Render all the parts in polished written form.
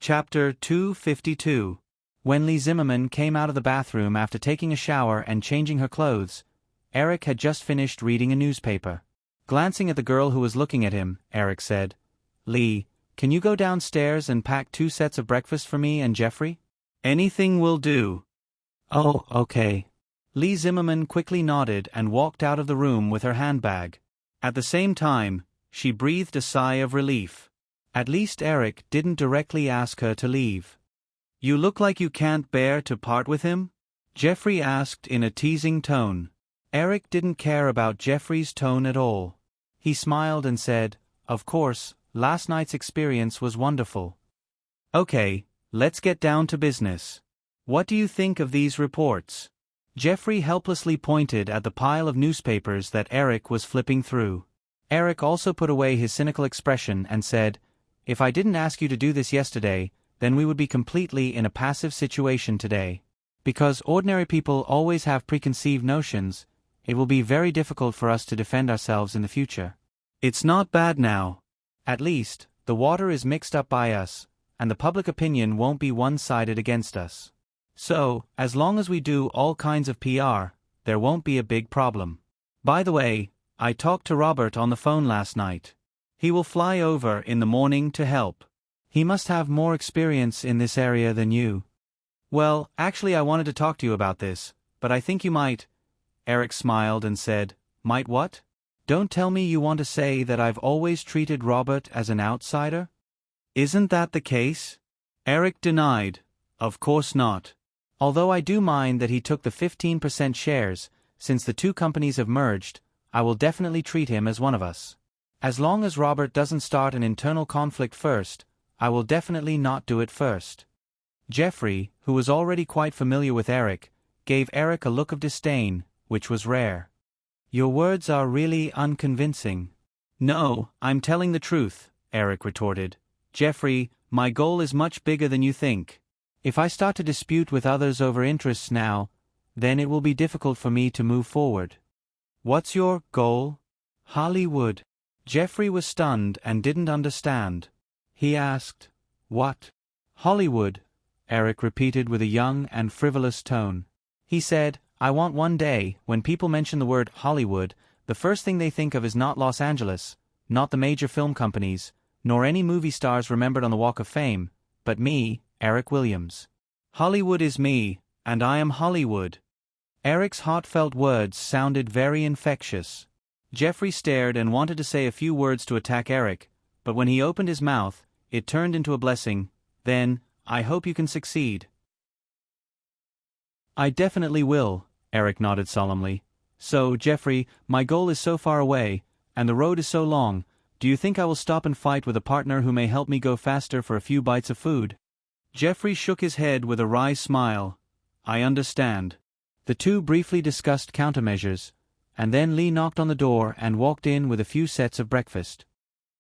Chapter 252. When Lee Zimmerman came out of the bathroom after taking a shower and changing her clothes, Eric had just finished reading a newspaper. Glancing at the girl who was looking at him, Eric said, "Lee, can you go downstairs and pack 2 sets of breakfast for me and Jeffrey?" "Anything will do." "Oh, okay." Lee Zimmerman quickly nodded and walked out of the room with her handbag. At the same time, she breathed a sigh of relief. At least Eric didn't directly ask her to leave. "You look like you can't bear to part with him?" Jeffrey asked in a teasing tone. Eric didn't care about Jeffrey's tone at all. He smiled and said, "Of course, last night's experience was wonderful." "Okay, let's get down to business. What do you think of these reports?" Jeffrey helplessly pointed at the pile of newspapers that Eric was flipping through. Eric also put away his cynical expression and said, "If I didn't ask you to do this yesterday, then we would be completely in a passive situation today. Because ordinary people always have preconceived notions, it will be very difficult for us to defend ourselves in the future. It's not bad now. At least, the water is mixed up by us, and the public opinion won't be one-sided against us. So, as long as we do all kinds of PR, there won't be a big problem. By the way, I talked to Robert on the phone last night. He will fly over in the morning to help. He must have more experience in this area than you." "Well, actually I wanted to talk to you about this, but I think you might—" Eric smiled and said, "Might what? Don't tell me you want to say that I've always treated Robert as an outsider?" "Isn't that the case?" Eric denied, "Of course not. Although I do mind that he took the 15% shares, since the 2 companies have merged, I will definitely treat him as one of us. As long as Robert doesn't start an internal conflict first, I will definitely not do it first." Jeffrey, who was already quite familiar with Eric, gave Eric a look of disdain, which was rare. "Your words are really unconvincing." "No, I'm telling the truth," Eric retorted. "Jeffrey, my goal is much bigger than you think. If I start to dispute with others over interests now, then it will be difficult for me to move forward." "What's your goal?" "Hollywood." Jeffrey was stunned and didn't understand. He asked, "What?" "Hollywood," Eric repeated with a young and frivolous tone. He said, "I want one day, when people mention the word Hollywood, the first thing they think of is not Los Angeles, not the major film companies, nor any movie stars remembered on the Walk of Fame, but me, Eric Williams. Hollywood is me, and I am Hollywood." Eric's heartfelt words sounded very infectious. Jeffrey stared and wanted to say a few words to attack Eric, but when he opened his mouth, it turned into a blessing. "Then, I hope you can succeed." "I definitely will," Eric nodded solemnly. "So, Jeffrey, my goal is so far away, and the road is so long, do you think I will stop and fight with a partner who may help me go faster for a few bites of food?" Jeffrey shook his head with a wry smile. "I understand." The 2 briefly discussed countermeasures, and then Lee knocked on the door and walked in with a few sets of breakfast.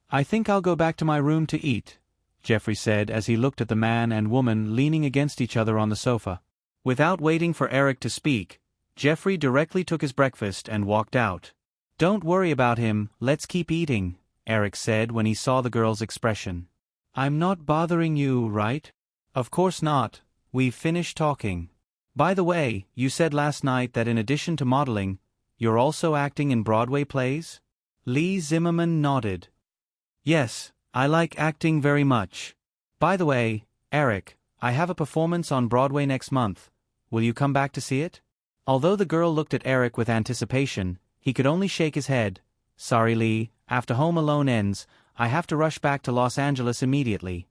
"I think I'll go back to my room to eat," Jeffrey said as he looked at the man and woman leaning against each other on the sofa. Without waiting for Eric to speak, Jeffrey directly took his breakfast and walked out. "Don't worry about him, let's keep eating," Eric said when he saw the girl's expression. "I'm not bothering you, right?" "Of course not, we've finished talking. By the way, you said last night that in addition to modeling, you're also acting in Broadway plays?" Lee Zimmerman nodded. "Yes, I like acting very much. By the way, Eric, I have a performance on Broadway next month. Will you come back to see it?" Although the girl looked at Eric with anticipation, he could only shake his head. "Sorry, Lee, after Home Alone ends, I have to rush back to Los Angeles immediately."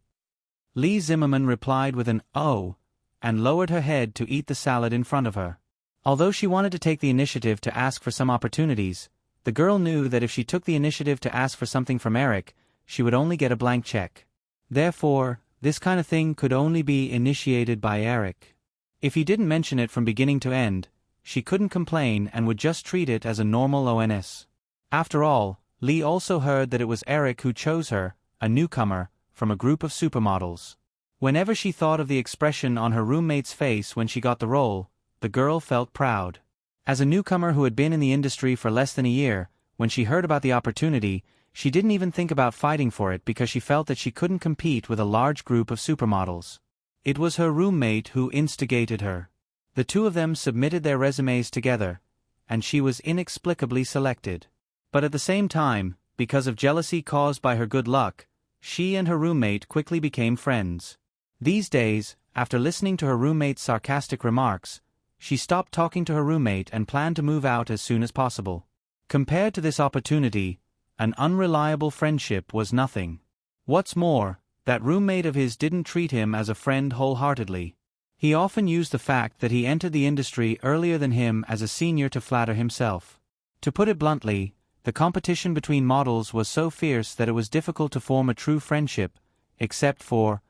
Lee Zimmerman replied with an "oh," and lowered her head to eat the salad in front of her. Although she wanted to take the initiative to ask for some opportunities, the girl knew that if she took the initiative to ask for something from Eric, she would only get a blank check. Therefore, this kind of thing could only be initiated by Eric. If he didn't mention it from beginning to end, she couldn't complain and would just treat it as a normal ONS. After all, Lee also heard that it was Eric who chose her, a newcomer, from a group of supermodels. Whenever she thought of the expression on her roommate's face when she got the role, the girl felt proud. As a newcomer who had been in the industry for less than a year, when she heard about the opportunity, She didn't even think about fighting for it because she felt that she couldn't compete with a large group of supermodels. It was her roommate who instigated her. The two of them submitted their resumes together, and she was inexplicably selected. But at the same time, because of jealousy caused by her good luck, she and her roommate quickly became friends. These days, after listening to her roommate's sarcastic remarks, she stopped talking to her roommate and planned to move out as soon as possible. Compared to this opportunity, an unreliable friendship was nothing. What's more, that roommate of his didn't treat him as a friend wholeheartedly. He often used the fact that he entered the industry earlier than him as a senior to flatter himself. To put it bluntly, the competition between models was so fierce that it was difficult to form a true friendship, except for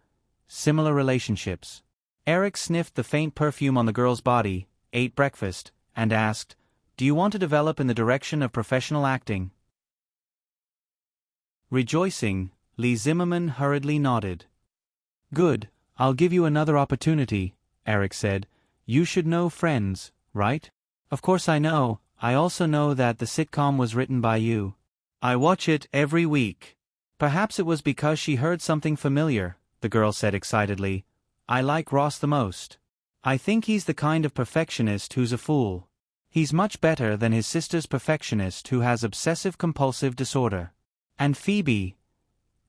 similar relationships. Eric sniffed the faint perfume on the girl's body, ate breakfast, and asked, "Do you want to develop in the direction of professional acting?" Rejoicing, Lee Zimmerman hurriedly nodded. "Good, I'll give you another opportunity," Eric said. "You should know Friends, right?" "Of course I know. I also know that the sitcom was written by you. I watch it every week." Perhaps it was because she heard something familiar, the girl said excitedly. "I like Ross the most. I think he's the kind of perfectionist who's a fool. He's much better than his sister's perfectionist who has obsessive-compulsive disorder. And Phoebe."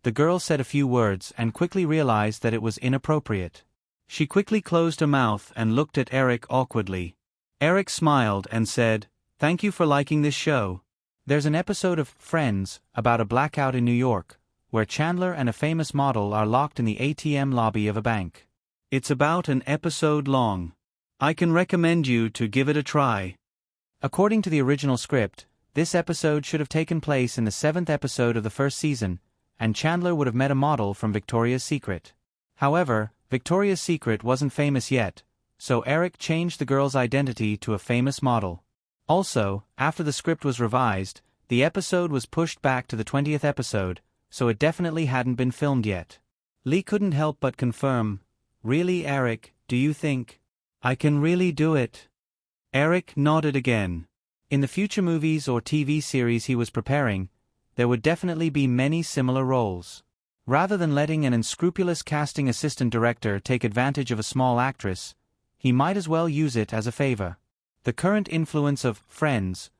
The girl said a few words and quickly realized that it was inappropriate. She quickly closed her mouth and looked at Eric awkwardly. Eric smiled and said, "Thank you for liking this show. There's an episode of Friends about a blackout in New York, where Chandler and a famous model are locked in the ATM lobby of a bank. It's about an episode long. I can recommend you to give it a try." According to the original script, this episode should have taken place in the 7th episode of the first season, and Chandler would have met a model from Victoria's Secret. However, Victoria's Secret wasn't famous yet, so Eric changed the girl's identity to a famous model. Also, after the script was revised, the episode was pushed back to the 20th episode, so it definitely hadn't been filmed yet. Lee couldn't help but confirm, "Really, Eric, do you think I can really do it?" Eric nodded again. In the future movies or TV series he was preparing, there would definitely be many similar roles. Rather than letting an unscrupulous casting assistant director take advantage of a small actress, he might as well use it as a favor. The current influence of Friends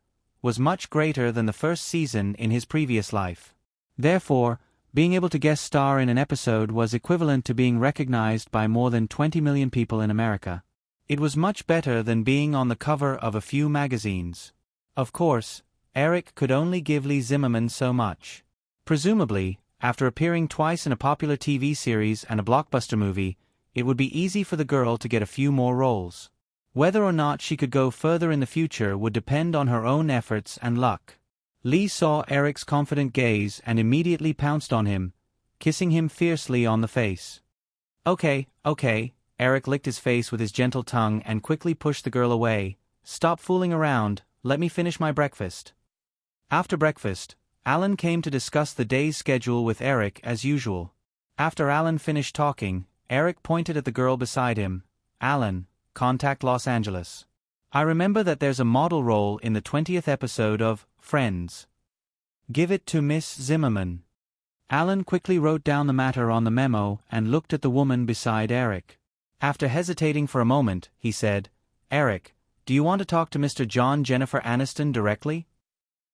was much greater than the first season in his previous life. Therefore, being able to guest star in an episode was equivalent to being recognized by more than 20 million people in America. It was much better than being on the cover of a few magazines. Of course, Eric could only give Lee Zimmerman so much. Presumably, after appearing twice in a popular TV series and a blockbuster movie, it would be easy for the girl to get a few more roles. Whether or not she could go further in the future would depend on her own efforts and luck. Lee saw Eric's confident gaze and immediately pounced on him, kissing him fiercely on the face. Okay, Eric licked his face with his gentle tongue and quickly pushed the girl away. "Stop fooling around, let me finish my breakfast." After breakfast, Alan came to discuss the day's schedule with Eric as usual. After Alan finished talking, Eric pointed at the girl beside him. "Alan, contact Los Angeles. I remember that there's a model role in the 20th episode of Friends. Give it to Miss Zimmerman." Alan quickly wrote down the matter on the memo and looked at the woman beside Eric. After hesitating for a moment, he said, "Eric, do you want to talk to Mr. John Jennifer Aniston directly?"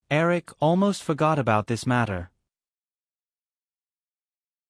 Eric almost forgot about this matter.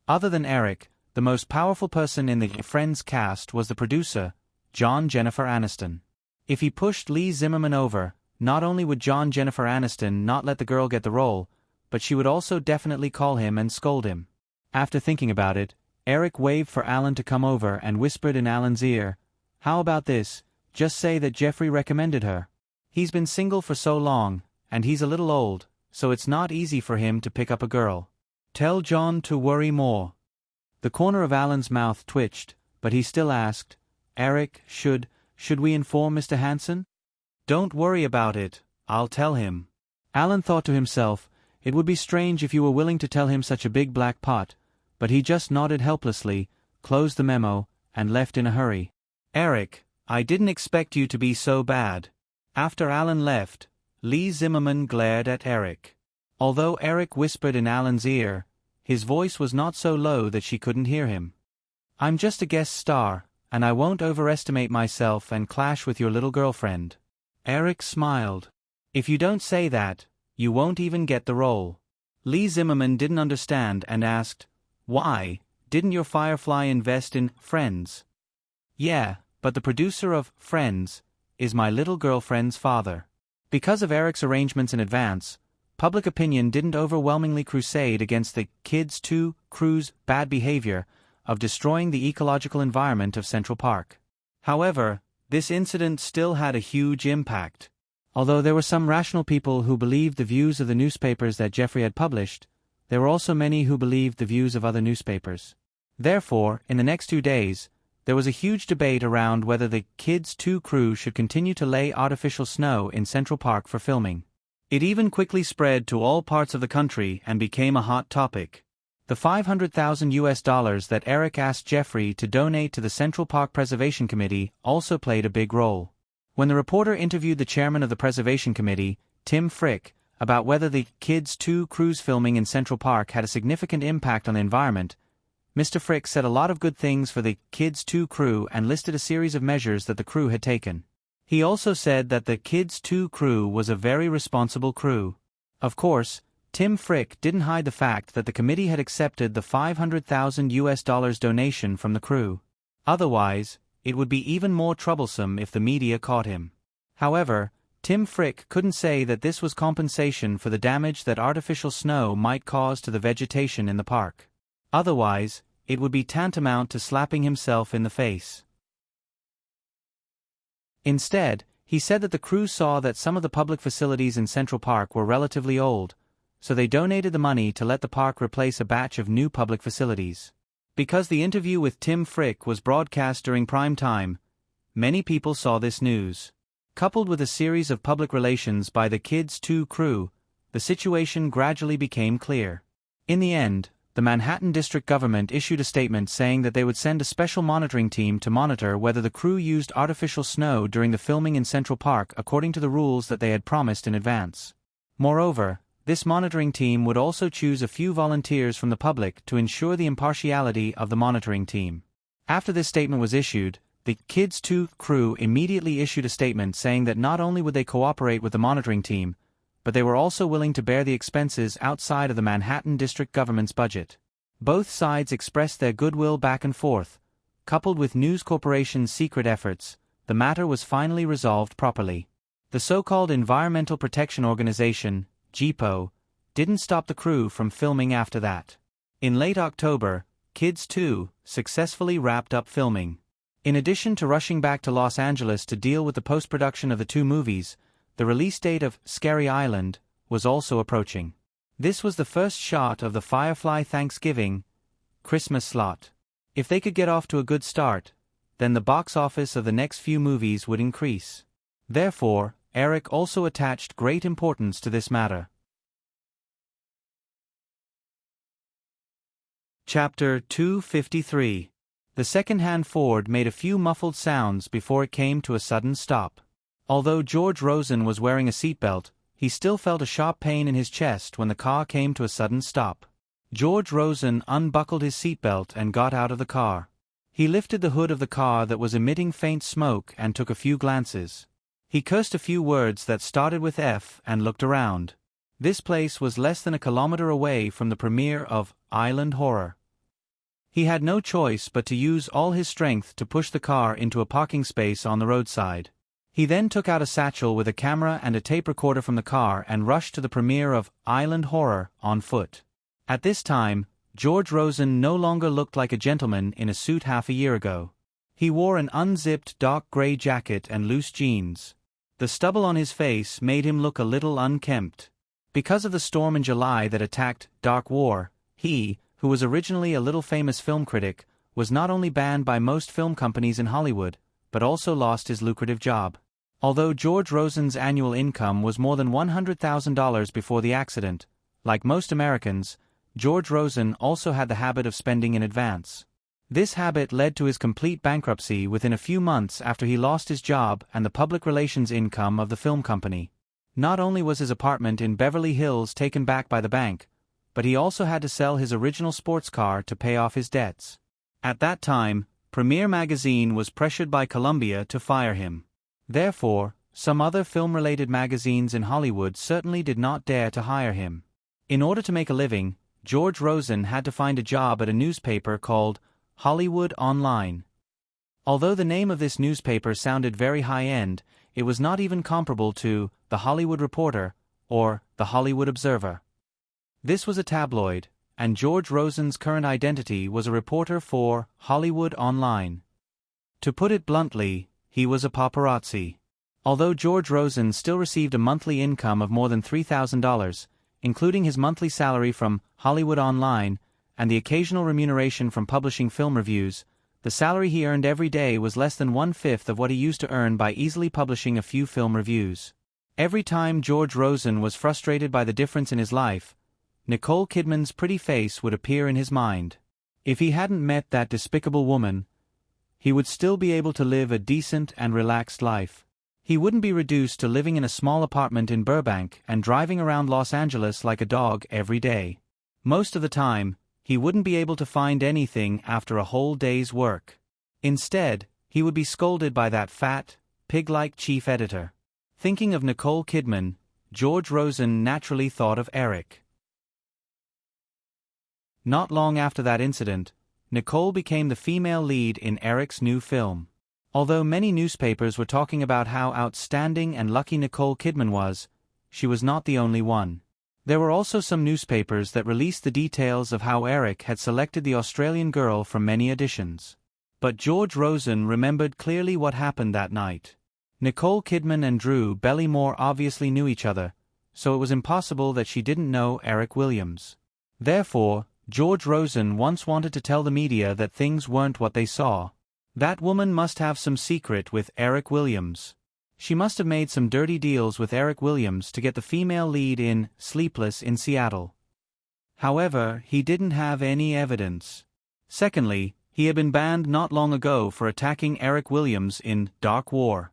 Other than Eric, the most powerful person in the Friends cast was the producer, John Jennifer Aniston. If he pushed Lee Zimmerman over, not only would John Jennifer Aniston not let the girl get the role, but she would also definitely call him and scold him. After thinking about it, Eric waved for Alan to come over and whispered in Alan's ear, "How about this, just say that Jeffrey recommended her. He's been single for so long, and he's a little old, so it's not easy for him to pick up a girl. Tell John to worry more." The corner of Alan's mouth twitched, but he still asked, "Eric, should we inform Mr. Hansen?" "Don't worry about it, I'll tell him." Alan thought to himself, it would be strange if you were willing to tell him such a big black pot, but he just nodded helplessly, closed the memo, and left in a hurry. "Eric, I didn't expect you to be so bad." After Alan left, Lee Zimmerman glared at Eric. Although Eric whispered in Alan's ear, his voice was not so low that she couldn't hear him. "I'm just a guest star, and I won't overestimate myself and clash with your little girlfriend." Eric smiled. "If you don't say that, you won't even get the role." Lee Zimmerman didn't understand and asked, "Why, didn't your Firefly invest in Friends?" "Yeah, but the producer of Friends is my little girlfriend's father." Because of Eric's arrangements in advance, public opinion didn't overwhelmingly crusade against the Kids 2 crew's bad behavior of destroying the ecological environment of Central Park. However, this incident still had a huge impact. Although there were some rational people who believed the views of the newspapers that Jeffrey had published, there were also many who believed the views of other newspapers. Therefore, in the next 2 days, there was a huge debate around whether the Kids 2 crew should continue to lay artificial snow in Central Park for filming. It even quickly spread to all parts of the country and became a hot topic. The $500,000 that Eric asked Jeffrey to donate to the Central Park Preservation Committee also played a big role. When the reporter interviewed the chairman of the Preservation Committee, Tim Frick, about whether the Kids 2 crew's filming in Central Park had a significant impact on the environment, Mr. Frick said a lot of good things for the Kids 2 crew and listed a series of measures that the crew had taken. He also said that the Kids 2 crew was a very responsible crew. Of course, Tim Frick didn't hide the fact that the committee had accepted the $500,000 donation from the crew. Otherwise, it would be even more troublesome if the media caught him. However, Tim Frick couldn't say that this was compensation for the damage that artificial snow might cause to the vegetation in the park. Otherwise, it would be tantamount to slapping himself in the face. Instead, he said that the crew saw that some of the public facilities in Central Park were relatively old, so they donated the money to let the park replace a batch of new public facilities. Because the interview with Tim Frick was broadcast during prime time, many people saw this news. Coupled with a series of public relations by the Kids 2 crew, the situation gradually became clear. In the end, the Manhattan District government issued a statement saying that they would send a special monitoring team to monitor whether the crew used artificial snow during the filming in Central Park according to the rules that they had promised in advance. Moreover, this monitoring team would also choose a few volunteers from the public to ensure the impartiality of the monitoring team. After this statement was issued, the Kids 2 crew immediately issued a statement saying that not only would they cooperate with the monitoring team, but they were also willing to bear the expenses outside of the Manhattan District government's budget. Both sides expressed their goodwill back and forth. Coupled with News Corporation's secret efforts, the matter was finally resolved properly. The so-called Environmental Protection Organization, GEPO, didn't stop the crew from filming after that. In late October, Kids 2 successfully wrapped up filming. In addition to rushing back to Los Angeles to deal with the post-production of the 2 movies, the release date of Scary Island was also approaching. This was the first shot of the Firefly Thanksgiving Christmas slot. If they could get off to a good start, then the box office of the next few movies would increase. Therefore, Eric also attached great importance to this matter. Chapter 253. The second-hand Ford made a few muffled sounds before it came to a sudden stop. Although George Rosen was wearing a seatbelt, he still felt a sharp pain in his chest when the car came to a sudden stop. George Rosen unbuckled his seatbelt and got out of the car. He lifted the hood of the car that was emitting faint smoke and took a few glances. He cursed a few words that started with F and looked around. This place was less than a kilometer away from the premiere of Island Horror. He had no choice but to use all his strength to push the car into a parking space on the roadside. He then took out a satchel with a camera and a tape recorder from the car and rushed to the premiere of Island Horror on foot. At this time, George Rosen no longer looked like a gentleman in a suit half a year ago. He wore an unzipped dark gray jacket and loose jeans. The stubble on his face made him look a little unkempt. Because of the storm in July that attacked Dark War, he, who was originally a little famous film critic, was not only banned by most film companies in Hollywood, but also lost his lucrative job. Although George Rosen's annual income was more than $100,000 before the accident, like most Americans, George Rosen also had the habit of spending in advance. This habit led to his complete bankruptcy within a few months after he lost his job and the public relations income of the film company. Not only was his apartment in Beverly Hills taken back by the bank, but he also had to sell his original sports car to pay off his debts. At that time, Premiere Magazine was pressured by Columbia to fire him. Therefore, some other film-related magazines in Hollywood certainly did not dare to hire him. In order to make a living, George Rosen had to find a job at a newspaper called Hollywood Online. Although the name of this newspaper sounded very high-end, it was not even comparable to The Hollywood Reporter or The Hollywood Observer. This was a tabloid, and George Rosen's current identity was a reporter for Hollywood Online. To put it bluntly, he was a paparazzi. Although George Rosen still received a monthly income of more than $3,000, including his monthly salary from Hollywood Online and the occasional remuneration from publishing film reviews, the salary he earned every day was less than one-fifth of what he used to earn by easily publishing a few film reviews. Every time George Rosen was frustrated by the difference in his life, Nicole Kidman's pretty face would appear in his mind. If he hadn't met that despicable woman, he would still be able to live a decent and relaxed life. He wouldn't be reduced to living in a small apartment in Burbank and driving around Los Angeles like a dog every day. Most of the time, he wouldn't be able to find anything after a whole day's work. Instead, he would be scolded by that fat, pig-like chief editor. Thinking of Nicole Kidman, George Rosen naturally thought of Eric. Not long after that incident, Nicole became the female lead in Eric's new film. Although many newspapers were talking about how outstanding and lucky Nicole Kidman was, she was not the only one. There were also some newspapers that released the details of how Eric had selected the Australian girl from many auditions. But George Rosen remembered clearly what happened that night. Nicole Kidman and Drew Barrymore obviously knew each other, so it was impossible that she didn't know Eric Williams. Therefore, George Rosen once wanted to tell the media that things weren't what they saw. That woman must have some secret with Eric Williams. She must have made some dirty deals with Eric Williams to get the female lead in Sleepless in Seattle. However, he didn't have any evidence. Secondly, he had been banned not long ago for attacking Eric Williams in Dark War.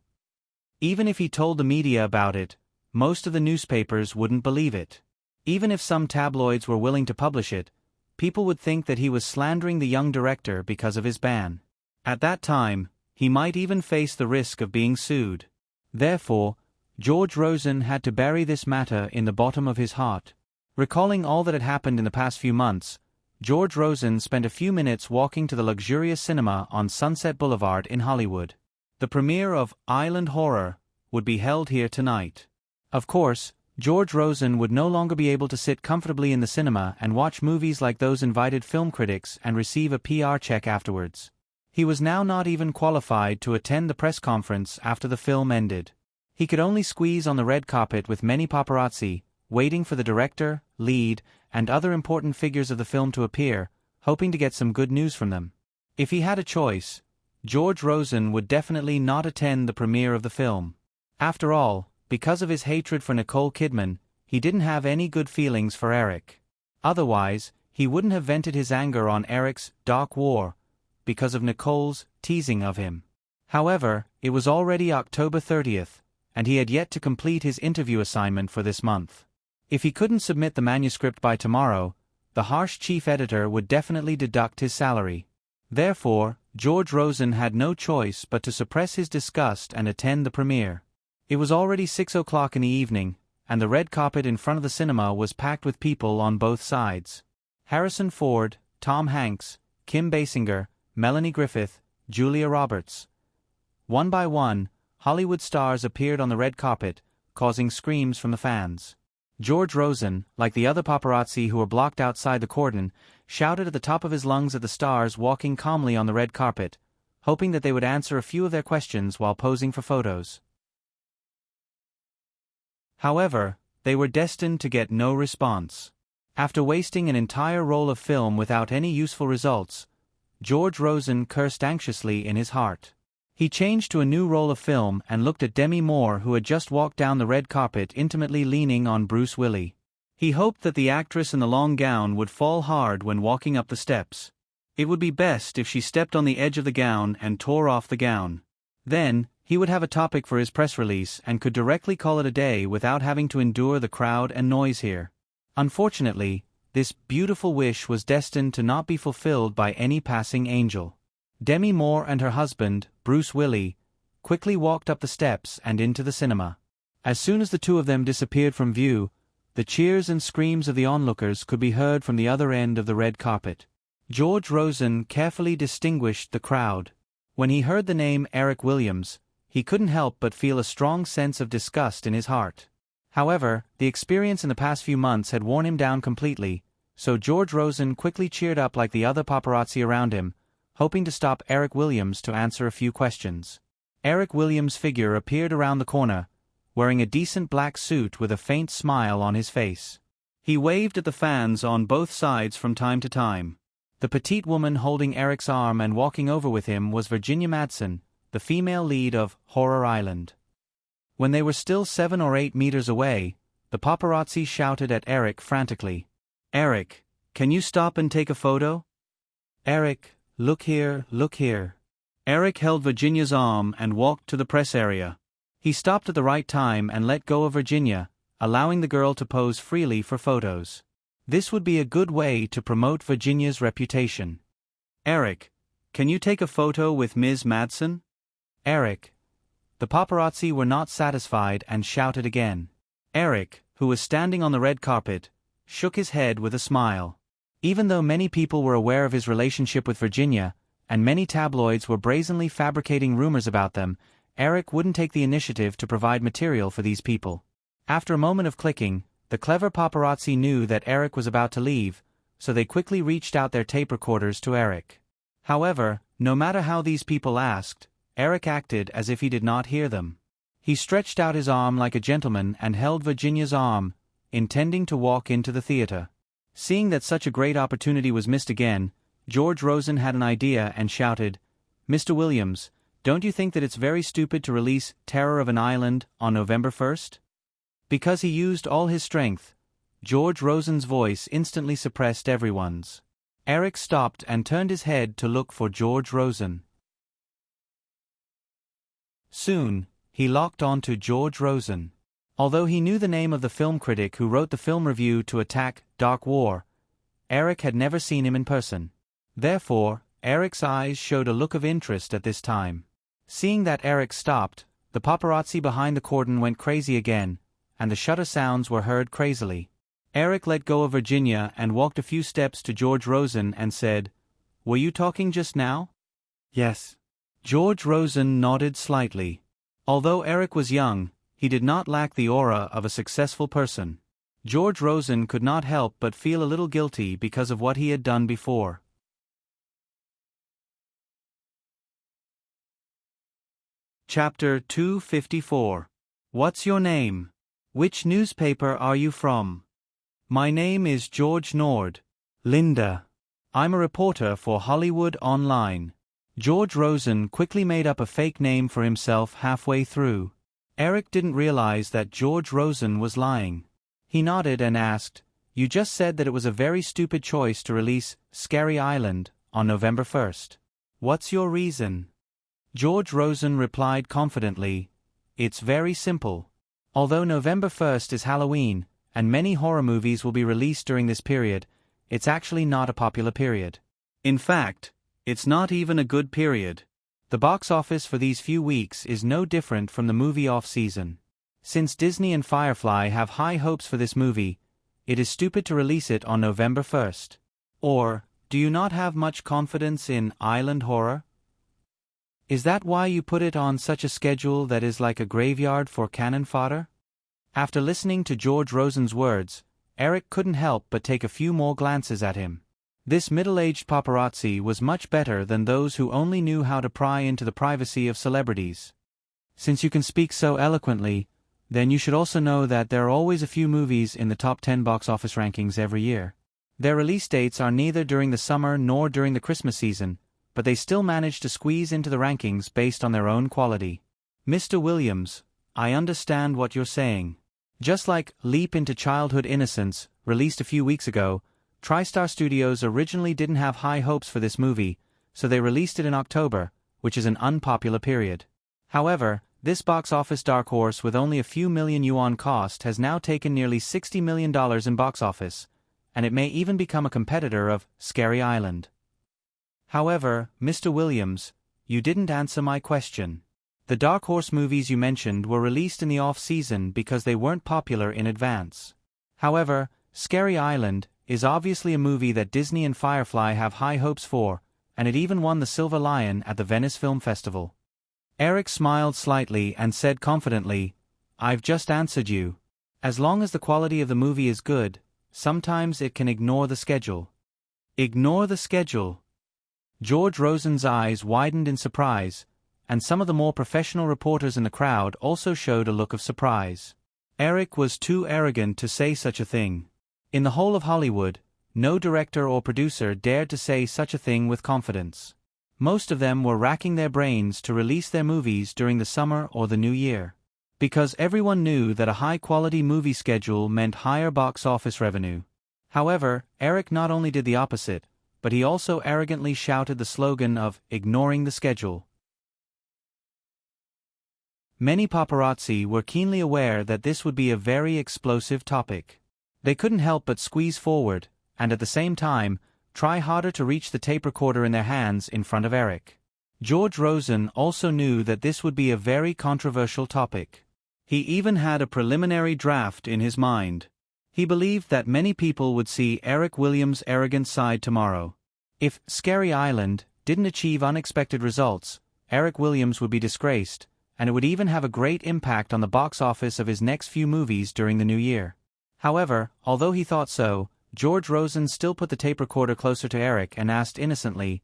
Even if he told the media about it, most of the newspapers wouldn't believe it. Even if some tabloids were willing to publish it, people would think that he was slandering the young director because of his ban. At that time, he might even face the risk of being sued. Therefore, George Rosen had to bury this matter in the bottom of his heart. Recalling all that had happened in the past few months, George Rosen spent a few minutes walking to the luxurious cinema on Sunset Boulevard in Hollywood. The premiere of Island Horror would be held here tonight. Of course, George Rosen would no longer be able to sit comfortably in the cinema and watch movies like those invited film critics and receive a PR check afterwards. He was now not even qualified to attend the press conference after the film ended. He could only squeeze on the red carpet with many paparazzi, waiting for the director, lead, and other important figures of the film to appear, hoping to get some good news from them. If he had a choice, George Rosen would definitely not attend the premiere of the film. After all, because of his hatred for Nicole Kidman, he didn't have any good feelings for Eric. Otherwise, he wouldn't have vented his anger on Eric's Dark War, because of Nicole's teasing of him. However, it was already October 30th, and he had yet to complete his interview assignment for this month. If he couldn't submit the manuscript by tomorrow, the harsh chief editor would definitely deduct his salary. Therefore, George Rosen had no choice but to suppress his disgust and attend the premiere. It was already 6 o'clock in the evening, and the red carpet in front of the cinema was packed with people on both sides. Harrison Ford, Tom Hanks, Kim Basinger, Melanie Griffith, Julia Roberts. One by one, Hollywood stars appeared on the red carpet, causing screams from the fans. George Rosen, like the other paparazzi who were blocked outside the cordon, shouted at the top of his lungs at the stars walking calmly on the red carpet, hoping that they would answer a few of their questions while posing for photos. However, they were destined to get no response. After wasting an entire roll of film without any useful results, George Rosen cursed anxiously in his heart. He changed to a new roll of film and looked at Demi Moore, who had just walked down the red carpet intimately leaning on Bruce Willis. He hoped that the actress in the long gown would fall hard when walking up the steps. It would be best if she stepped on the edge of the gown and tore off the gown. Then, He would have a topic for his press release and could directly call it a day without having to endure the crowd and noise here. Unfortunately, this beautiful wish was destined to not be fulfilled by any passing angel. Demi Moore and her husband, Bruce Willis, quickly walked up the steps and into the cinema. As soon as the two of them disappeared from view, the cheers and screams of the onlookers could be heard from the other end of the red carpet. George Rosen carefully distinguished the crowd. When he heard the name Eric Williams, he couldn't help but feel a strong sense of disgust in his heart. However, the experience in the past few months had worn him down completely, so George Rosen quickly cheered up like the other paparazzi around him, hoping to stop Eric Williams to answer a few questions. Eric Williams' figure appeared around the corner, wearing a decent black suit with a faint smile on his face. He waved at the fans on both sides from time to time. The petite woman holding Eric's arm and walking over with him was Virginia Madsen, the female lead of Horror Island. When they were still 7 or 8 meters away, the paparazzi shouted at Eric frantically, "Eric, can you stop and take a photo? Eric, look here, look here." Eric held Virginia's arm and walked to the press area. He stopped at the right time and let go of Virginia, allowing the girl to pose freely for photos. This would be a good way to promote Virginia's reputation. "Eric, can you take a photo with Ms. Madsen?" "Eric." The paparazzi were not satisfied and shouted again. Eric, who was standing on the red carpet, shook his head with a smile. Even though many people were aware of his relationship with Virginia, and many tabloids were brazenly fabricating rumors about them, Eric wouldn't take the initiative to provide material for these people. After a moment of clicking, the clever paparazzi knew that Eric was about to leave, so they quickly reached out their tape recorders to Eric. However, no matter how these people asked, Eric acted as if he did not hear them. He stretched out his arm like a gentleman and held Virginia's arm, intending to walk into the theater. Seeing that such a great opportunity was missed again, George Rosen had an idea and shouted, "Mr. Williams, don't you think that it's very stupid to release Terror of an Island on November 1st? Because he used all his strength, George Rosen's voice instantly suppressed everyone's. Eric stopped and turned his head to look for George Rosen. Soon, he locked on to George Rosen. Although he knew the name of the film critic who wrote the film review to Attack, Dark War, Eric had never seen him in person. Therefore, Eric's eyes showed a look of interest at this time. Seeing that Eric stopped, the paparazzi behind the cordon went crazy again, and the shutter sounds were heard crazily. Eric let go of Virginia and walked a few steps to George Rosen and said, "Were you talking just now?" "Yes." George Rosen nodded slightly. Although Eric was young, he did not lack the aura of a successful person. George Rosen could not help but feel a little guilty because of what he had done before. Chapter 254. What's your name? Which newspaper are you from? My name is George Nord. Linda. I'm a reporter for Hollywood Online. George Rosen quickly made up a fake name for himself halfway through. Eric didn't realize that George Rosen was lying. He nodded and asked, "You just said that it was a very stupid choice to release Scary Island on November 1st. What's your reason?" George Rosen replied confidently, "It's very simple. Although November 1st is Halloween, and many horror movies will be released during this period, it's actually not a popular period. In fact, it's not even a good period. The box office for these few weeks is no different from the movie off-season. Since Disney and Firefly have high hopes for this movie, it is stupid to release it on November 1st. Or, do you not have much confidence in island horror? Is that why you put it on such a schedule that is like a graveyard for cannon fodder?" After listening to George Rosen's words, Eric couldn't help but take a few more glances at him. This middle-aged paparazzi was much better than those who only knew how to pry into the privacy of celebrities. "Since you can speak so eloquently, then you should also know that there are always a few movies in the top 10 box office rankings every year. Their release dates are neither during the summer nor during the Christmas season, but they still manage to squeeze into the rankings based on their own quality. Mr. Williams, I understand what you're saying. Just like Leap into Childhood Innocence, released a few weeks ago, TriStar Studios originally didn't have high hopes for this movie, so they released it in October, which is an unpopular period. However, this box office dark horse with only a few million yuan cost has now taken nearly $60 million in box office, and it may even become a competitor of Scary Island. However, Mr. Williams, you didn't answer my question. The dark horse movies you mentioned were released in the off-season because they weren't popular in advance. However, Scary Island is obviously a movie that Disney and Firefly have high hopes for, and it even won the Silver Lion at the Venice Film Festival. Eric smiled slightly and said confidently, "I've just answered you. As long as the quality of the movie is good, sometimes it can ignore the schedule." Ignore the schedule? George Rosen's eyes widened in surprise, and some of the more professional reporters in the crowd also showed a look of surprise. Eric was too arrogant to say such a thing. In the whole of Hollywood, no director or producer dared to say such a thing with confidence. Most of them were racking their brains to release their movies during the summer or the new year. Because everyone knew that a high-quality movie schedule meant higher box office revenue. However, Eric not only did the opposite, but he also arrogantly shouted the slogan of ignoring the schedule. Many paparazzi were keenly aware that this would be a very explosive topic. They couldn't help but squeeze forward, and at the same time, try harder to reach the tape recorder in their hands in front of Eric. George Rosen also knew that this would be a very controversial topic. He even had a preliminary draft in his mind. He believed that many people would see Eric Williams' arrogant side tomorrow. If Scary Island didn't achieve unexpected results, Eric Williams would be disgraced, and it would even have a great impact on the box office of his next few movies during the new year. However, although he thought so, George Rosen still put the tape recorder closer to Eric and asked innocently,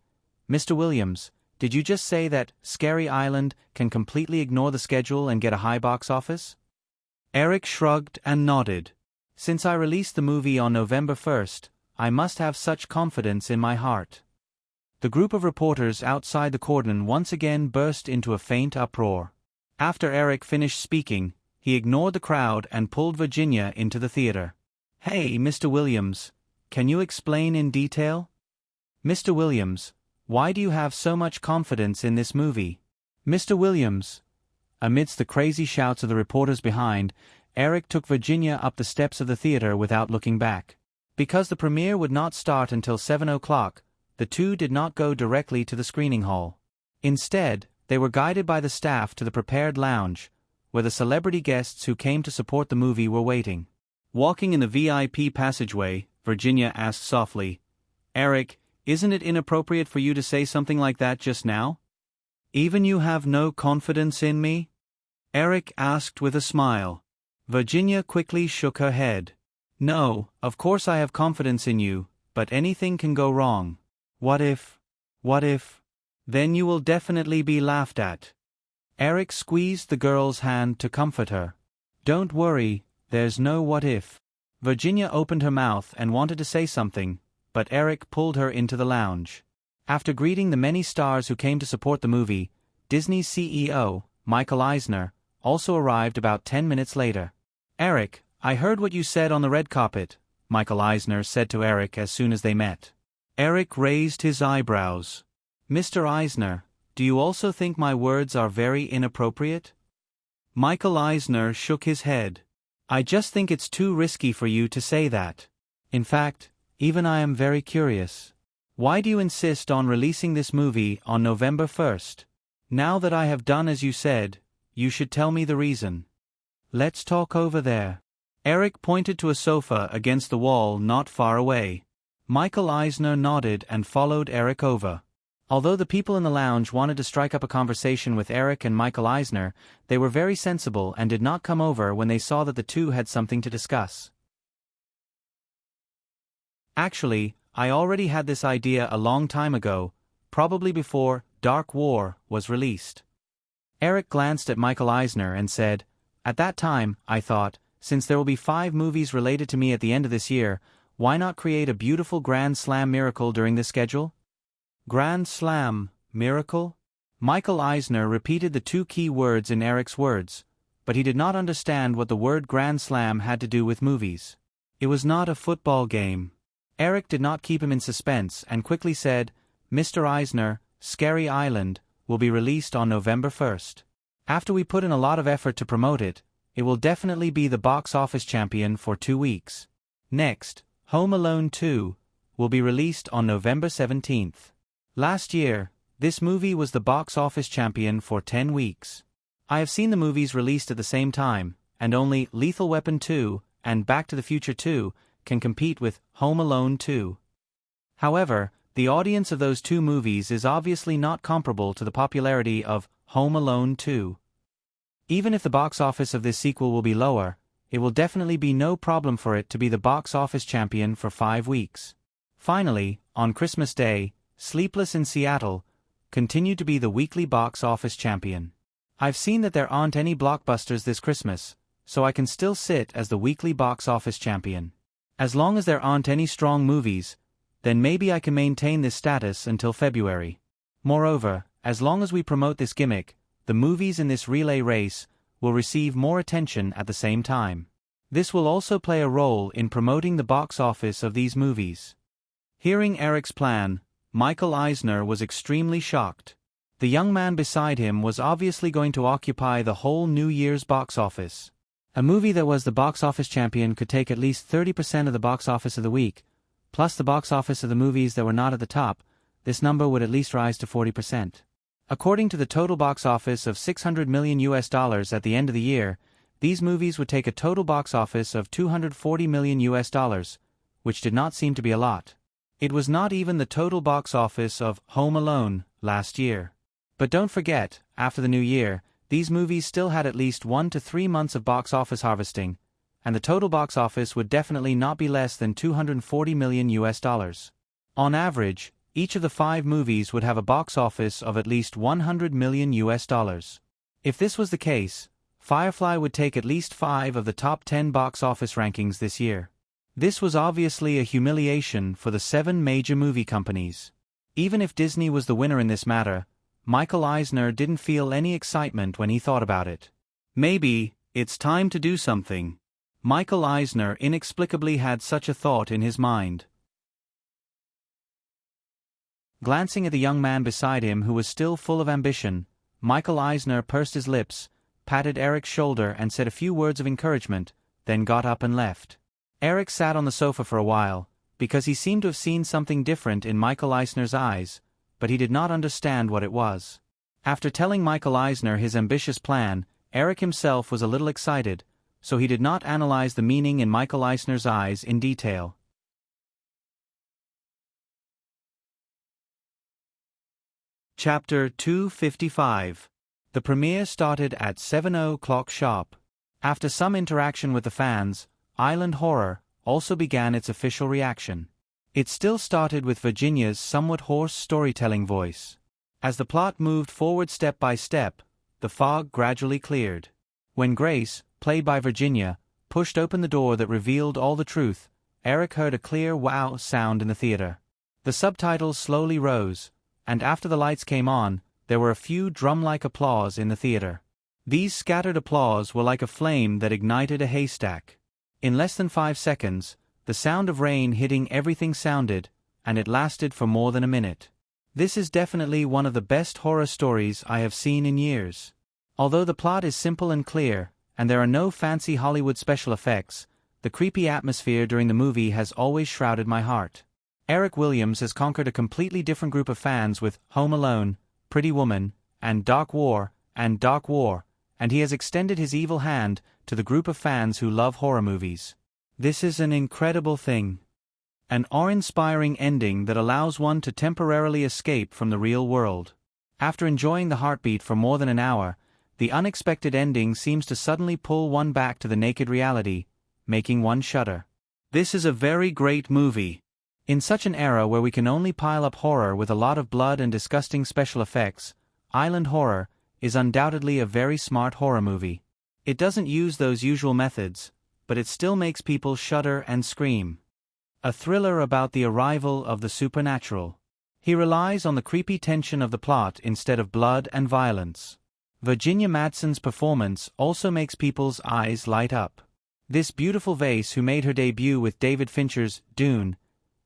"Mr. Williams, did you just say that Scary Island can completely ignore the schedule and get a high box office?" Eric shrugged and nodded. "Since I released the movie on November 1st, I must have such confidence in my heart." The group of reporters outside the cordon once again burst into a faint uproar. After Eric finished speaking, he ignored the crowd and pulled Virginia into the theater. "Hey, Mr. Williams, can you explain in detail? Mr. Williams, why do you have so much confidence in this movie? Mr. Williams." Amidst the crazy shouts of the reporters behind, Eric took Virginia up the steps of the theater without looking back. Because the premiere would not start until 7 o'clock, the two did not go directly to the screening hall. Instead, they were guided by the staff to the prepared lounge, where the celebrity guests who came to support the movie were waiting. Walking in the VIP passageway, Virginia asked softly, "Eric, isn't it inappropriate for you to say something like that just now? Even you have no confidence in me?" Eric asked with a smile. Virginia quickly shook her head. "No, of course I have confidence in you, but anything can go wrong. What if? Then you will definitely be laughed at." Eric squeezed the girl's hand to comfort her. "Don't worry, there's no what if." Virginia opened her mouth and wanted to say something, but Eric pulled her into the lounge. After greeting the many stars who came to support the movie, Disney's CEO, Michael Eisner, also arrived about 10 minutes later. "Eric, I heard what you said on the red carpet," Michael Eisner said to Eric as soon as they met. Eric raised his eyebrows. "Mr. Eisner, do you also think my words are very inappropriate?" Michael Eisner shook his head. "I just think it's too risky for you to say that. In fact, even I am very curious. Why do you insist on releasing this movie on November 1st? Now that I have done as you said, you should tell me the reason." "Let's talk over there." Eric pointed to a sofa against the wall not far away. Michael Eisner nodded and followed Eric over. Although the people in the lounge wanted to strike up a conversation with Eric and Michael Eisner, they were very sensible and did not come over when they saw that the two had something to discuss. "Actually, I already had this idea a long time ago, probably before Dark War was released." Eric glanced at Michael Eisner and said, "At that time, I thought, since there will be 5 movies related to me at the end of this year, why not create a beautiful Grand Slam miracle during this schedule?" Grand Slam miracle? Michael Eisner repeated the 2 key words in Eric's words, but he did not understand what the word Grand Slam had to do with movies. It was not a football game. Eric did not keep him in suspense and quickly said, "Mr. Eisner, Scary Island will be released on November 1st. After we put in a lot of effort to promote it, it will definitely be the box office champion for 2 weeks. Next, Home Alone 2 will be released on November 17th. Last year, this movie was the box office champion for 10 weeks. I have seen the movies released at the same time, and only Lethal Weapon 2 and Back to the Future 2 can compete with Home Alone 2. However, the audience of those two movies is obviously not comparable to the popularity of Home Alone 2. Even if the box office of this sequel will be lower, it will definitely be no problem for it to be the box office champion for 5 weeks. Finally, on Christmas Day, Sleepless in Seattle continued to be the weekly box office champion. I've seen that there aren't any blockbusters this Christmas, so I can still sit as the weekly box office champion. As long as there aren't any strong movies, then maybe I can maintain this status until February. Moreover, as long as we promote this gimmick, the movies in this relay race will receive more attention at the same time. This will also play a role in promoting the box office of these movies. Hearing Eric's plan, Michael Eisner was extremely shocked. The young man beside him was obviously going to occupy the whole New Year's box office. A movie that was the box office champion could take at least 30% of the box office of the week, plus the box office of the movies that were not at the top. This number would at least rise to 40%. According to the total box office of $600 million at the end of the year, these movies would take a total box office of $240 million, which did not seem to be a lot. It was not even the total box office of Home Alone last year. But don't forget, after the new year, these movies still had at least 1 to 3 months of box office harvesting, and the total box office would definitely not be less than $240 million. On average, each of the 5 movies would have a box office of at least $100 million. If this was the case, Firefly would take at least 5 of the top 10 box office rankings this year. This was obviously a humiliation for the 7 major movie companies. Even if Disney was the winner in this matter, Michael Eisner didn't feel any excitement when he thought about it. Maybe it's time to do something. Michael Eisner inexplicably had such a thought in his mind. Glancing at the young man beside him who was still full of ambition, Michael Eisner pursed his lips, patted Eric's shoulder and said a few words of encouragement, then got up and left. Eric sat on the sofa for a while, because he seemed to have seen something different in Michael Eisner's eyes, but he did not understand what it was. After telling Michael Eisner his ambitious plan, Eric himself was a little excited, so he did not analyze the meaning in Michael Eisner's eyes in detail. Chapter 255. The premiere started at 7:00 sharp. After some interaction with the fans, Island Horror also began its official reaction. It still started with Virginia's somewhat hoarse storytelling voice. As the plot moved forward step by step, the fog gradually cleared. When Grace, played by Virginia, pushed open the door that revealed all the truth, Eric heard a clear wow sound in the theater. The subtitles slowly rose, and after the lights came on, there were a few drum-like applause in the theater. These scattered applause were like a flame that ignited a haystack. In less than 5 seconds, the sound of rain hitting everything sounded, and it lasted for more than a minute. This is definitely one of the best horror stories I have seen in years. Although the plot is simple and clear, and there are no fancy Hollywood special effects, the creepy atmosphere during the movie has always shrouded my heart. Eric Williams has conquered a completely different group of fans with Home Alone, Pretty Woman, and Dark War, and he has extended his evil hand to the group of fans who love horror movies. This is an incredible thing. An awe-inspiring ending that allows one to temporarily escape from the real world. After enjoying the heartbeat for more than an hour, the unexpected ending seems to suddenly pull one back to the naked reality, making one shudder. This is a very great movie. In such an era where we can only pile up horror with a lot of blood and disgusting special effects, Island Horror is undoubtedly a very smart horror movie. It doesn't use those usual methods, but it still makes people shudder and scream. A thriller about the arrival of the supernatural. He relies on the creepy tension of the plot instead of blood and violence. Virginia Madsen's performance also makes people's eyes light up. This beautiful vase who made her debut with David Fincher's Dune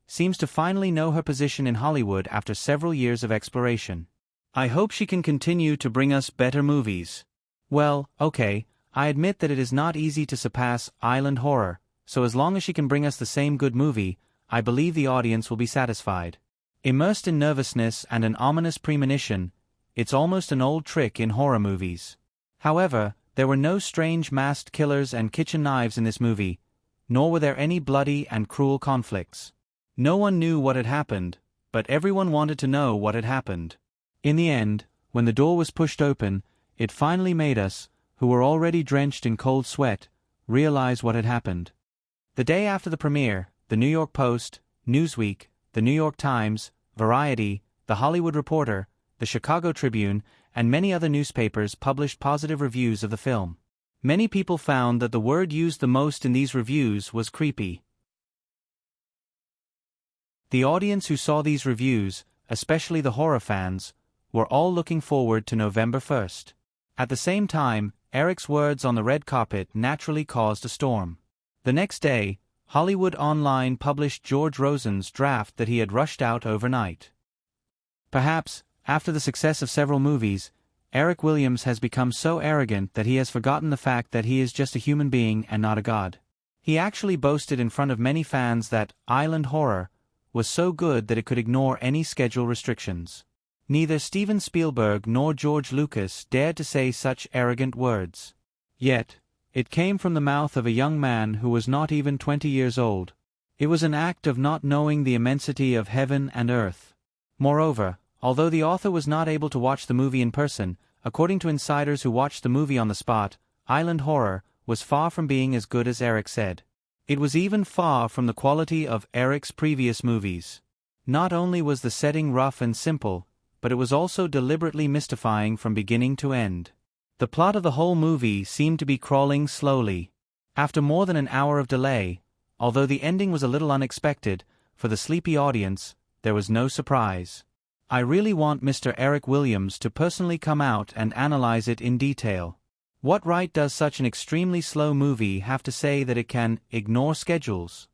seems to finally know her position in Hollywood after several years of exploration. I hope she can continue to bring us better movies. Well, okay, I admit that it is not easy to surpass island horror, so as long as she can bring us the same good movie, I believe the audience will be satisfied. Immersed in nervousness and an ominous premonition, it's almost an old trick in horror movies. However, there were no strange masked killers and kitchen knives in this movie, nor were there any bloody and cruel conflicts. No one knew what had happened, but everyone wanted to know what had happened. In the end, when the door was pushed open, it finally made us, who were already drenched in cold sweat, realize what had happened. The day after the premiere, the New York Post, Newsweek, the New York Times, Variety, the Hollywood Reporter, the Chicago Tribune, and many other newspapers published positive reviews of the film. Many people found that the word used the most in these reviews was creepy. The audience who saw these reviews, especially the horror fans, were all looking forward to November 1st. At the same time, Eric's words on the red carpet naturally caused a storm. The next day, Hollywood Online published George Rosen's draft that he had rushed out overnight. Perhaps, after the success of several movies, Eric Williams has become so arrogant that he has forgotten the fact that he is just a human being and not a god. He actually boasted in front of many fans that island horror was so good that it could ignore any schedule restrictions. Neither Steven Spielberg nor George Lucas dared to say such arrogant words. Yet, it came from the mouth of a young man who was not even 20 years old. It was an act of not knowing the immensity of heaven and earth. Moreover, although the author was not able to watch the movie in person, according to insiders who watched the movie on the spot, island horror was far from being as good as Eric said. It was even far from the quality of Eric's previous movies. Not only was the setting rough and simple, but it was also deliberately mystifying from beginning to end. The plot of the whole movie seemed to be crawling slowly. After more than an hour of delay, although the ending was a little unexpected, for the sleepy audience, there was no surprise. I really want Mr. Eric Williams to personally come out and analyze it in detail. What right does such an extremely slow movie have to say that it can ignore schedules?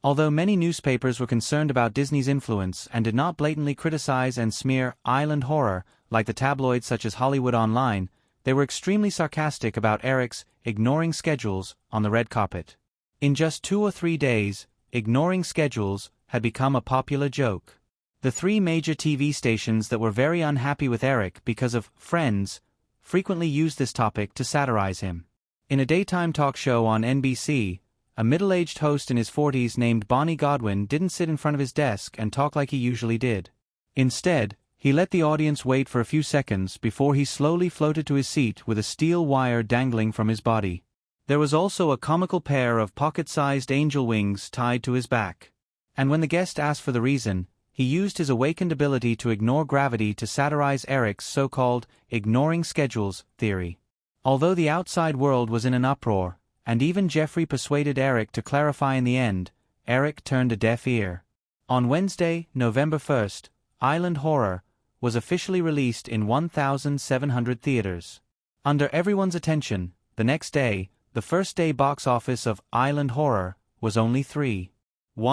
Although many newspapers were concerned about Disney's influence and did not blatantly criticize and smear island horror like the tabloids such as Hollywood Online, they were extremely sarcastic about Eric's ignoring schedules on the red carpet. In just 2 or 3 days, ignoring schedules had become a popular joke. The 3 major TV stations that were very unhappy with Eric because of Friends frequently used this topic to satirize him. In a daytime talk show on NBC, a middle-aged host in his 40s named Bonnie Godwin didn't sit in front of his desk and talk like he usually did. Instead, he let the audience wait for a few seconds before he slowly floated to his seat with a steel wire dangling from his body. There was also a comical pair of pocket-sized angel wings tied to his back. And when the guest asked for the reason, he used his awakened ability to ignore gravity to satirize Eric's so-called ignoring schedules theory. Although the outside world was in an uproar, and even Jeffrey persuaded Eric to clarify in the end, Eric turned a deaf ear. On Wednesday, November 1st, Island Horror was officially released in 1,700 theaters. Under everyone's attention, the next day, the first-day box office of Island Horror was only 3.1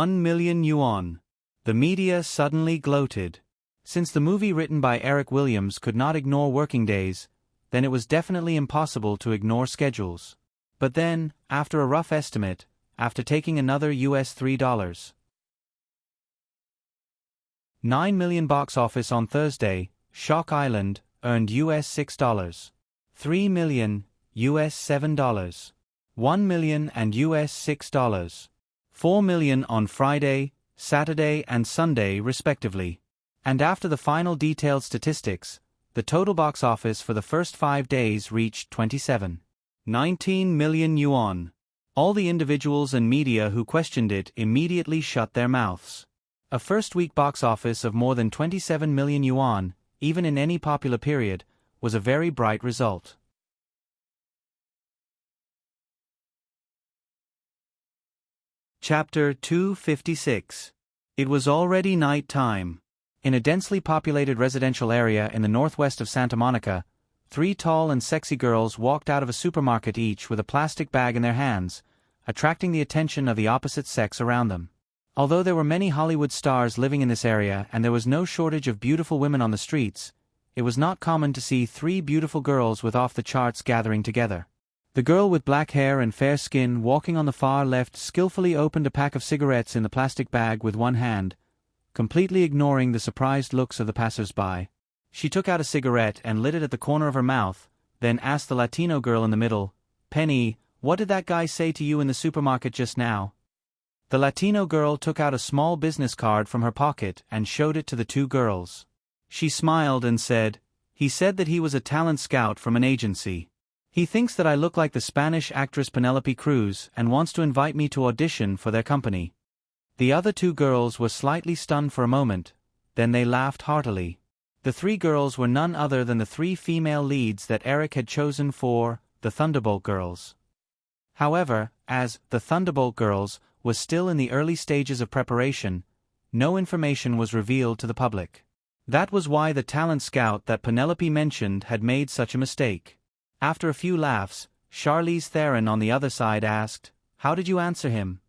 million yuan. The media suddenly gloated. Since the movie written by Eric Williams could not ignore working days, then it was definitely impossible to ignore schedules. But then, after a rough estimate, after taking another US $3.9 million box office on Thursday, Shock Island earned US $6.3 million, US $7.1 million and US $6.4 million on Friday, Saturday and Sunday respectively. And after the final detailed statistics, the total box office for the first 5 days reached 27.19 million yuan. All the individuals and media who questioned it immediately shut their mouths. A first-week box office of more than 27 million yuan, even in any popular period, was a very bright result. Chapter 256. It was already night time. In a densely populated residential area in the northwest of Santa Monica, 3 tall and sexy girls walked out of a supermarket each with a plastic bag in their hands, attracting the attention of the opposite sex around them. Although there were many Hollywood stars living in this area and there was no shortage of beautiful women on the streets, it was not common to see three beautiful girls with off-the-charts gathering together. The girl with black hair and fair skin walking on the far left skillfully opened a pack of cigarettes in the plastic bag with one hand, completely ignoring the surprised looks of the passers-by. She took out a cigarette and lit it at the corner of her mouth, then asked the Latino girl in the middle, "Penny, what did that guy say to you in the supermarket just now?" The Latino girl took out a small business card from her pocket and showed it to the two girls. She smiled and said, "He said that he was a talent scout from an agency. He thinks that I look like the Spanish actress Penelope Cruz and wants to invite me to audition for their company." The other two girls were slightly stunned for a moment, then they laughed heartily. The three girls were none other than the three female leads that Eric had chosen for the Thunderbolt Girls. However, as the Thunderbolt Girls was still in the early stages of preparation, no information was revealed to the public. That was why the talent scout that Penelope mentioned had made such a mistake. After a few laughs, Charlize Theron on the other side asked, "How did you answer him?"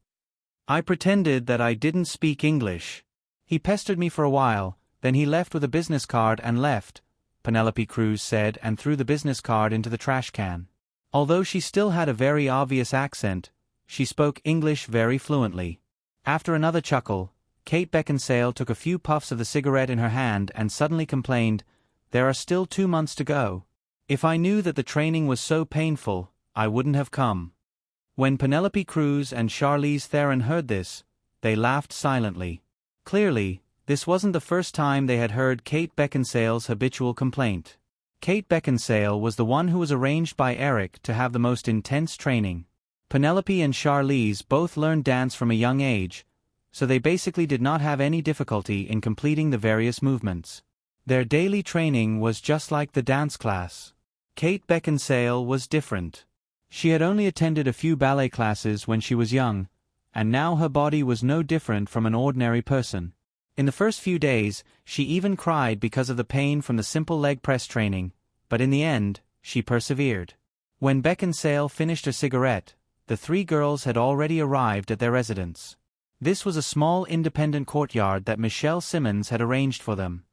"I pretended that I didn't speak English. He pestered me for a while, then he left with a business card and left," Penelope Cruz said and threw the business card into the trash can. Although she still had a very obvious accent, she spoke English very fluently. After another chuckle, Kate Beckinsale took a few puffs of the cigarette in her hand and suddenly complained, "There are still 2 months to go. If I knew that the training was so painful, I wouldn't have come." When Penelope Cruz and Charlize Theron heard this, they laughed silently. Clearly, this wasn't the first time they had heard Kate Beckinsale's habitual complaint. Kate Beckinsale was the one who was arranged by Eric to have the most intense training. Penelope and Charlize both learned dance from a young age, so they basically did not have any difficulty in completing the various movements. Their daily training was just like the dance class. Kate Beckinsale was different. She had only attended a few ballet classes when she was young, and now her body was no different from an ordinary person. In the first few days, she even cried because of the pain from the simple leg press training, but in the end, she persevered. When Beckinsale finished her cigarette, the three girls had already arrived at their residence. This was a small independent courtyard that Michelle Simmons had arranged for them.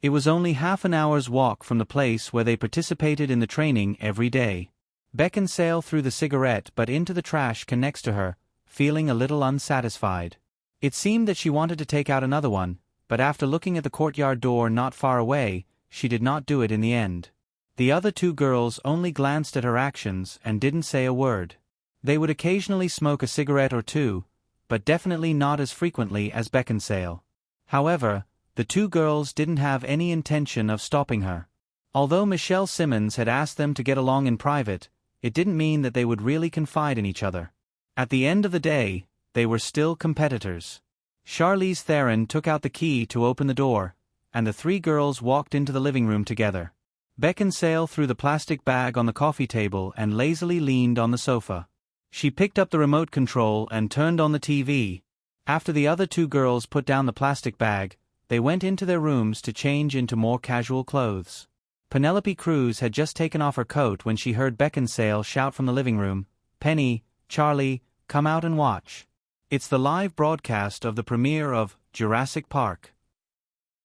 It was only half an hour's walk from the place where they participated in the training every day. Beckinsale threw the cigarette butt into the trash can next to her, feeling a little unsatisfied. It seemed that she wanted to take out another one, but after looking at the courtyard door not far away, she did not do it in the end. The other two girls only glanced at her actions and didn't say a word. They would occasionally smoke a cigarette or two, but definitely not as frequently as Beckinsale. However, the two girls didn't have any intention of stopping her. Although Michelle Simmons had asked them to get along in private, it didn't mean that they would really confide in each other. At the end of the day, they were still competitors. Charlize Theron took out the key to open the door, and the three girls walked into the living room together. Beckinsale threw the plastic bag on the coffee table and lazily leaned on the sofa. She picked up the remote control and turned on the TV. After the other two girls put down the plastic bag, they went into their rooms to change into more casual clothes. Penelope Cruz had just taken off her coat when she heard Beckinsale shout from the living room, "Penny, Charlie, come out and watch. It's the live broadcast of the premiere of Jurassic Park."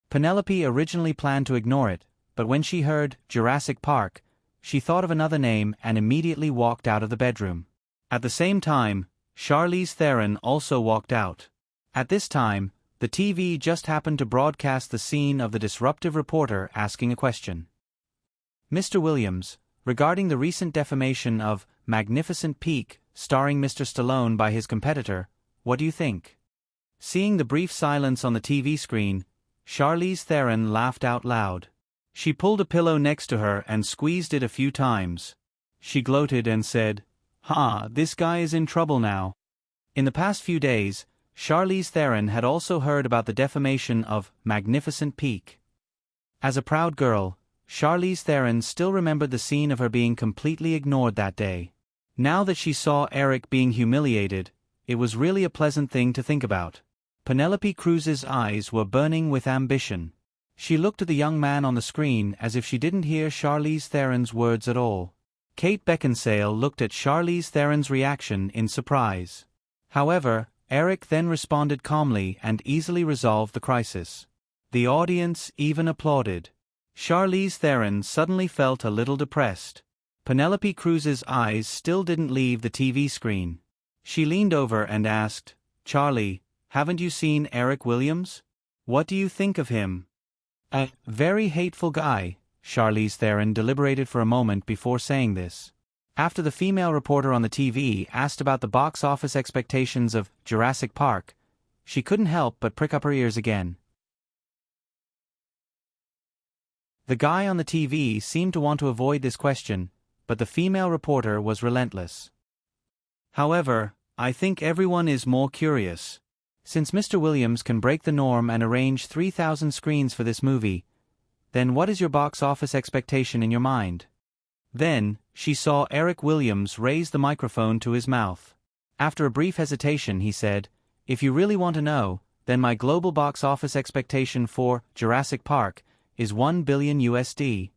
Penelope originally planned to ignore it, but when she heard Jurassic Park, she thought of another name and immediately walked out of the bedroom. At the same time, Charlize Theron also walked out. At this time, the TV just happened to broadcast the scene of the disruptive reporter asking a question. "Mr. Williams, regarding the recent defamation of Magnificent Peak starring Mr. Stallone by his competitor, what do you think?" Seeing the brief silence on the TV screen, Charlize Theron laughed out loud. She pulled a pillow next to her and squeezed it a few times. She gloated and said, "Ha, this guy is in trouble now." In the past few days, Charlize Theron had also heard about the defamation of Magnificent Peak. As a proud girl, Charlize Theron still remembered the scene of her being completely ignored that day. Now that she saw Eric being humiliated, it was really a pleasant thing to think about. Penelope Cruz's eyes were burning with ambition. She looked at the young man on the screen as if she didn't hear Charlize Theron's words at all. Kate Beckinsale looked at Charlize Theron's reaction in surprise. However, Eric then responded calmly and easily resolved the crisis. The audience even applauded. Charlize Theron suddenly felt a little depressed. Penelope Cruz's eyes still didn't leave the TV screen. She leaned over and asked, "Charlie, haven't you seen Eric Williams? What do you think of him?" "A very hateful guy." Charlize Theron deliberated for a moment before saying this. After the female reporter on the TV asked about the box office expectations of Jurassic Park, she couldn't help but prick up her ears again. The guy on the TV seemed to want to avoid this question, but the female reporter was relentless. "However, I think everyone is more curious. Since Mr. Williams can break the norm and arrange 3,000 screens for this movie, then what is your box office expectation in your mind?" Then, she saw Eric Williams raise the microphone to his mouth. After a brief hesitation he said, "If you really want to know, then my global box office expectation for Jurassic Park is $1 billion USD.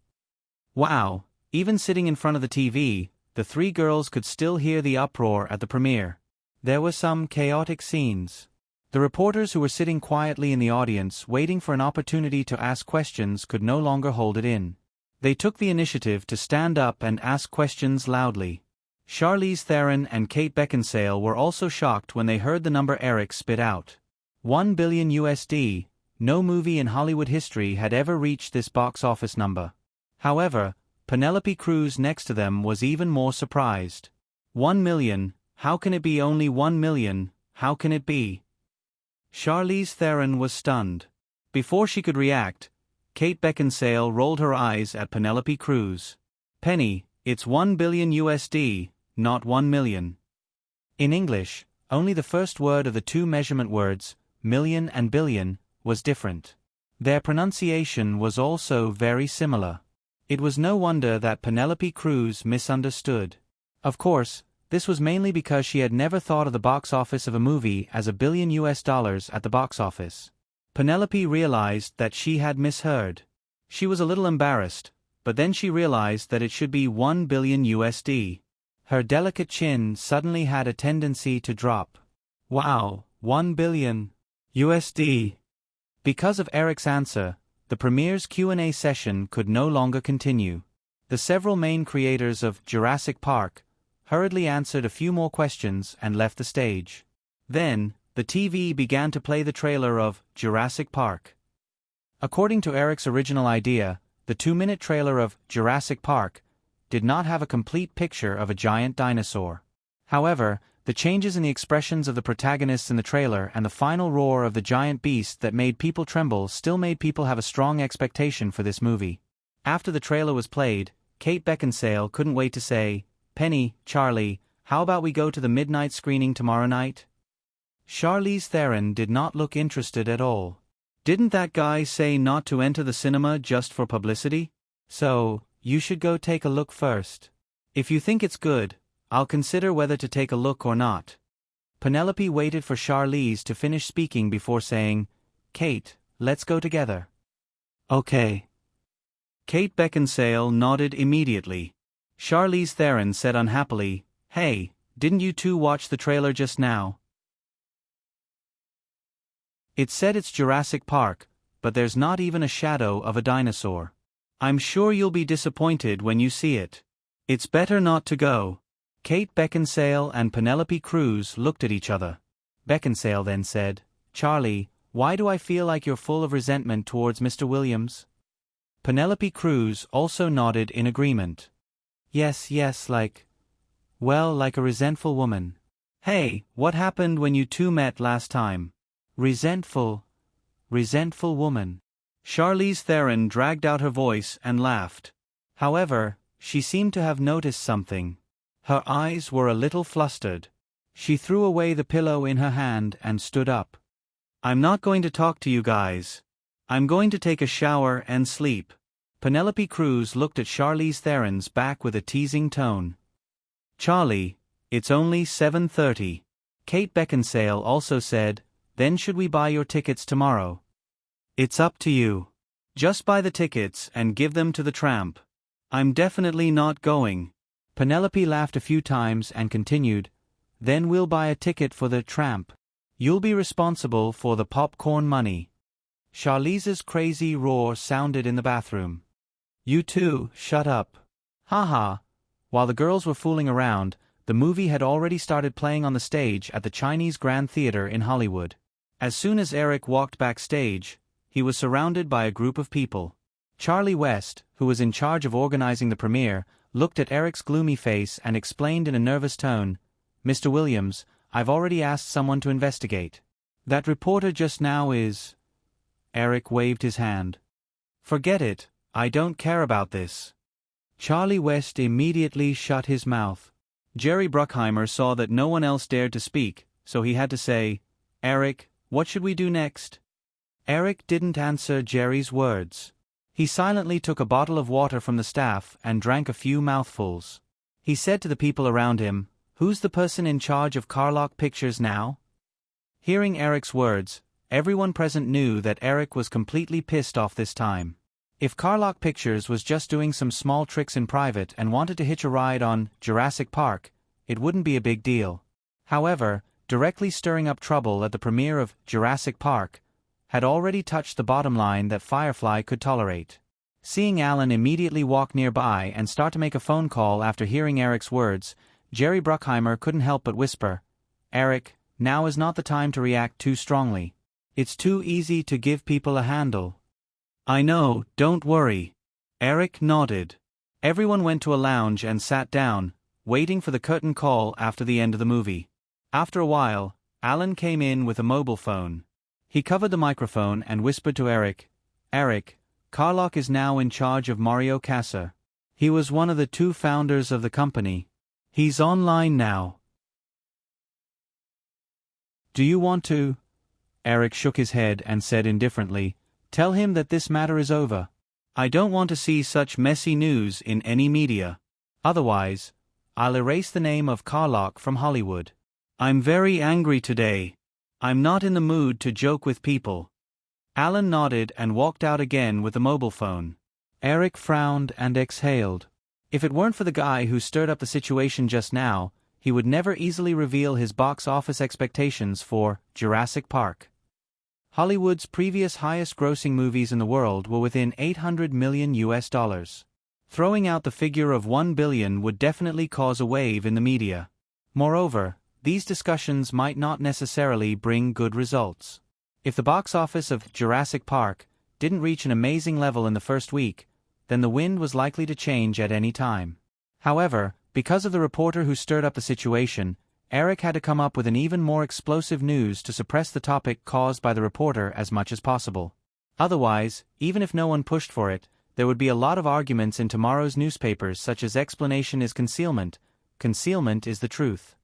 Wow, even sitting in front of the TV, the three girls could still hear the uproar at the premiere. There were some chaotic scenes. The reporters who were sitting quietly in the audience waiting for an opportunity to ask questions could no longer hold it in. They took the initiative to stand up and ask questions loudly. Charlize Theron and Kate Beckinsale were also shocked when they heard the number Eric spit out. $1 billion USD, no movie in Hollywood history had ever reached this box office number. However, Penelope Cruz next to them was even more surprised. 1 million, how can it be only 1 million, how can it be? Charlize Theron was stunned. Before she could react, Kate Beckinsale rolled her eyes at Penelope Cruz. "Penny, it's 1 billion USD, not 1 million. In English, only the first word of the two measurement words, million and billion, was different. Their pronunciation was also very similar. It was no wonder that Penelope Cruz misunderstood. Of course, this was mainly because she had never thought of the box office of a movie as $1 billion at the box office. Penelope realized that she had misheard. She was a little embarrassed, but then she realized that it should be 1 billion USD. Her delicate chin suddenly had a tendency to drop. Wow, 1 billion USD. Because of Eric's answer, the premiere's Q&A session could no longer continue. The several main creators of Jurassic Park hurriedly answered a few more questions and left the stage. Then, the TV began to play the trailer of Jurassic Park. According to Eric's original idea, the 2-minute trailer of Jurassic Park did not have a complete picture of a giant dinosaur. However, the changes in the expressions of the protagonists in the trailer and the final roar of the giant beast that made people tremble still made people have a strong expectation for this movie. After the trailer was played, Kate Beckinsale couldn't wait to say, "Penny, Charlie, how about we go to the midnight screening tomorrow night?" Charlize Theron did not look interested at all. "Didn't that guy say not to enter the cinema just for publicity? So, you should go take a look first. If you think it's good, I'll consider whether to take a look or not." Penelope waited for Charlize to finish speaking before saying, "Kate, let's go together." "Okay." Kate Beckinsale nodded immediately. Charlize Theron said unhappily, "Hey, didn't you two watch the trailer just now? It said it's Jurassic Park, but there's not even a shadow of a dinosaur. I'm sure you'll be disappointed when you see it. It's better not to go." Kate Beckinsale and Penelope Cruz looked at each other. Beckinsale then said, "Charlie, why do I feel like you're full of resentment towards Mr. Williams?" Penelope Cruz also nodded in agreement. Yes, like a resentful woman." "Hey, what happened when you two met last time?" Resentful woman." Charlize Theron dragged out her voice and laughed. However, she seemed to have noticed something. Her eyes were a little flustered. She threw away the pillow in her hand and stood up. "I'm not going to talk to you guys. I'm going to take a shower and sleep." Penelope Cruz looked at Charlize Theron's back with a teasing tone. "Charlie, it's only 7:30. Kate Beckinsale also said, "Then should we buy your tickets tomorrow?" "It's up to you. Just buy the tickets and give them to the tramp. I'm definitely not going." Penelope laughed a few times and continued, "Then we'll buy a ticket for the tramp. You'll be responsible for the popcorn money." Charlize's crazy roar sounded in the bathroom. "You two, shut up. Haha." While the girls were fooling around, the movie had already started playing on the stage at the Chinese Grand Theater in Hollywood. As soon as Eric walked backstage, he was surrounded by a group of people. Charlie West, who was in charge of organizing the premiere, looked at Eric's gloomy face and explained in a nervous tone, "Mr. Williams, I've already asked someone to investigate. That reporter just now is—" Eric waved his hand. "Forget it, I don't care about this." Charlie West immediately shut his mouth. Jerry Bruckheimer saw that no one else dared to speak, so he had to say, "Eric, what should we do next?" Eric didn't answer Jerry's words. He silently took a bottle of water from the staff and drank a few mouthfuls. He said to the people around him, "Who's the person in charge of Carlock Pictures now?" Hearing Eric's words, everyone present knew that Eric was completely pissed off this time. If Carlock Pictures was just doing some small tricks in private and wanted to hitch a ride on Jurassic Park, it wouldn't be a big deal. However, directly stirring up trouble at the premiere of Jurassic Park had already touched the bottom line that Firefly could tolerate. Seeing Alan immediately walk nearby and start to make a phone call after hearing Eric's words, Jerry Bruckheimer couldn't help but whisper, "Eric, now is not the time to react too strongly. It's too easy to give people a handle." "I know, don't worry." Eric nodded. Everyone went to a lounge and sat down, waiting for the curtain call after the end of the movie. After a while, Alan came in with a mobile phone. He covered the microphone and whispered to Eric, "Eric, Carlock is now in charge of Mario Casa. He was one of the two founders of the company. He's online now. Do you want to?" Eric shook his head and said indifferently, "Tell him that this matter is over. I don't want to see such messy news in any media. Otherwise, I'll erase the name of Carlock from Hollywood. I'm very angry today. I'm not in the mood to joke with people." Alan nodded and walked out again with the mobile phone. Eric frowned and exhaled. If it weren't for the guy who stirred up the situation just now, he would never easily reveal his box office expectations for Jurassic Park. Hollywood's previous highest-grossing movies in the world were within $800 million. Throwing out the figure of $1 billion would definitely cause a wave in the media. Moreover, these discussions might not necessarily bring good results. If the box office of Jurassic Park didn't reach an amazing level in the first week, then the wind was likely to change at any time. However, because of the reporter who stirred up the situation, Eric had to come up with an even more explosive news to suppress the topic caused by the reporter as much as possible. Otherwise, even if no one pushed for it, there would be a lot of arguments in tomorrow's newspapers such as explanation is concealment is the truth.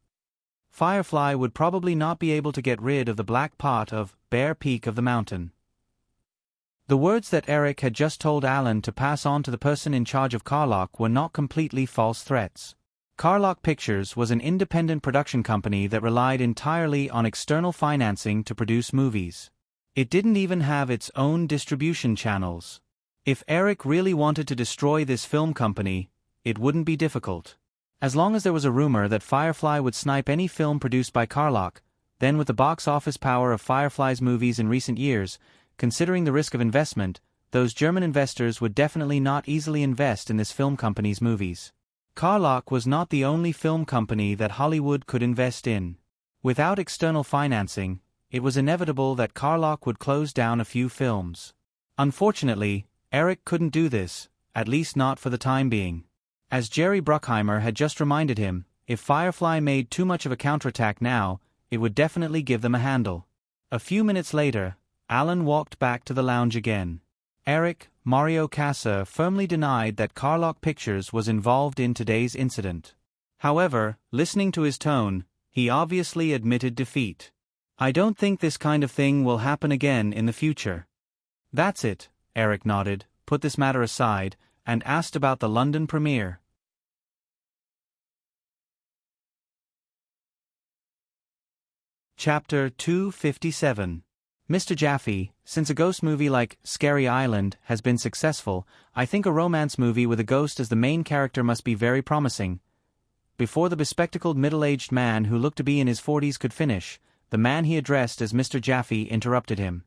Firefly would probably not be able to get rid of the black pot of Bear Peak of the Mountain. The words that Eric had just told Alan to pass on to the person in charge of Carlock were not completely false threats. Carlock Pictures was an independent production company that relied entirely on external financing to produce movies. It didn't even have its own distribution channels. If Eric really wanted to destroy this film company, it wouldn't be difficult. As long as there was a rumor that Firefly would snipe any film produced by Carlock, then with the box office power of Firefly's movies in recent years, considering the risk of investment, those German investors would definitely not easily invest in this film company's movies. Carlock was not the only film company that Hollywood could invest in. Without external financing, it was inevitable that Carlock would close down a few films. Unfortunately, Eric couldn't do this, at least not for the time being. As Jerry Bruckheimer had just reminded him, if Firefly made too much of a counterattack now, it would definitely give them a handle. A few minutes later, Alan walked back to the lounge again. Eric, Mario Casa firmly denied that Carlock Pictures was involved in today's incident. However, listening to his tone, he obviously admitted defeat. "I don't think this kind of thing will happen again in the future." "That's it," Eric nodded, put this matter aside, and asked about the London premiere. Chapter 257. Mr. Jaffe, since a ghost movie like Scary Island has been successful, I think a romance movie with a ghost as the main character must be very promising. Before the bespectacled middle-aged man who looked to be in his 40s could finish, the man he addressed as Mr. Jaffe interrupted him.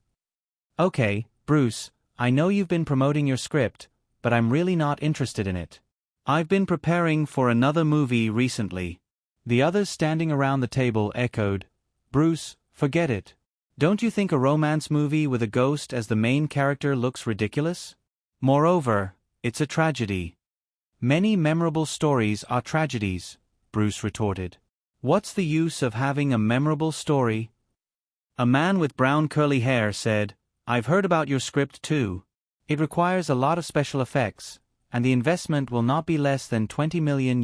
"Okay, Bruce, I know you've been promoting your script, but I'm really not interested in it. I've been preparing for another movie recently. The others standing around the table echoed, Bruce, forget it. Don't you think a romance movie with a ghost as the main character looks ridiculous? Moreover, it's a tragedy. Many memorable stories are tragedies, Bruce retorted. What's the use of having a memorable story? A man with brown curly hair said, I've heard about your script too. It requires a lot of special effects, and the investment will not be less than $20 million.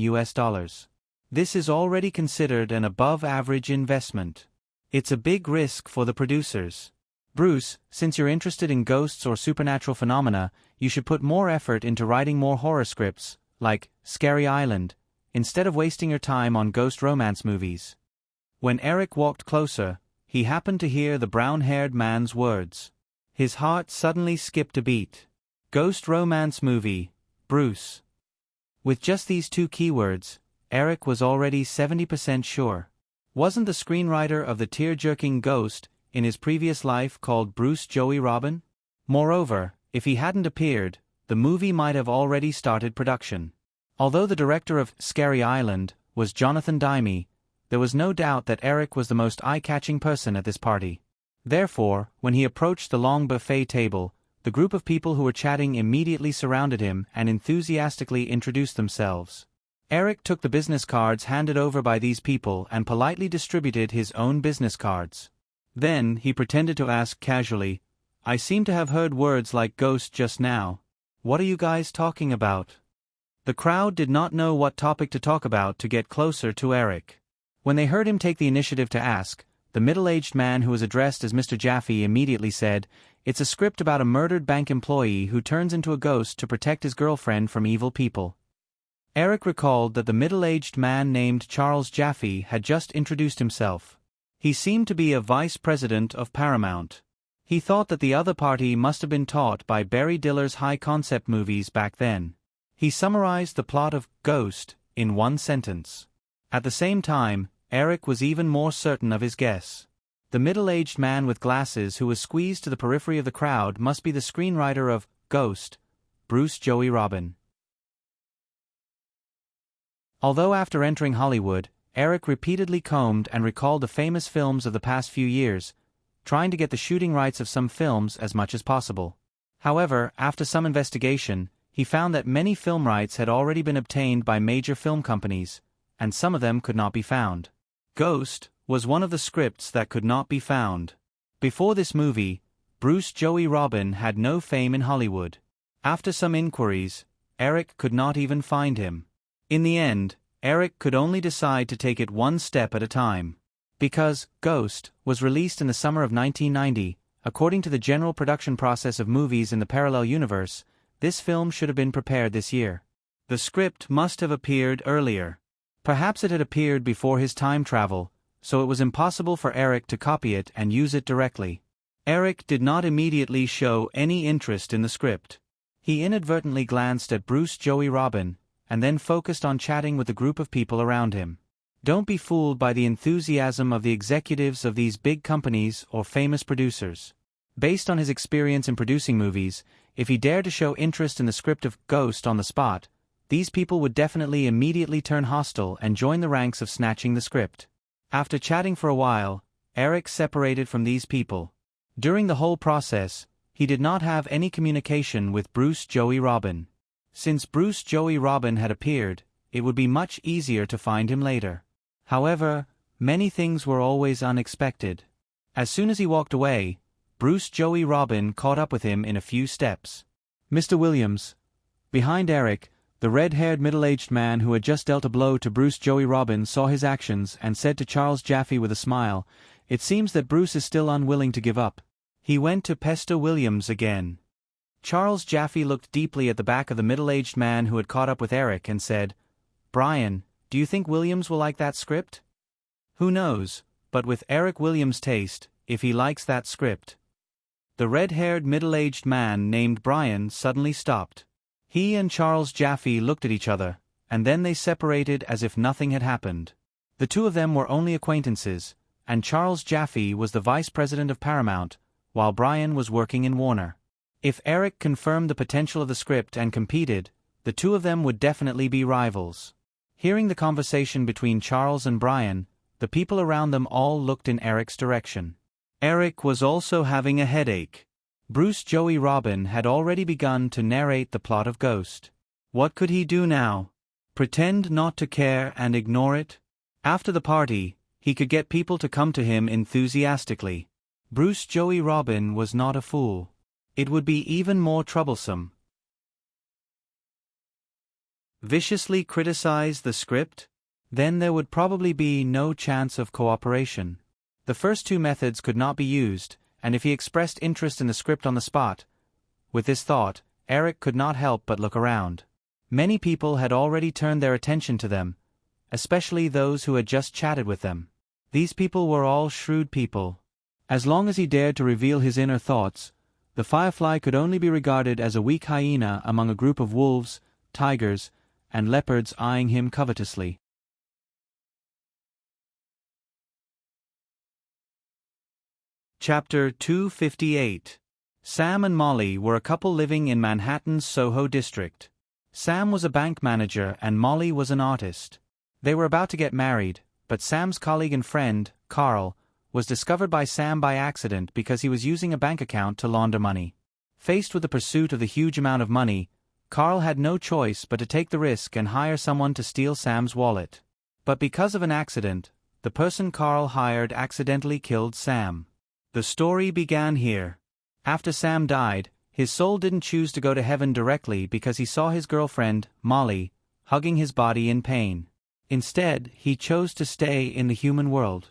This is already considered an above-average investment. It's a big risk for the producers. Bruce, since you're interested in ghosts or supernatural phenomena, you should put more effort into writing more horror scripts, like Scary Island, instead of wasting your time on ghost romance movies. When Eric walked closer, he happened to hear the brown-haired man's words. His heart suddenly skipped a beat. Ghost romance movie, Bruce. With just these two keywords, Eric was already 70% sure. Wasn't the screenwriter of the tear-jerking Ghost in his previous life called Bruce Joey Robin? Moreover, if he hadn't appeared, the movie might have already started production. Although the director of Scary Island was Jonathan Demme, there was no doubt that Eric was the most eye-catching person at this party. Therefore, when he approached the long buffet table, the group of people who were chatting immediately surrounded him and enthusiastically introduced themselves. Eric took the business cards handed over by these people and politely distributed his own business cards. Then, he pretended to ask casually, I seem to have heard words like ghost just now. What are you guys talking about? The crowd did not know what topic to talk about to get closer to Eric. When they heard him take the initiative to ask, the middle-aged man who was addressed as Mr. Jaffe immediately said, It's a script about a murdered bank employee who turns into a ghost to protect his girlfriend from evil people. Eric recalled that the middle-aged man named Charles Jaffe had just introduced himself. He seemed to be a vice president of Paramount. He thought that the other party must have been taught by Barry Diller's high-concept movies back then. He summarized the plot of Ghost in one sentence. At the same time, Eric was even more certain of his guess. The middle-aged man with glasses who was squeezed to the periphery of the crowd must be the screenwriter of Ghost, Bruce Joey Robin. Although after entering Hollywood, Eric repeatedly combed and recalled the famous films of the past few years, trying to get the shooting rights of some films as much as possible. However, after some investigation, he found that many film rights had already been obtained by major film companies, and some of them could not be found. Ghost was one of the scripts that could not be found. Before this movie, Bruce Joey Robin had no fame in Hollywood. After some inquiries, Eric could not even find him. In the end, Eric could only decide to take it one step at a time. Because Ghost was released in the summer of 1990, according to the general production process of movies in the parallel universe, this film should have been prepared this year. The script must have appeared earlier. Perhaps it had appeared before his time travel, so it was impossible for Eric to copy it and use it directly. Eric did not immediately show any interest in the script. He inadvertently glanced at Bruce Joey Robin, and then focused on chatting with the group of people around him. Don't be fooled by the enthusiasm of the executives of these big companies or famous producers. Based on his experience in producing movies, if he dared to show interest in the script of Ghost on the spot, these people would definitely immediately turn hostile and join the ranks of snatching the script. After chatting for a while, Eric separated from these people. During the whole process, he did not have any communication with Bruce Joey Robin. Since Bruce Joey Robin had appeared, it would be much easier to find him later. However, many things were always unexpected. As soon as he walked away, Bruce Joey Robin caught up with him in a few steps. Mr. Williams. Behind Eric, the red-haired middle-aged man who had just dealt a blow to Bruce Joey Robin saw his actions and said to Charles Jaffe with a smile, It seems that Bruce is still unwilling to give up. He went to Pester Williams again. Charles Jaffe looked deeply at the back of the middle-aged man who had caught up with Eric and said, Brian, do you think Williams will like that script? Who knows, but with Eric Williams' taste, if he likes that script. The red-haired middle-aged man named Brian suddenly stopped. He and Charles Jaffe looked at each other, and then they separated as if nothing had happened. The two of them were only acquaintances, and Charles Jaffe was the vice president of Paramount, while Brian was working in Warner. If Eric confirmed the potential of the script and competed, the two of them would definitely be rivals. Hearing the conversation between Charles and Brian, the people around them all looked in Eric's direction. Eric was also having a headache. Bruce Joey Robin had already begun to narrate the plot of Ghost. What could he do now? Pretend not to care and ignore it? After the party, he could get people to come to him enthusiastically. Bruce Joey Robin was not a fool. It would be even more troublesome. Viciously criticize the script? Then there would probably be no chance of cooperation. The first two methods could not be used, and if he expressed interest in the script on the spot, with this thought, Eric could not help but look around. Many people had already turned their attention to them, especially those who had just chatted with them. These people were all shrewd people. As long as he dared to reveal his inner thoughts, the Firefly could only be regarded as a weak hyena among a group of wolves, tigers, and leopards eyeing him covetously. Chapter 258. Sam and Molly were a couple living in Manhattan's Soho district. Sam was a bank manager and Molly was an artist. They were about to get married, but Sam's colleague and friend, Carl, was discovered by Sam by accident because he was using a bank account to launder money. Faced with the pursuit of the huge amount of money, Carl had no choice but to take the risk and hire someone to steal Sam's wallet. But because of an accident, the person Carl hired accidentally killed Sam. The story began here. After Sam died, his soul didn't choose to go to heaven directly because he saw his girlfriend, Molly, hugging his body in pain. Instead, he chose to stay in the human world.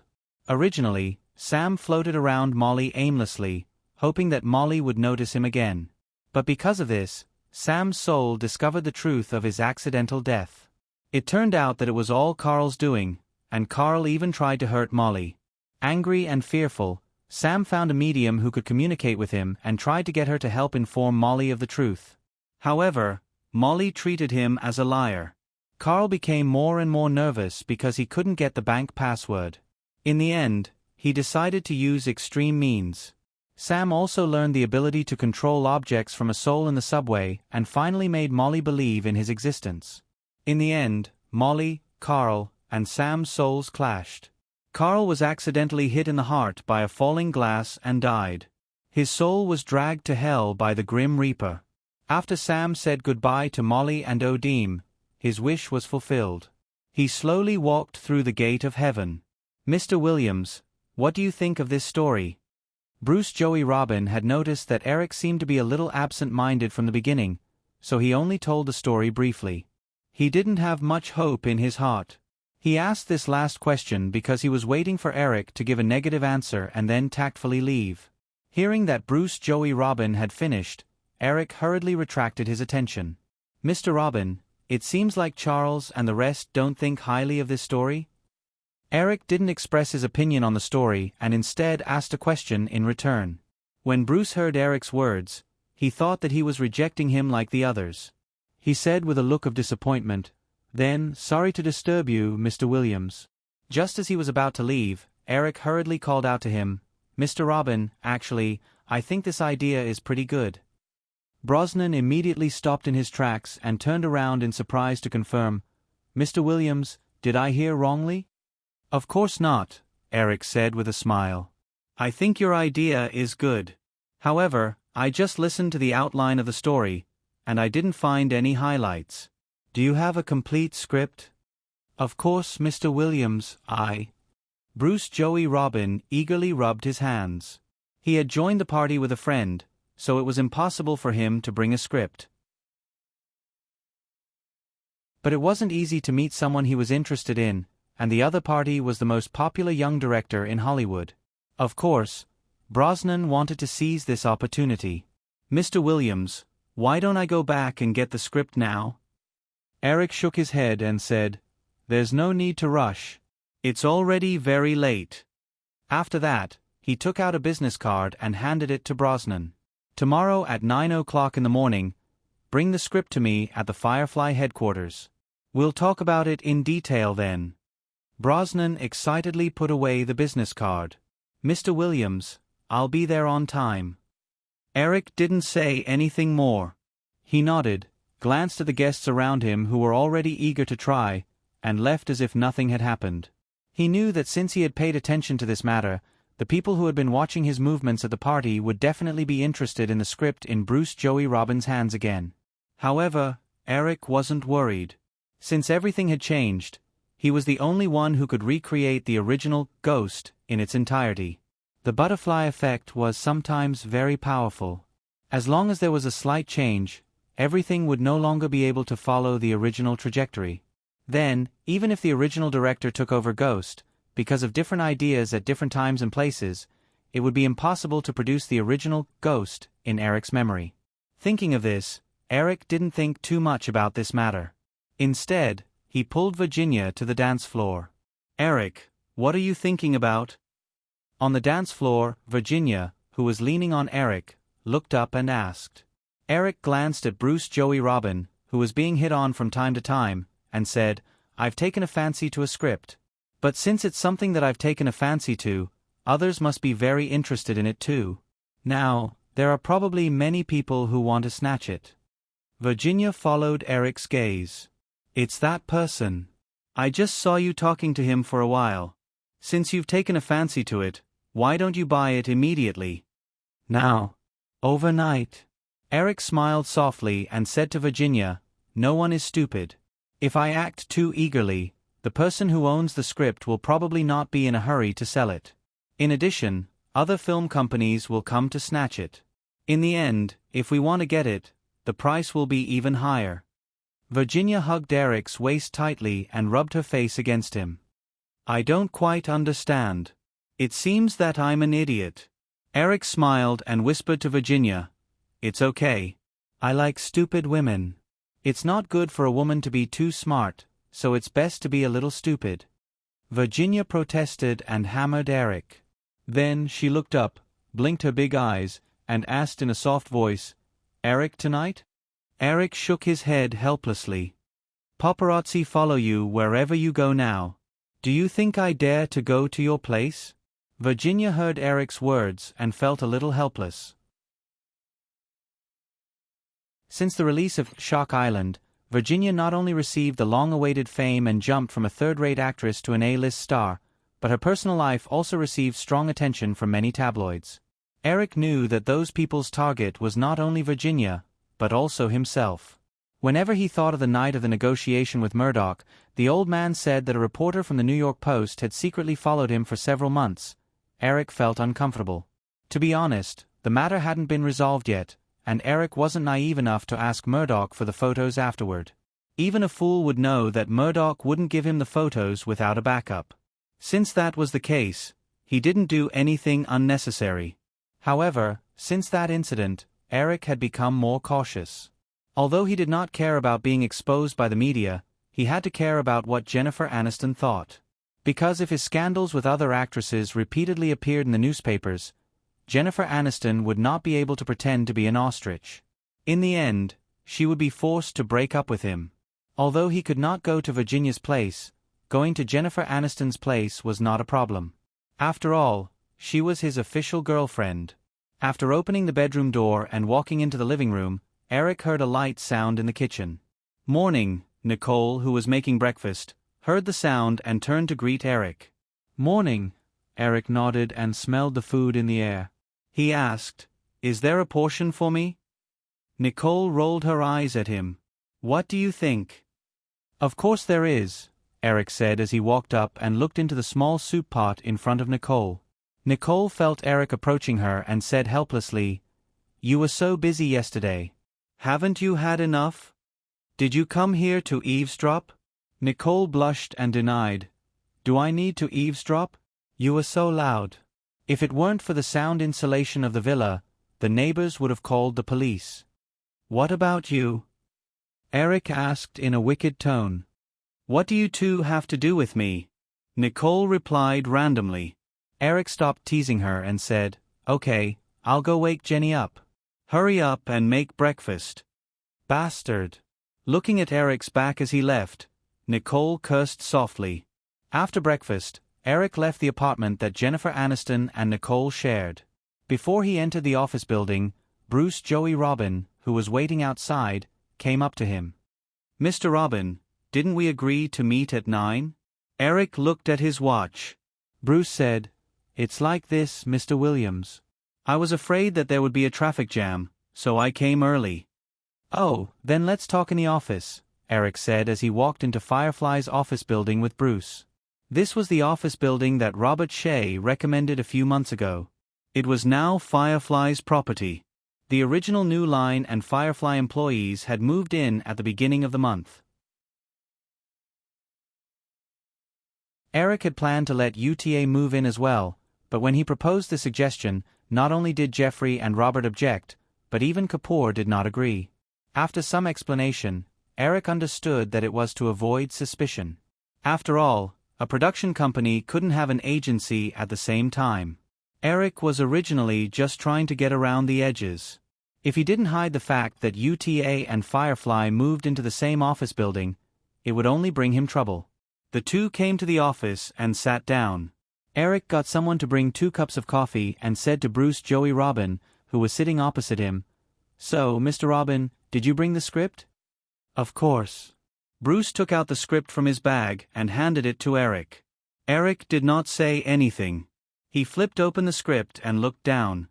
Originally, Sam floated around Molly aimlessly, hoping that Molly would notice him again. But because of this, Sam's soul discovered the truth of his accidental death. It turned out that it was all Carl's doing, and Carl even tried to hurt Molly. Angry and fearful, Sam found a medium who could communicate with him and tried to get her to help inform Molly of the truth. However, Molly treated him as a liar. Carl became more and more nervous because he couldn't get the bank password. In the end, he decided to use extreme means. Sam also learned the ability to control objects from a soul in the subway and finally made Molly believe in his existence. In the end, Molly, Carl, and Sam's souls clashed. Carl was accidentally hit in the heart by a falling glass and died. His soul was dragged to hell by the Grim Reaper. After Sam said goodbye to Molly and Odeem, his wish was fulfilled. He slowly walked through the gate of heaven. Mr. Williams, what do you think of this story? Bruce Joey Robin had noticed that Eric seemed to be a little absent-minded from the beginning, so he only told the story briefly. He didn't have much hope in his heart. He asked this last question because he was waiting for Eric to give a negative answer and then tactfully leave. Hearing that Bruce Joey Robin had finished, Eric hurriedly retracted his attention. Mr. Robin, it seems like Charles and the rest don't think highly of this story? Eric didn't express his opinion on the story and instead asked a question in return. When Bruce heard Eric's words, he thought that he was rejecting him like the others. He said with a look of disappointment, "Then, sorry to disturb you, Mr. Williams." Just as he was about to leave, Eric hurriedly called out to him, "Mr. Robin, actually, I think this idea is pretty good." Brosnan immediately stopped in his tracks and turned around in surprise to confirm, "Mr. Williams, did I hear wrongly?" "Of course not," Eric said with a smile. "I think your idea is good. However, I just listened to the outline of the story, and I didn't find any highlights. Do you have a complete script?" "Of course, Mr. Williams, Bruce Joey Robin eagerly rubbed his hands. He had joined the party with a friend, so it was impossible for him to bring a script. But it wasn't easy to meet someone he was interested in, and the other party was the most popular young director in Hollywood. Of course, Brosnan wanted to seize this opportunity. "Mr. Williams, why don't I go back and get the script now?" Eric shook his head and said, "There's no need to rush. It's already very late." After that, he took out a business card and handed it to Brosnan. "Tomorrow at 9 o'clock in the morning, bring the script to me at the Firefly headquarters. We'll talk about it in detail then." Brosnan excitedly put away the business card. "Mr. Williams, I'll be there on time." Eric didn't say anything more. He nodded, glanced at the guests around him who were already eager to try, and left as if nothing had happened. He knew that since he had paid attention to this matter, the people who had been watching his movements at the party would definitely be interested in the script in Bruce Joey Robin's hands again. However, Eric wasn't worried. Since everything had changed, he was the only one who could recreate the original Ghost in its entirety. The butterfly effect was sometimes very powerful. As long as there was a slight change, everything would no longer be able to follow the original trajectory. Then, even if the original director took over Ghost, because of different ideas at different times and places, it would be impossible to produce the original Ghost in Eric's memory. Thinking of this, Eric didn't think too much about this matter. Instead, he pulled Virginia to the dance floor. "Eric, what are you thinking about?" On the dance floor, Virginia, who was leaning on Eric, looked up and asked. Eric glanced at Bruce Joey Robin, who was being hit on from time to time, and said, "I've taken a fancy to a script. But since it's something that I've taken a fancy to, others must be very interested in it too. Now, there are probably many people who want to snatch it." Virginia followed Eric's gaze. "It's that person. I just saw you talking to him for a while. Since you've taken a fancy to it, why don't you buy it immediately? Now. Overnight." Eric smiled softly and said to Virginia, "No one is stupid. If I act too eagerly, the person who owns the script will probably not be in a hurry to sell it. In addition, other film companies will come to snatch it. In the end, if we want to get it, the price will be even higher." Virginia hugged Eric's waist tightly and rubbed her face against him. "I don't quite understand. It seems that I'm an idiot." Eric smiled and whispered to Virginia, "It's okay. I like stupid women. It's not good for a woman to be too smart, so it's best to be a little stupid." Virginia protested and hammered Eric. Then she looked up, blinked her big eyes, and asked in a soft voice, "Eric tonight?" Eric shook his head helplessly. "Paparazzi follow you wherever you go now. Do you think I dare to go to your place?" Virginia heard Eric's words and felt a little helpless. Since the release of Shock Island, Virginia not only received the long-awaited fame and jumped from a third-rate actress to an A-list star, but her personal life also received strong attention from many tabloids. Eric knew that those people's target was not only Virginia, but also himself. Whenever he thought of the night of the negotiation with Murdoch, the old man said that a reporter from the New York Post had secretly followed him for several months. Eric felt uncomfortable. To be honest, the matter hadn't been resolved yet, and Eric wasn't naive enough to ask Murdoch for the photos afterward. Even a fool would know that Murdoch wouldn't give him the photos without a backup. Since that was the case, he didn't do anything unnecessary. However, since that incident, Eric had become more cautious. Although he did not care about being exposed by the media, he had to care about what Jennifer Aniston thought. Because if his scandals with other actresses repeatedly appeared in the newspapers, Jennifer Aniston would not be able to pretend to be an ostrich. In the end, she would be forced to break up with him. Although he could not go to Virginia's place, going to Jennifer Aniston's place was not a problem. After all, she was his official girlfriend. After opening the bedroom door and walking into the living room, Eric heard a light sound in the kitchen. "Morning," Nicole, who was making breakfast, heard the sound and turned to greet Eric. "Morning." Eric nodded and smelled the food in the air. He asked, "Is there a portion for me?" Nicole rolled her eyes at him. "What do you think?" "Of course there is," Eric said as he walked up and looked into the small soup pot in front of Nicole. Nicole felt Eric approaching her and said helplessly, "You were so busy yesterday. Haven't you had enough? Did you come here to eavesdrop?" Nicole blushed and denied, "Do I need to eavesdrop? You were so loud. If it weren't for the sound insulation of the villa, the neighbors would have called the police." "What about you?" Eric asked in a wicked tone. "What do you two have to do with me?" Nicole replied randomly. Eric stopped teasing her and said, "Okay, I'll go wake Jenny up. Hurry up and make breakfast." "Bastard." Looking at Eric's back as he left, Nicole cursed softly. After breakfast, Eric left the apartment that Jennifer Aniston and Nicole shared. Before he entered the office building, Bruce Joey Robin, who was waiting outside, came up to him. "Mr. Robin, didn't we agree to meet at 9? Eric looked at his watch. Bruce said, "It's like this, Mr. Williams. I was afraid that there would be a traffic jam, so I came early." "Oh, then let's talk in the office," Eric said as he walked into Firefly's office building with Bruce. This was the office building that Robert Shea recommended a few months ago. It was now Firefly's property. The original New Line and Firefly employees had moved in at the beginning of the month. Eric had planned to let UTA move in as well, but when he proposed the suggestion, not only did Jeffrey and Robert object, but even Kapoor did not agree. After some explanation, Eric understood that it was to avoid suspicion. After all, a production company couldn't have an agency at the same time. Eric was originally just trying to get around the edges. If he didn't hide the fact that UTA and Firefly moved into the same office building, it would only bring him trouble. The two came to the office and sat down. Eric got someone to bring 2 cups of coffee and said to Bruce Joey Robin, who was sitting opposite him, "So, Mr. Robin, did you bring the script?" "Of course." Bruce took out the script from his bag and handed it to Eric. Eric did not say anything. He flipped open the script and looked down.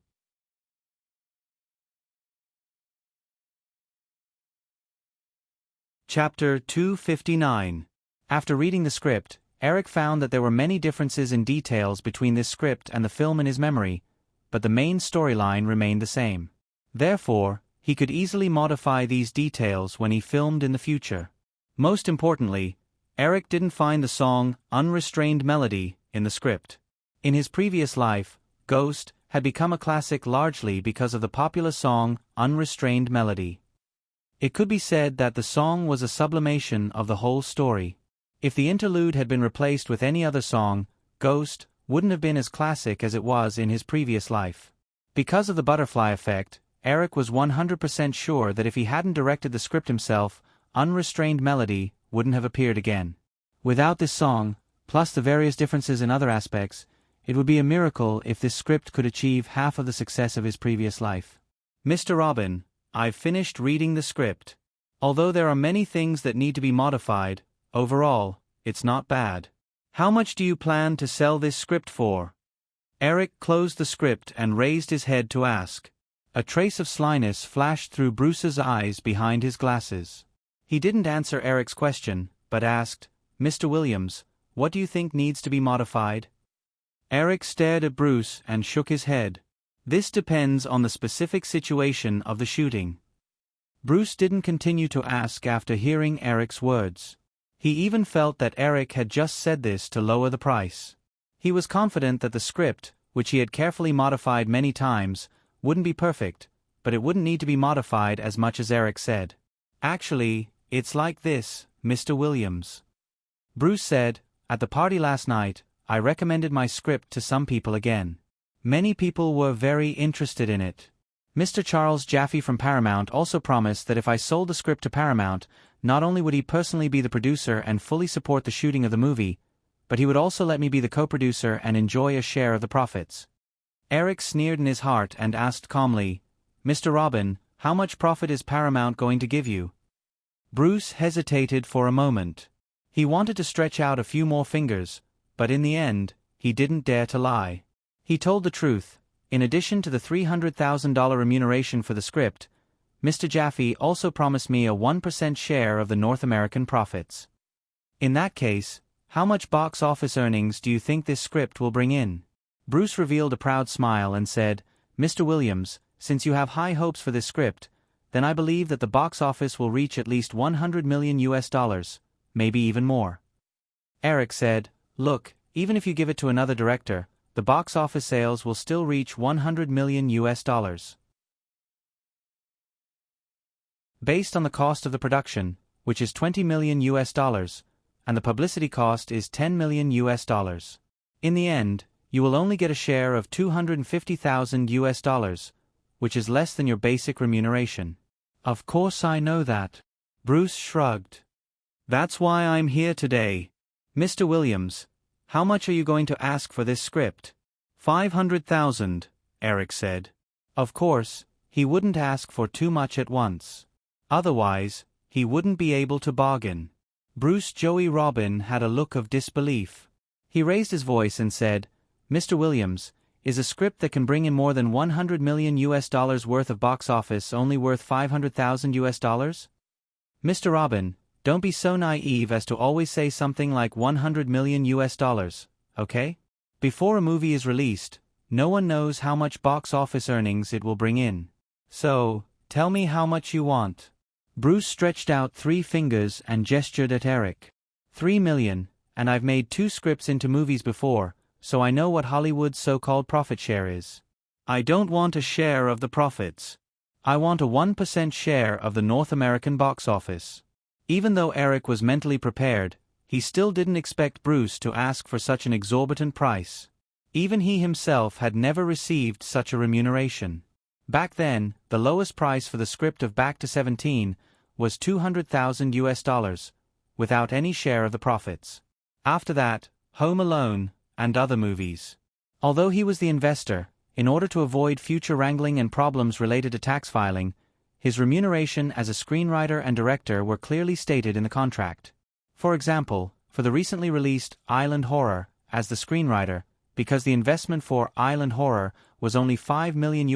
Chapter 259. After reading the script, Eric found that there were many differences in details between this script and the film in his memory, but the main storyline remained the same. Therefore, he could easily modify these details when he filmed in the future. Most importantly, Eric didn't find the song "Unrestrained Melody" in the script. In his previous life, Ghost had become a classic largely because of the popular song "Unrestrained Melody." It could be said that the song was a sublimation of the whole story. If the interlude had been replaced with any other song, Ghost wouldn't have been as classic as it was in his previous life. Because of the butterfly effect, Eric was 100% sure that if he hadn't directed the script himself, Unrestrained Melody wouldn't have appeared again. Without this song, plus the various differences in other aspects, it would be a miracle if this script could achieve half of the success of his previous life. "Mr. Robin, I've finished reading the script. Although there are many things that need to be modified, overall, it's not bad. How much do you plan to sell this script for?" Eric closed the script and raised his head to ask. A trace of slyness flashed through Bruce's eyes behind his glasses. He didn't answer Eric's question, but asked, "Mr. Williams, what do you think needs to be modified?" Eric stared at Bruce and shook his head. "This depends on the specific situation of the shooting." Bruce didn't continue to ask after hearing Eric's words. He even felt that Eric had just said this to lower the price. He was confident that the script, which he had carefully modified many times, wouldn't be perfect, but it wouldn't need to be modified as much as Eric said. "Actually, it's like this, Mr. Williams." Bruce said, "At the party last night, I recommended my script to some people again. Many people were very interested in it. Mr. Charles Jaffe from Paramount also promised that if I sold the script to Paramount, not only would he personally be the producer and fully support the shooting of the movie, but he would also let me be the co-producer and enjoy a share of the profits." Eric sneered in his heart and asked calmly, "Mr. Robin, how much profit is Paramount going to give you?" Bruce hesitated for a moment. He wanted to stretch out a few more fingers, but in the end, he didn't dare to lie. He told the truth. In addition to the $300,000 remuneration for the script, Mr. Jaffe also promised me a 1% share of the North American profits. "In that case, how much box office earnings do you think this script will bring in?" Bruce revealed a proud smile and said, "Mr. Williams, since you have high hopes for this script, then I believe that the box office will reach at least $100 million, maybe even more." Eric said, "Look, even if you give it to another director, the box office sales will still reach $100 million. Based on the cost of the production, which is $20 million, and the publicity cost is $10 million. In the end, you will only get a share of $250,000, which is less than your basic remuneration." "Of course I know that." Bruce shrugged. "That's why I'm here today. Mr. Williams, how much are you going to ask for this script?" $500,000, Eric said. Of course, He wouldn't ask for too much at once. Otherwise, he wouldn't be able to bargain. Bruce Joey Robin had a look of disbelief. He raised his voice and said, "Mr. Williams, is a script that can bring in more than $100 million worth of box office only worth $500,000? Mr. Robin, don't be so naive as to always say something like $100 million, okay? Before a movie is released, no one knows how much box office earnings it will bring in. So, tell me how much you want." Bruce stretched out 3 fingers and gestured at Eric. "$3 million, and I've made 2 scripts into movies before, so I know what Hollywood's so-called profit share is. I don't want a share of the profits. I want a 1% share of the North American box office." Even though Eric was mentally prepared, he still didn't expect Bruce to ask for such an exorbitant price. Even he himself had never received such a remuneration. Back then, the lowest price for the script of Back to 17 was $200,000, without any share of the profits. After that, Home Alone, and other movies. Although he was the investor, in order to avoid future wrangling and problems related to tax filing, his remuneration as a screenwriter and director were clearly stated in the contract. For example, for the recently released Island Horror, as the screenwriter, because the investment for Island Horror was only $5 million,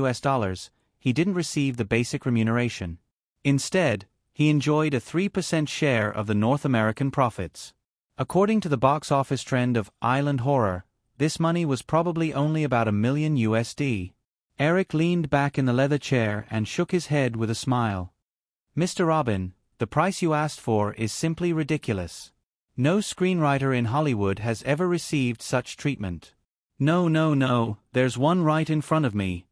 he didn't receive the basic remuneration. Instead, he enjoyed a 3% share of the North American profits. According to the box office trend of Island Horror, this money was probably only about $1 million. Eric leaned back in the leather chair and shook his head with a smile. "Mr. Robin, the price you asked for is simply ridiculous. No screenwriter in Hollywood has ever received such treatment." No, there's one right in front of me."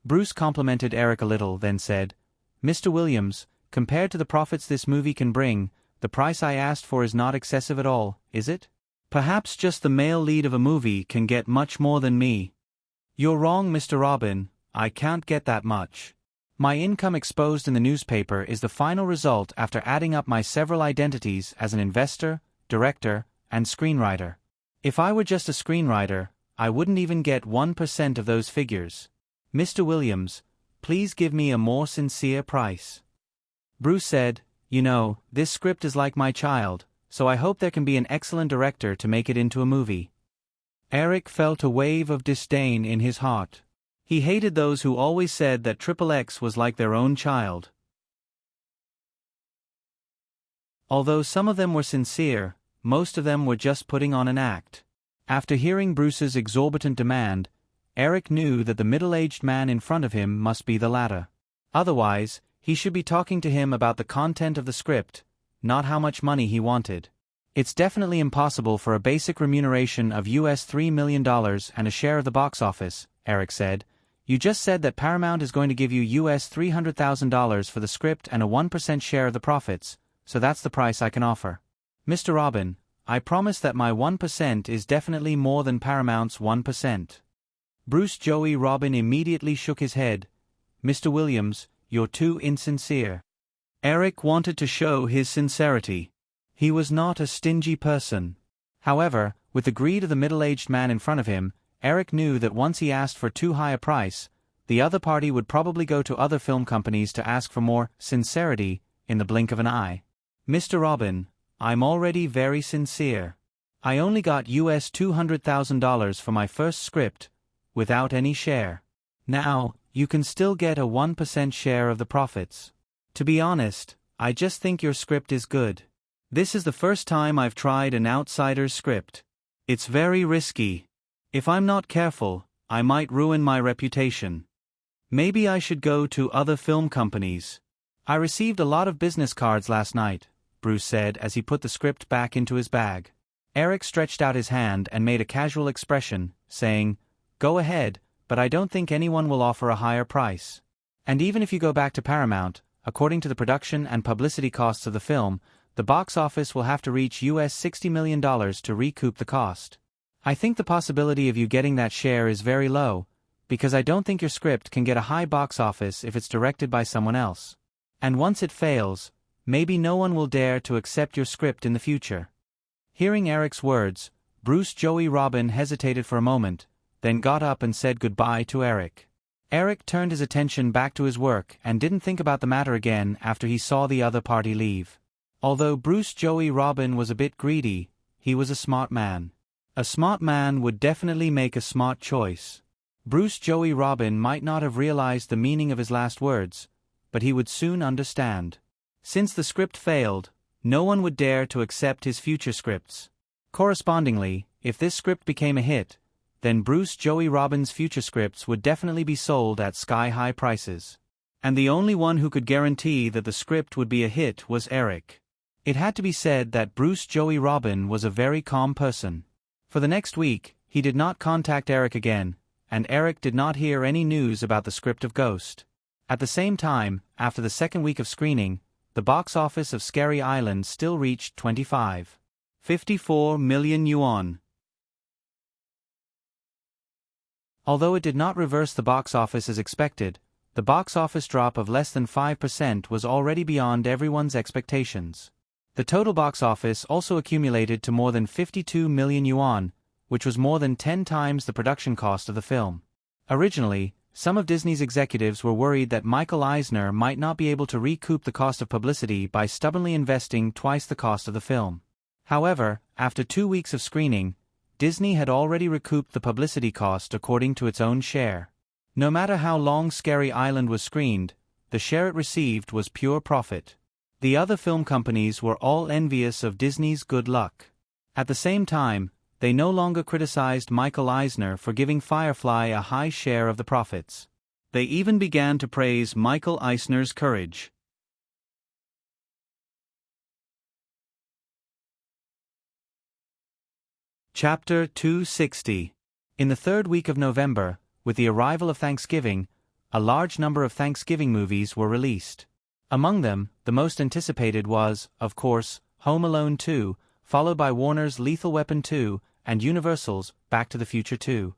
Bruce complimented Eric a little, then said, "Mr. Williams, compared to the profits this movie can bring, the price I asked for is not excessive at all, is it? Perhaps just the male lead of a movie can get much more than me." "You're wrong, Mr. Robin, I can't get that much. My income exposed in the newspaper is the final result after adding up my several identities as an investor, director, and screenwriter. If I were just a screenwriter, I wouldn't even get 1% of those figures. Mr. Williams, please give me a more sincere price." Bruce said, "You know, this script is like my child, so I hope there can be an excellent director to make it into a movie." Eric felt a wave of disdain in his heart. He hated those who always said that XXX was like their own child. Although some of them were sincere, most of them were just putting on an act. After hearing Bruce's exorbitant demand, Eric knew that the middle-aged man in front of him must be the latter. Otherwise, he should be talking to him about the content of the script, not how much money he wanted. "It's definitely impossible for a basic remuneration of $3 million and a share of the box office," Eric said. "You just said that Paramount is going to give you $300,000 for the script and a 1% share of the profits, so that's the price I can offer. Mr. Robin, I promise that my 1% is definitely more than Paramount's 1%. Bruce Joey Robin immediately shook his head. "Mr. Williams, you're too insincere." Eric wanted to show his sincerity. He was not a stingy person. However, with the greed of the middle-aged man in front of him, Eric knew that once he asked for too high a price, the other party would probably go to other film companies to ask for more sincerity in the blink of an eye. "Mr. Robin, I'm already very sincere. I only got $200,000 for my first script, without any share. Now, you can still get a 1% share of the profits. To be honest, I just think your script is good. This is the first time I've tried an outsider's script. It's very risky. If I'm not careful, I might ruin my reputation. Maybe I should go to other film companies." "I received a lot of business cards last night," Bruce said as he put the script back into his bag. Eric stretched out his hand and made a casual expression, saying, "Go ahead, but I don't think anyone will offer a higher price. And even if you go back to Paramount, according to the production and publicity costs of the film, the box office will have to reach $60 million to recoup the cost. I think the possibility of you getting that share is very low, because I don't think your script can get a high box office if it's directed by someone else. And once it fails, maybe no one will dare to accept your script in the future." Hearing Eric's words, Bruce Joey Robin hesitated for a moment, then got up and said goodbye to Eric. Eric turned his attention back to his work and didn't think about the matter again after he saw the other party leave. Although Bruce Joey Robin was a bit greedy, he was a smart man. A smart man would definitely make a smart choice. Bruce Joey Robin might not have realized the meaning of his last words, but he would soon understand. Since the script failed, no one would dare to accept his future scripts. Correspondingly, if this script became a hit, then Bruce Joey Robin's future scripts would definitely be sold at sky-high prices. And the only one who could guarantee that the script would be a hit was Eric. It had to be said that Bruce Joey Robin was a very calm person. For the next week, he did not contact Eric again, and Eric did not hear any news about the script of Ghost. At the same time, after the second week of screening, the box office of Scary Island still reached 54 million yuan. Although it did not reverse the box office as expected, the box office drop of less than 5% was already beyond everyone's expectations. The total box office also accumulated to more than 52 million yuan, which was more than 10 times the production cost of the film. Originally, some of Disney's executives were worried that Michael Eisner might not be able to recoup the cost of publicity by stubbornly investing twice the cost of the film. However, after 2 weeks of screening, Disney had already recouped the publicity cost according to its own share. No matter how long Scary Island was screened, the share it received was pure profit. The other film companies were all envious of Disney's good luck. At the same time, they no longer criticized Michael Eisner for giving Firefly a high share of the profits. They even began to praise Michael Eisner's courage. Chapter 260. In the third week of November, with the arrival of Thanksgiving, a large number of Thanksgiving movies were released. Among them, the most anticipated was, of course, Home Alone 2, followed by Warner's Lethal Weapon 2, and Universal's Back to the Future 2.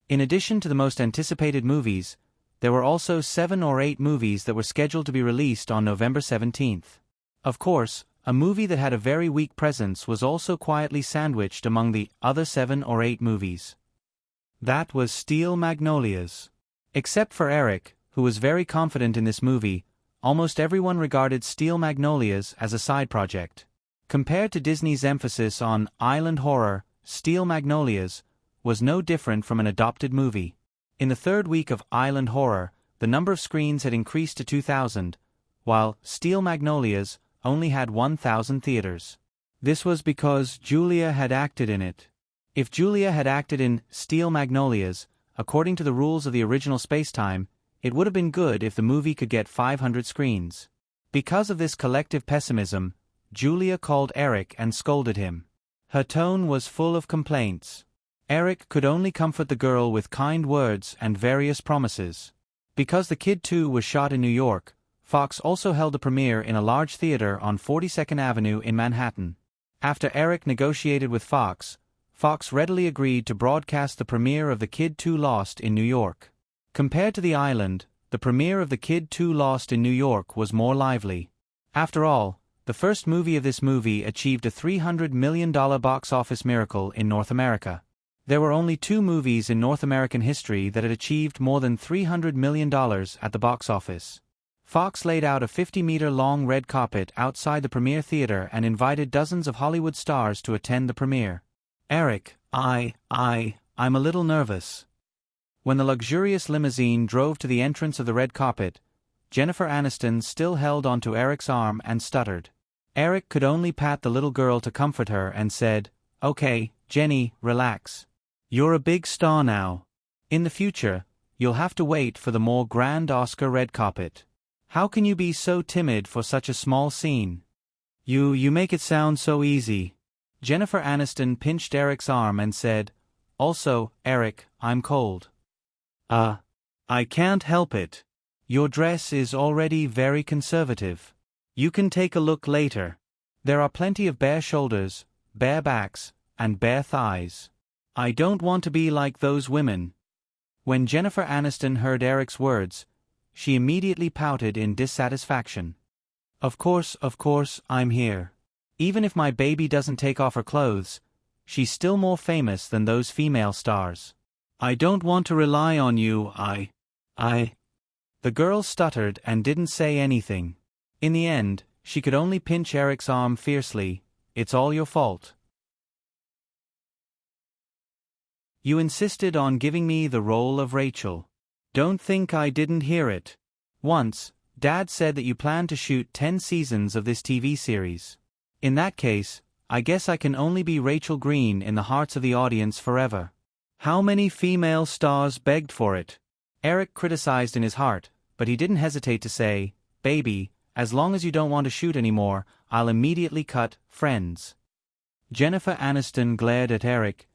In addition to the most anticipated movies, there were also 7 or 8 movies that were scheduled to be released on November 17th. Of course, a movie that had a very weak presence was also quietly sandwiched among the other 7 or 8 movies. That was Steel Magnolias. Except for Eric, who was very confident in this movie, almost everyone regarded Steel Magnolias as a side project. Compared to Disney's emphasis on island horror, Steel Magnolias was no different from an adopted movie. In the third week of island horror, the number of screens had increased to 2,000, while Steel Magnolias only had 1,000 theaters. This was because Julia had acted in it. If Julia had acted in Steel Magnolias, according to the rules of the original Spacetime, it would have been good if the movie could get 500 screens. Because of this collective pessimism, Julia called Eric and scolded him. Her tone was full of complaints. Eric could only comfort the girl with kind words and various promises. Because The Kid 2 was shot in New York, Fox also held a premiere in a large theater on 42nd Avenue in Manhattan. After Eric negotiated with Fox, Fox readily agreed to broadcast the premiere of The Kid 2 Lost in New York. Compared to The Island, the premiere of The Kid 2 Lost in New York was more lively. After all, the first movie of this movie achieved a $300 million box office miracle in North America. There were only 2 movies in North American history that had achieved more than $300 million at the box office. Fox laid out a 50-meter-long red carpet outside the premiere theater and invited dozens of Hollywood stars to attend the premiere. Eric, I'm a little nervous. When the luxurious limousine drove to the entrance of the red carpet, Jennifer Aniston still held onto Eric's arm and stuttered. Eric could only pat the little girl to comfort her and said, "Okay, Jenny, relax. You're a big star now. In the future, you'll have to wait for the more grand Oscar red carpet. How can you be so timid for such a small scene? You make it sound so easy." Jennifer Aniston pinched Eric's arm and said, "Also, Eric, I'm cold." I can't help it. Your dress is already very conservative. You can take a look later. There are plenty of bare shoulders, bare backs, and bare thighs. I don't want to be like those women." When Jennifer Aniston heard Eric's words, she immediately pouted in dissatisfaction. Of course, I'm here. Even if my baby doesn't take off her clothes, she's still more famous than those female stars. I don't want to rely on you, The girl stuttered and didn't say anything. In the end, she could only pinch Eric's arm fiercely. It's all your fault. You insisted on giving me the role of Rachel. Don't think I didn't hear it. Once, Dad said that you planned to shoot 10 seasons of this TV series. In that case, I guess I can only be Rachel Green in the hearts of the audience forever. How many female stars begged for it? Eric criticized in his heart, but he didn't hesitate to say, "Baby, as long as you don't want to shoot anymore, I'll immediately cut Friends." Jennifer Aniston glared at Eric.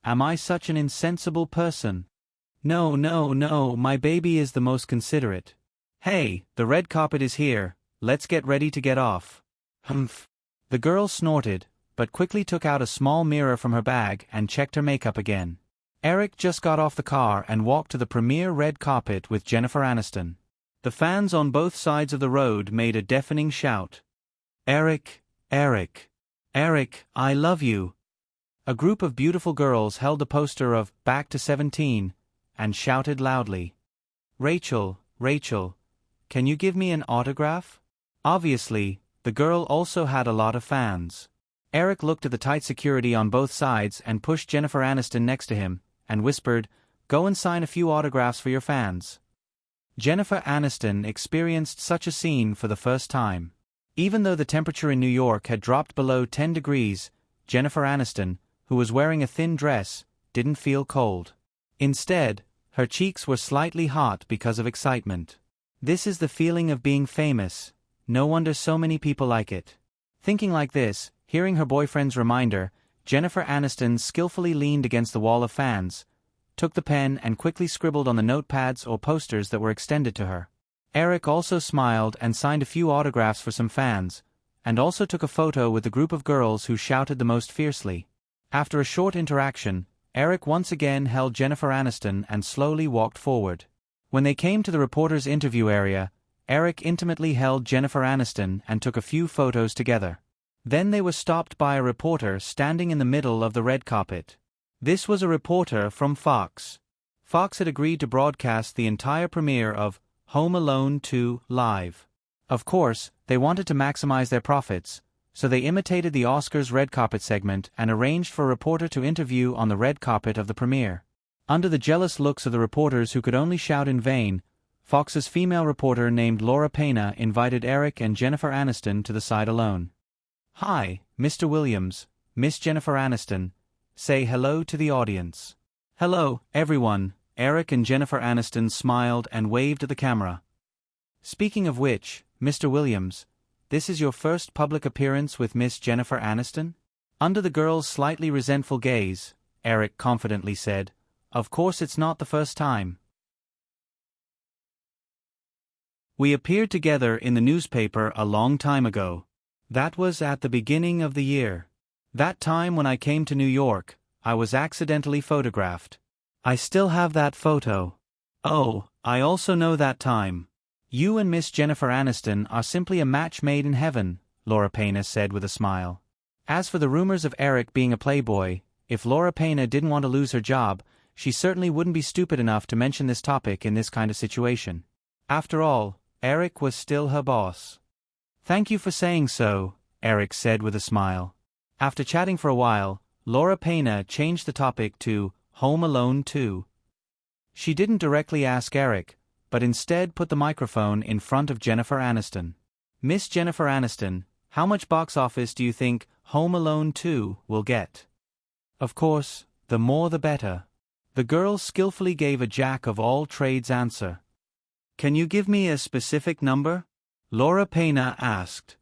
Am I such an insensible person? No, my baby is the most considerate. Hey, the red carpet is here, let's get ready to get off. Humph. The girl snorted, but quickly took out a small mirror from her bag and checked her makeup again. Eric just got off the car and walked to the premiere red carpet with Jennifer Aniston. The fans on both sides of the road made a deafening shout. Eric, I love you. A group of beautiful girls held a poster of Back to 17 and shouted loudly. Rachel, can you give me an autograph? Obviously, the girl also had a lot of fans. Eric looked at the tight security on both sides and pushed Jennifer Aniston next to him, and whispered, "Go and sign a few autographs for your fans." Jennifer Aniston experienced such a scene for the first time. Even though the temperature in New York had dropped below 10 degrees, Jennifer Aniston, who was wearing a thin dress, didn't feel cold. Instead, her cheeks were slightly hot because of excitement. This is the feeling of being famous. No wonder so many people like it. Thinking like this, hearing her boyfriend's reminder, Jennifer Aniston skillfully leaned against the wall of fans, took the pen and quickly scribbled on the notepads or posters that were extended to her. Eric also smiled and signed a few autographs for some fans, and also took a photo with the group of girls who shouted the most fiercely. After a short interaction, Eric once again held Jennifer Aniston and slowly walked forward. When they came to the reporter's interview area, Eric intimately held Jennifer Aniston and took a few photos together. Then they were stopped by a reporter standing in the middle of the red carpet. This was a reporter from Fox. Fox had agreed to broadcast the entire premiere of Home Alone 2 live. Of course, they wanted to maximize their profits, so they imitated the Oscars red carpet segment and arranged for a reporter to interview on the red carpet of the premiere. Under the jealous looks of the reporters who could only shout in vain, Fox's female reporter named Laura Pena invited Eric and Jennifer Aniston to the side alone. "Hi, Mr. Williams, Miss Jennifer Aniston. Say hello to the audience." "Hello, everyone." Eric and Jennifer Aniston smiled and waved at the camera. "Speaking of which, Mr. Williams, this is your first public appearance with Miss Jennifer Aniston?" Under the girl's slightly resentful gaze, Eric confidently said, "Of course it's not the first time. We appeared together in the newspaper a long time ago. That was at the beginning of the year. That time when I came to New York, I was accidentally photographed. I still have that photo. Oh, I also know that time. You and Miss Jennifer Aniston are simply a match made in heaven," Laura Pena said with a smile. As for the rumors of Eric being a playboy, if Laura Pena didn't want to lose her job, she certainly wouldn't be stupid enough to mention this topic in this kind of situation. After all, Eric was still her boss. "Thank you for saying so," Eric said with a smile. After chatting for a while, Laura Pena changed the topic to Home Alone 2. She didn't directly ask Eric, but instead put the microphone in front of Jennifer Aniston. "Miss Jennifer Aniston, how much box office do you think Home Alone 2 will get?" "Of course, the more the better." The girl skillfully gave a jack-of-all-trades answer. "Can you give me a specific number?" Laura Pena asked.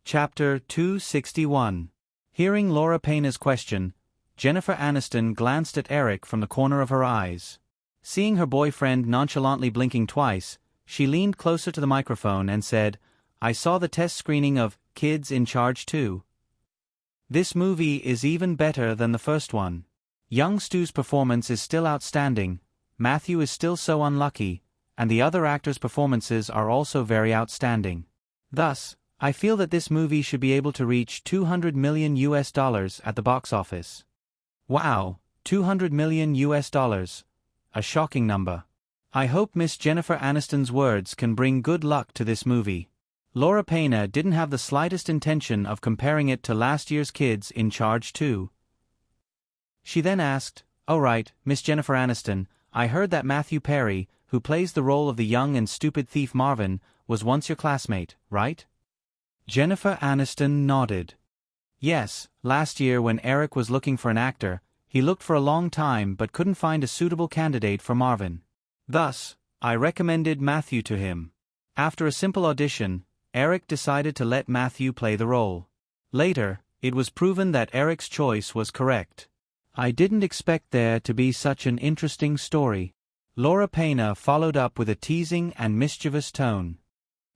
Chapter 261. Hearing Laura Pena's question, Jennifer Aniston glanced at Eric from the corner of her eyes. Seeing her boyfriend nonchalantly blinking twice, she leaned closer to the microphone and said, "I saw the test screening of Kids in Charge 2. This movie is even better than the first one. Young Stu's performance is still outstanding, Matthew is still so unlucky, and the other actors' performances are also very outstanding. Thus, I feel that this movie should be able to reach $200 million at the box office. Wow, $200 million. A shocking number. I hope Miss Jennifer Aniston's words can bring good luck to this movie. Laura Payne didn't have the slightest intention of comparing it to last year's Kids in Charge 2. She then asked, "Oh right, Miss Jennifer Aniston, I heard that Matthew Perry, who plays the role of the young and stupid thief Marvin, was once your classmate, right?" Jennifer Aniston nodded. Yes, last year when Eric was looking for an actor, he looked for a long time but couldn't find a suitable candidate for Marvin. Thus, I recommended Matthew to him. After a simple audition, Eric decided to let Matthew play the role. Later, it was proven that Eric's choice was correct. I didn't expect there to be such an interesting story. Laura Payne followed up with a teasing and mischievous tone.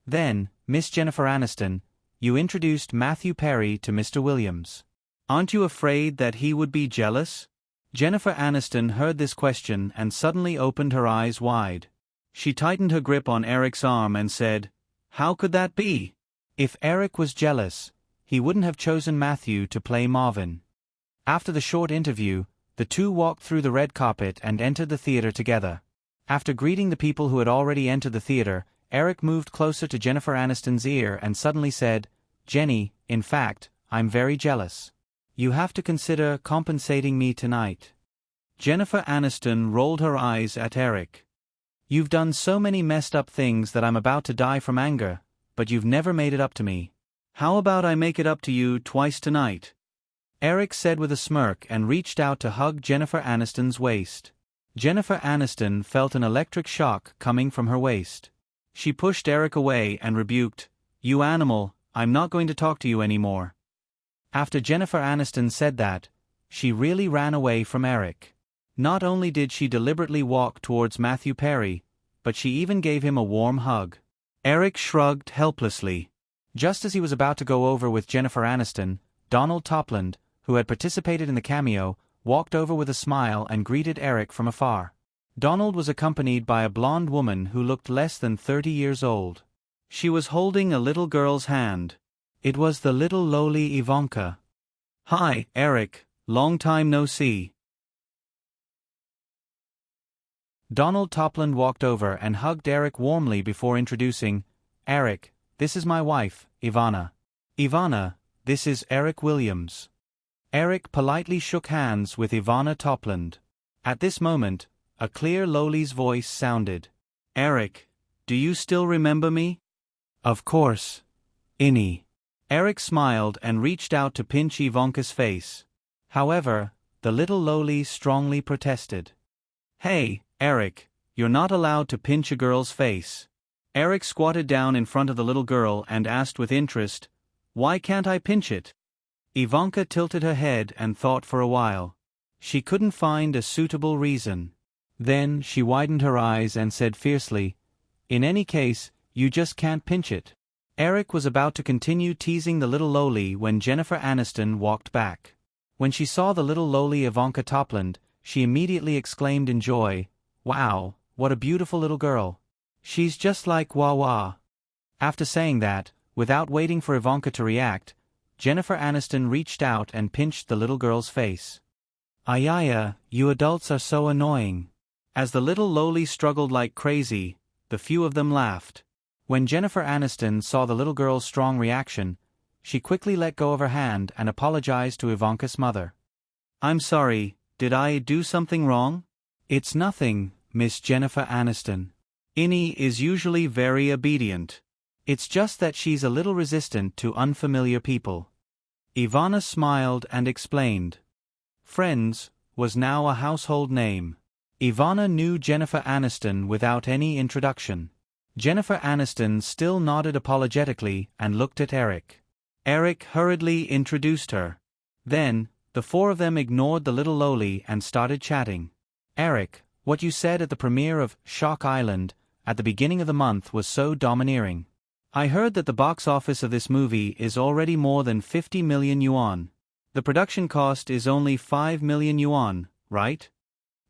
Then, Miss Jennifer Aniston, you introduced Matthew Perry to Mr. Williams. Aren't you afraid that he would be jealous? Jennifer Aniston heard this question and suddenly opened her eyes wide. She tightened her grip on Eric's arm and said, "How could that be? If Eric was jealous, he wouldn't have chosen Matthew to play Marvin." After the short interview, the two walked through the red carpet and entered the theater together. After greeting the people who had already entered the theater, Eric moved closer to Jennifer Aniston's ear and suddenly said, "Jenny, in fact, I'm very jealous. You have to consider compensating me tonight." Jennifer Aniston rolled her eyes at Eric. "You've done so many messed up things that I'm about to die from anger, but you've never made it up to me. How about I make it up to you twice tonight?" Eric said with a smirk and reached out to hug Jennifer Aniston's waist. Jennifer Aniston felt an electric shock coming from her waist. She pushed Eric away and rebuked, "You animal, I'm not going to talk to you anymore." After Jennifer Aniston said that, she really ran away from Eric. Not only did she deliberately walk towards Matthew Perry, but she even gave him a warm hug. Eric shrugged helplessly. Just as he was about to go over with Jennifer Aniston, Donald Topland, who had participated in the cameo, walked over with a smile and greeted Eric from afar. Donald was accompanied by a blonde woman who looked less than 30 years old. She was holding a little girl's hand. It was the little lowly Ivanka. "Hi, Eric, long time no see." Donald Topland walked over and hugged Eric warmly before introducing, "Eric, this is my wife, Ivana. Ivana, this is Eric Williams." Eric politely shook hands with Ivana Topland. At this moment, a clear lowly's voice sounded. "Eric, do you still remember me?" "Of course. Innie." Eric smiled and reached out to pinch Ivanka's face. However, the little lowly strongly protested. "Hey, Eric, you're not allowed to pinch a girl's face." Eric squatted down in front of the little girl and asked with interest, "Why can't I pinch it?" Ivanka tilted her head and thought for a while. She couldn't find a suitable reason. Then she widened her eyes and said fiercely, "In any case, you just can't pinch it." Eric was about to continue teasing the little lowly when Jennifer Aniston walked back. When she saw the little lowly Ivanka Topland, she immediately exclaimed in joy, "Wow, what a beautiful little girl. She's just like Wawa." After saying that, without waiting for Ivanka to react, Jennifer Aniston reached out and pinched the little girl's face. "Ayaya, you adults are so annoying." As the little lowly struggled like crazy, the few of them laughed. When Jennifer Aniston saw the little girl's strong reaction, she quickly let go of her hand and apologized to Ivanka's mother. "I'm sorry, did I do something wrong?" "It's nothing, Miss Jennifer Aniston. Innie is usually very obedient. It's just that she's a little resistant to unfamiliar people." Ivana smiled and explained. Friends was now a household name. Ivana knew Jennifer Aniston without any introduction. Jennifer Aniston still nodded apologetically and looked at Eric. Eric hurriedly introduced her. Then, the four of them ignored the little lowly and started chatting. "Eric, what you said at the premiere of Shock Island at the beginning of the month was so domineering. I heard that the box office of this movie is already more than 50 million yuan. The production cost is only 5 million yuan, right?"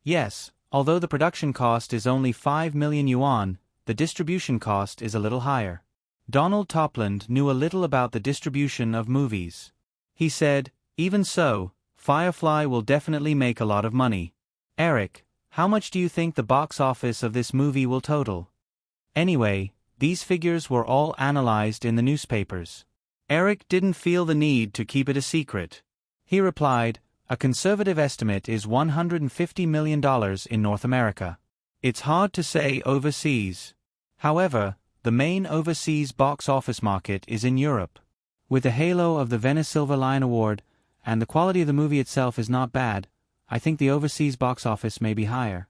"Yes, although the production cost is only 5 million yuan, the distribution cost is a little higher. Donald Topland knew a little about the distribution of movies. He said, "Even so, Firefly will definitely make a lot of money. Eric, how much do you think the box office of this movie will total?" Anyway, these figures were all analyzed in the newspapers. Eric didn't feel the need to keep it a secret. He replied, "A conservative estimate is $150 million in North America. It's hard to say overseas. However, the main overseas box office market is in Europe. With the halo of the Venice Silver Lion Award, and the quality of the movie itself is not bad, I think the overseas box office may be higher."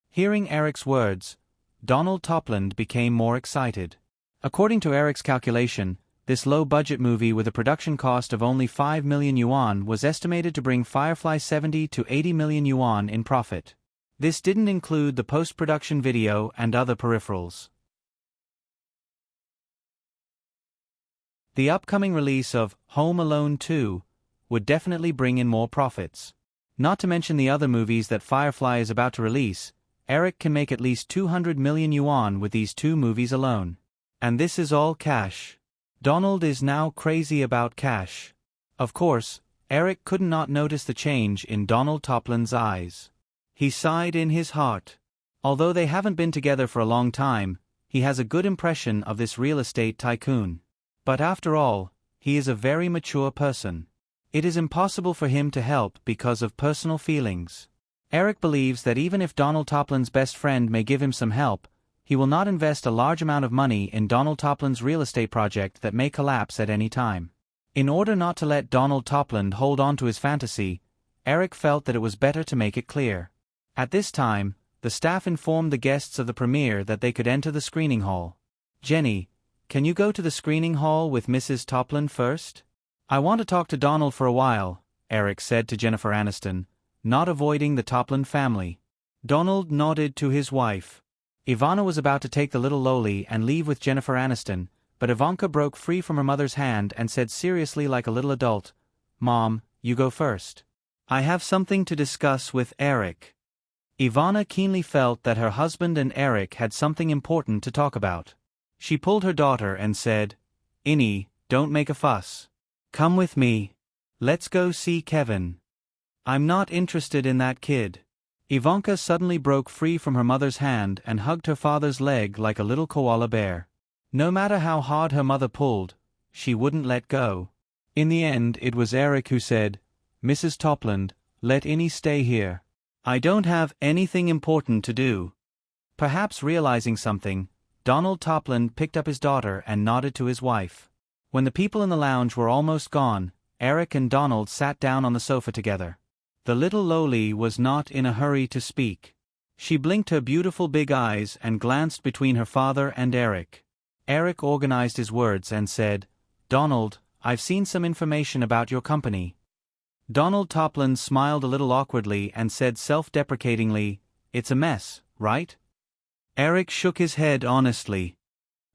Hearing Eric's words, Donald Topland became more excited. According to Eric's calculation, this low-budget movie with a production cost of only 5 million yuan was estimated to bring Firefly 70 to 80 million yuan in profit. This didn't include the post-production video and other peripherals. The upcoming release of Home Alone 2 would definitely bring in more profits. Not to mention the other movies that Firefly is about to release, Eric can make at least 200 million yuan with these two movies alone. And this is all cash. Donald is now crazy about cash. Of course, Eric could not notice the change in Donald Topland's eyes. He sighed in his heart. Although they haven't been together for a long time, he has a good impression of this real estate tycoon. But after all, he is a very mature person. It is impossible for him to help because of personal feelings. Eric believes that even if Donald Topland's best friend may give him some help, he will not invest a large amount of money in Donald Topland's real estate project that may collapse at any time. In order not to let Donald Topland hold on to his fantasy, Eric felt that it was better to make it clear. At this time, the staff informed the guests of the premiere that they could enter the screening hall. "Jenny, can you go to the screening hall with Mrs. Topland first? I want to talk to Donald for a while," Eric said to Jennifer Aniston, not avoiding the Topland family. Donald nodded to his wife. Ivana was about to take the little loli and leave with Jennifer Aniston, but Ivanka broke free from her mother's hand and said seriously like a little adult, "Mom, you go first. I have something to discuss with Eric." Ivana keenly felt that her husband and Eric had something important to talk about. She pulled her daughter and said, "Innie, don't make a fuss. Come with me. Let's go see Kevin. I'm not interested in that kid." Ivanka suddenly broke free from her mother's hand and hugged her father's leg like a little koala bear. No matter how hard her mother pulled, she wouldn't let go. In the end, it was Eric who said, "Mrs. Topland, let Innie stay here. I don't have anything important to do." Perhaps realizing something, Donald Topland picked up his daughter and nodded to his wife. When the people in the lounge were almost gone, Eric and Donald sat down on the sofa together. The little loli was not in a hurry to speak. She blinked her beautiful big eyes and glanced between her father and Eric. Eric organized his words and said, "Donald, I've seen some information about your company." Donald Topland smiled a little awkwardly and said self-deprecatingly, "It's a mess, right?" Eric shook his head honestly.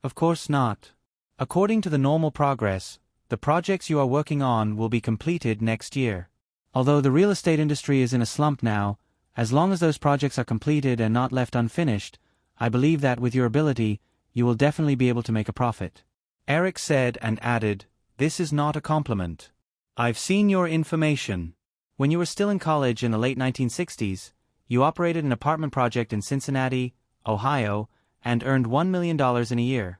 "Of course not. According to the normal progress, the projects you are working on will be completed next year. Although the real estate industry is in a slump now, as long as those projects are completed and not left unfinished, I believe that with your ability, you will definitely be able to make a profit." Eric said and added, "This is not a compliment. I've seen your information. When you were still in college in the late 1960s, you operated an apartment project in Cincinnati, Ohio, and earned $1 million in a year.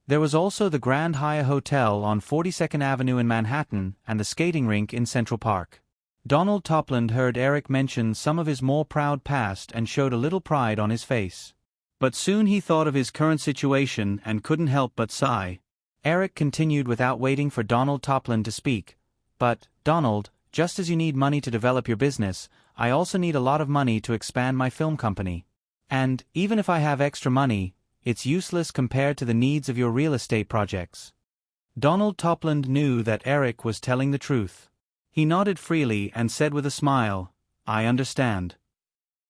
There was also the Grand Hyatt Hotel on 42nd Avenue in Manhattan and the skating rink in Central Park. Donald Topland heard Eric mention some of his more proud past and showed a little pride on his face. But soon he thought of his current situation and couldn't help but sigh. Eric continued without waiting for Donald Topland to speak. "But, Donald, just as you need money to develop your business, I also need a lot of money to expand my film company. And, even if I have extra money, it's useless compared to the needs of your real estate projects." Donald Topland knew that Eric was telling the truth. He nodded freely and said with a smile, "I understand."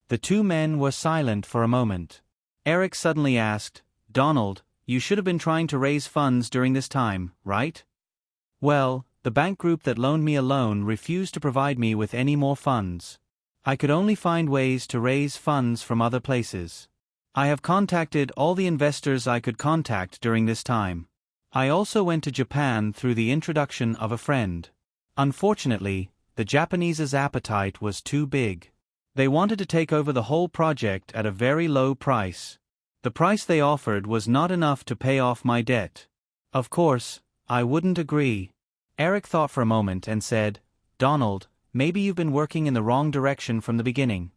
The two men were silent for a moment. Eric suddenly asked, "Donald, you should have been trying to raise funds during this time, right?" "Well, the bank group that loaned me a loan refused to provide me with any more funds. I could only find ways to raise funds from other places. I have contacted all the investors I could contact during this time. I also went to Japan through the introduction of a friend. Unfortunately, the Japanese's appetite was too big. They wanted to take over the whole project at a very low price. The price they offered was not enough to pay off my debt. Of course, I wouldn't agree. Eric thought for a moment and said, Donald, maybe you've been working in the wrong direction from the beginning.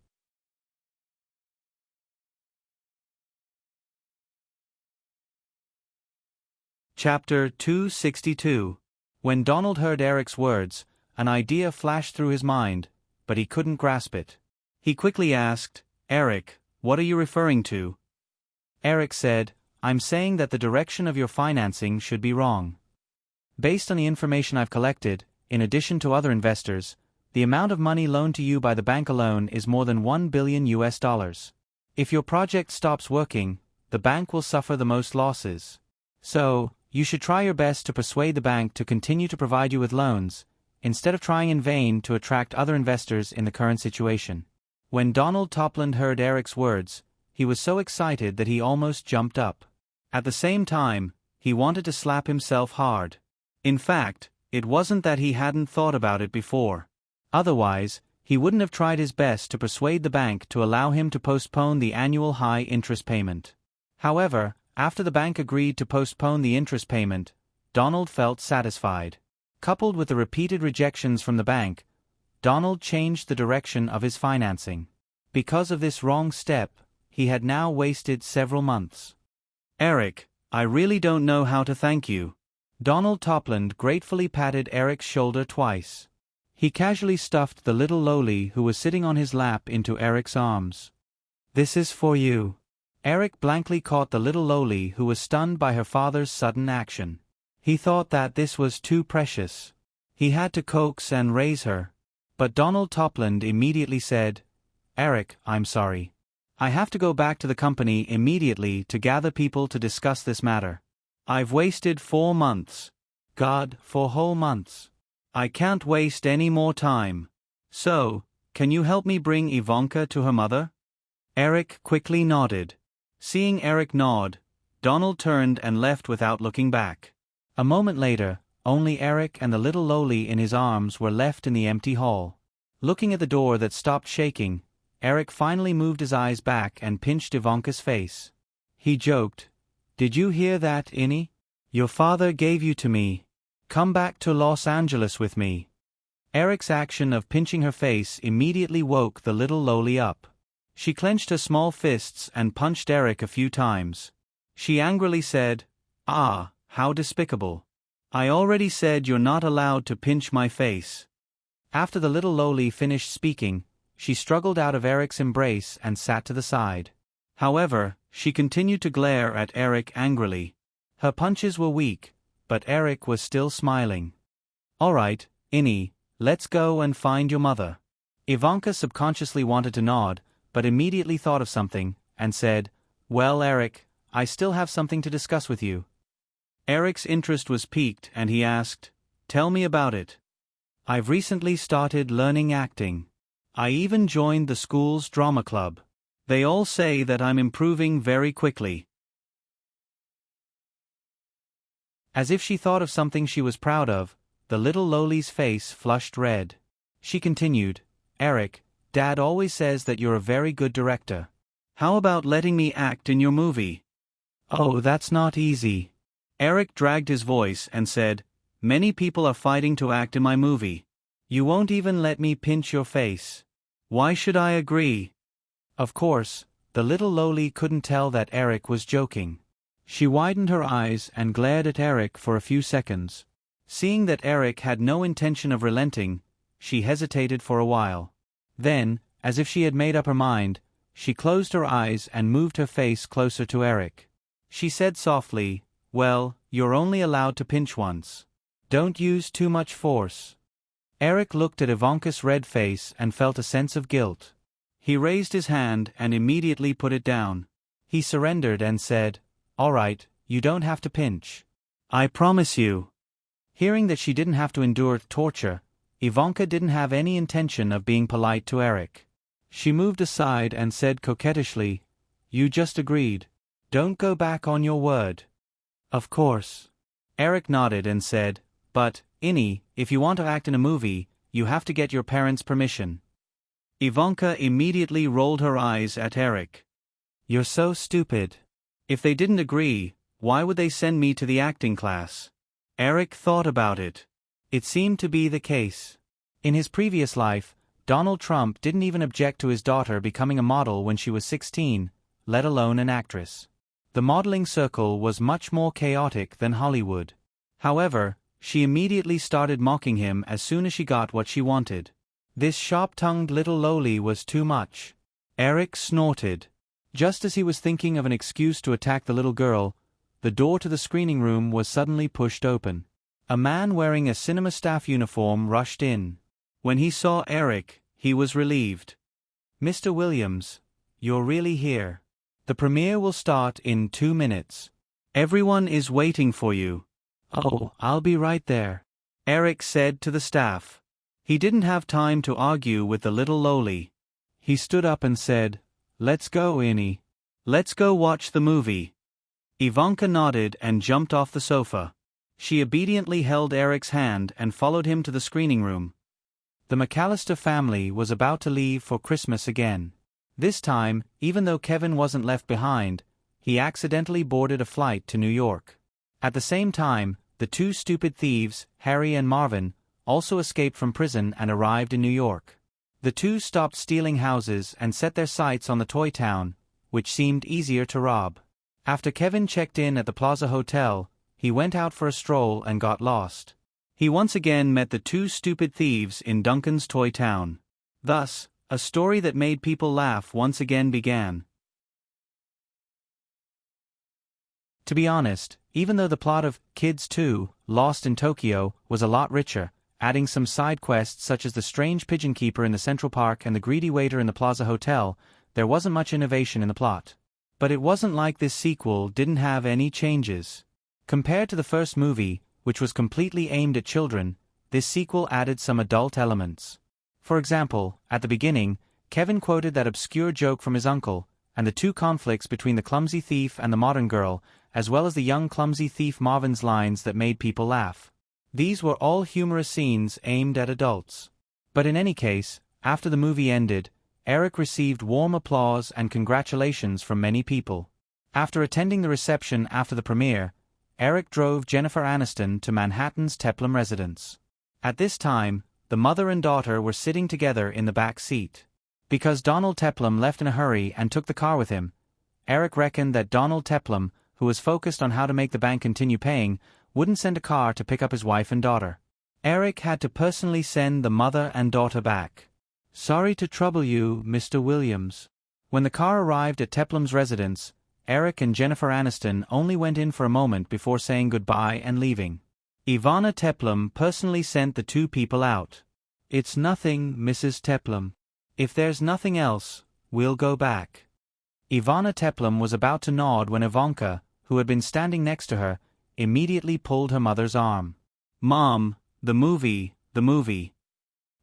Chapter 262. When Donald heard Eric's words, an idea flashed through his mind, but he couldn't grasp it. He quickly asked, Eric, what are you referring to? Eric said, I'm saying that the direction of your financing should be wrong. Based on the information I've collected, in addition to other investors, the amount of money loaned to you by the bank alone is more than $1 billion. If your project stops working, the bank will suffer the most losses. So, you should try your best to persuade the bank to continue to provide you with loans, instead of trying in vain to attract other investors in the current situation. When Donald Topland heard Eric's words, he was so excited that he almost jumped up. At the same time, he wanted to slap himself hard. In fact, it wasn't that he hadn't thought about it before. Otherwise, he wouldn't have tried his best to persuade the bank to allow him to postpone the annual high interest payment. However, after the bank agreed to postpone the interest payment, Donald felt satisfied. Coupled with the repeated rejections from the bank, Donald changed the direction of his financing. Because of this wrong step, he had now wasted several months. Eric, I really don't know how to thank you. Donald Topland gratefully patted Eric's shoulder twice. He casually stuffed the little lowly who was sitting on his lap into Eric's arms. This is for you. Eric blankly caught the little lowly who was stunned by her father's sudden action. He thought that this was too precious. He had to coax and raise her. But Donald Topland immediately said, Eric, I'm sorry. I have to go back to the company immediately to gather people to discuss this matter. I've wasted 4 months. God, 4 whole months. I can't waste any more time. So, can you help me bring Ivanka to her mother? Eric quickly nodded. Seeing Eric nod, Donald turned and left without looking back. A moment later, only Eric and the little lowly in his arms were left in the empty hall. Looking at the door that stopped shaking, Eric finally moved his eyes back and pinched Ivanka's face. He joked, Did you hear that, Innie? Your father gave you to me. Come back to Los Angeles with me. Eric's action of pinching her face immediately woke the little lowly up. She clenched her small fists and punched Eric a few times. She angrily said, Ah, how despicable. I already said you're not allowed to pinch my face. After the little lowly finished speaking, she struggled out of Eric's embrace and sat to the side. However, she continued to glare at Eric angrily. Her punches were weak, but Eric was still smiling. All right, Innie, let's go and find your mother. Ivanka subconsciously wanted to nod, but immediately thought of something, and said, Well, Eric, I still have something to discuss with you. Eric's interest was piqued and he asked, Tell me about it. I've recently started learning acting. I even joined the school's drama club. They all say that I'm improving very quickly. As if she thought of something she was proud of, the little lowly's face flushed red. She continued, Eric, Dad always says that you're a very good director. How about letting me act in your movie? Oh, that's not easy. Eric dragged his voice and said, Many people are fighting to act in my movie. You won't even let me pinch your face. Why should I agree? Of course, the little lowly couldn't tell that Eric was joking. She widened her eyes and glared at Eric for a few seconds. Seeing that Eric had no intention of relenting, she hesitated for a while. Then, as if she had made up her mind, she closed her eyes and moved her face closer to Eric. She said softly, Well, you're only allowed to pinch once. Don't use too much force. Eric looked at Ivanka's red face and felt a sense of guilt. He raised his hand and immediately put it down. He surrendered and said, All right, you don't have to pinch. I promise you. Hearing that she didn't have to endure torture, Ivanka didn't have any intention of being polite to Eric. She moved aside and said coquettishly, You just agreed. Don't go back on your word. Of course. Eric nodded and said, but, Innie, if you want to act in a movie, you have to get your parents' permission. Ivanka immediately rolled her eyes at Eric. You're so stupid. If they didn't agree, why would they send me to the acting class? Eric thought about it. It seemed to be the case. In his previous life, Donald Trump didn't even object to his daughter becoming a model when she was 16, let alone an actress. The modeling circle was much more chaotic than Hollywood. However, she immediately started mocking him as soon as she got what she wanted. This sharp-tongued little loli was too much. Eric snorted. Just as he was thinking of an excuse to attack the little girl, the door to the screening room was suddenly pushed open. A man wearing a cinema staff uniform rushed in. When he saw Eric, he was relieved. Mr. Williams, you're really here. The premiere will start in 2 minutes. Everyone is waiting for you. Oh, I'll be right there, Eric said to the staff. He didn't have time to argue with the little loli. He stood up and said, Let's go, Innie. Let's go watch the movie. Ivanka nodded and jumped off the sofa. She obediently held Eric's hand and followed him to the screening room. The McAllister family was about to leave for Christmas again. This time, even though Kevin wasn't left behind, he accidentally boarded a flight to New York. At the same time, the two stupid thieves, Harry and Marvin, also escaped from prison and arrived in New York. The two stopped stealing houses and set their sights on the toy town, which seemed easier to rob. After Kevin checked in at the Plaza Hotel, he went out for a stroll and got lost. He once again met the two stupid thieves in Duncan's toy town. Thus, a story that made people laugh once again began. To be honest, even though the plot of Kids 2, Lost in Tokyo, was a lot richer, adding some side quests such as the strange pigeon keeper in the Central Park and the greedy waiter in the Plaza Hotel, there wasn't much innovation in the plot. But it wasn't like this sequel didn't have any changes. Compared to the first movie, which was completely aimed at children, this sequel added some adult elements. For example, at the beginning, Kevin quoted that obscure joke from his uncle, and the two conflicts between the clumsy thief and the modern girl, as well as the young clumsy thief Marvin's lines that made people laugh. These were all humorous scenes aimed at adults. But in any case, after the movie ended, Eric received warm applause and congratulations from many people. After attending the reception after the premiere, Eric drove Jennifer Aniston to Manhattan's Teplum residence. At this time, the mother and daughter were sitting together in the back seat. Because Donald Teplum left in a hurry and took the car with him, Eric reckoned that Donald Teplum, who was focused on how to make the bank continue paying, wouldn't send a car to pick up his wife and daughter. Eric had to personally send the mother and daughter back. Sorry to trouble you, Mr. Williams. When the car arrived at Teplum's residence, Eric and Jennifer Aniston only went in for a moment before saying goodbye and leaving. Ivana Teplum personally sent the two people out. It's nothing, Mrs. Teplum. If there's nothing else, we'll go back. Ivana Teplum was about to nod when Ivanka, who had been standing next to her, immediately pulled her mother's arm. Mom, the movie.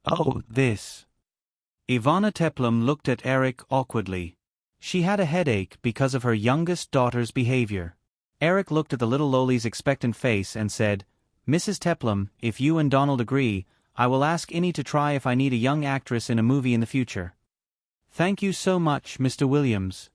Oh, this. Ivana Teplum looked at Eric awkwardly. She had a headache because of her youngest daughter's behavior. Eric looked at the little loli's expectant face and said, Mrs. Teplum, if you and Donald agree, I will ask Innie to try if I need a young actress in a movie in the future. Thank you so much, Mr. Williams,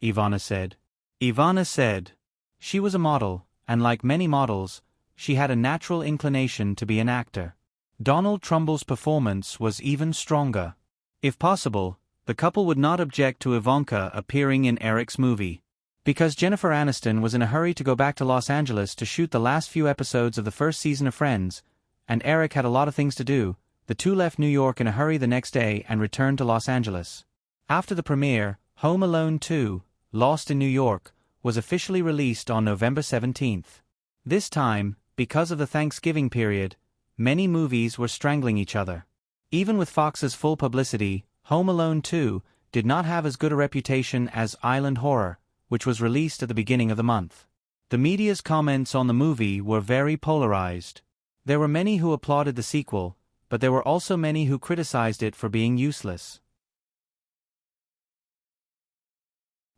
Ivana said. Ivana said. She was a model, and like many models, she had a natural inclination to be an actor. Donald Trumbull's performance was even stronger. If possible, the couple would not object to Ivanka appearing in Eric's movie. Because Jennifer Aniston was in a hurry to go back to Los Angeles to shoot the last few episodes of the first season of Friends, and Eric had a lot of things to do, the two left New York in a hurry the next day and returned to Los Angeles. After the premiere, Home Alone 2, Lost in New York, was officially released on November 17th. This time, because of the Thanksgiving period, many movies were strangling each other. Even with Fox's full publicity, Home Alone 2 did not have as good a reputation as Island Horror, which was released at the beginning of the month. The media's comments on the movie were very polarized. There were many who applauded the sequel, but there were also many who criticized it for being useless.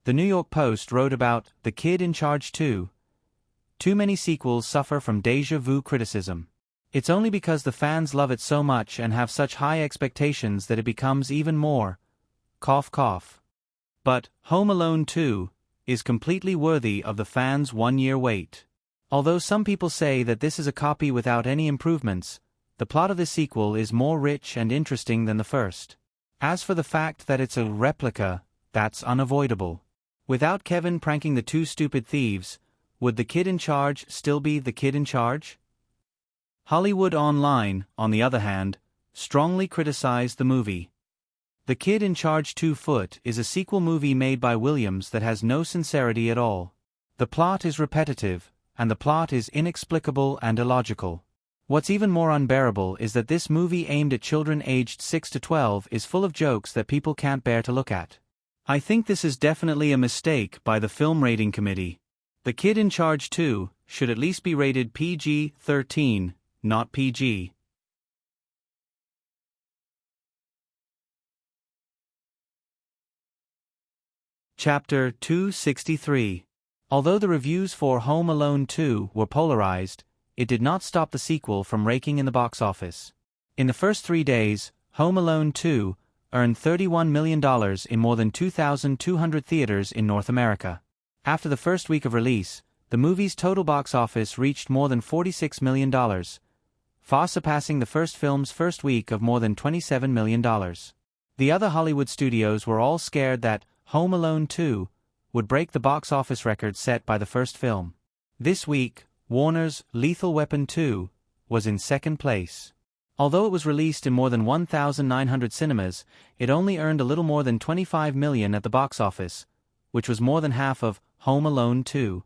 The New York Post wrote about The Kid in Charge 2. Too many sequels suffer from déjà vu criticism. It's only because the fans love it so much and have such high expectations that it becomes even more. Cough cough. But Home Alone 2 is completely worthy of the fans' one-year wait. Although some people say that this is a copy without any improvements, the plot of the sequel is more rich and interesting than the first. As for the fact that it's a replica, that's unavoidable. Without Kevin pranking the two stupid thieves, would The Kid in Charge still be The Kid in Charge? Hollywood Online, on the other hand, strongly criticized the movie. The Kid in Charge 2 Foot is a sequel movie made by Williams that has no sincerity at all. The plot is repetitive, and the plot is inexplicable and illogical. What's even more unbearable is that this movie aimed at children aged 6 to 12 is full of jokes that people can't bear to look at. I think this is definitely a mistake by the Film Rating Committee. The Kid in Charge 2 should at least be rated PG-13, not PG. Chapter 263. Although the reviews for Home Alone 2 were polarized, it did not stop the sequel from raking in the box office. In the first 3 days, Home Alone 2 earned $31 million in more than 2,200 theaters in North America. After the first week of release, the movie's total box office reached more than $46 million, far surpassing the first film's first week of more than $27 million. The other Hollywood studios were all scared that Home Alone 2 would break the box office record set by the first film. This week, Warner's Lethal Weapon 2 was in second place. Although it was released in more than 1,900 cinemas, it only earned a little more than $25 million at the box office, which was more than half of Home Alone 2.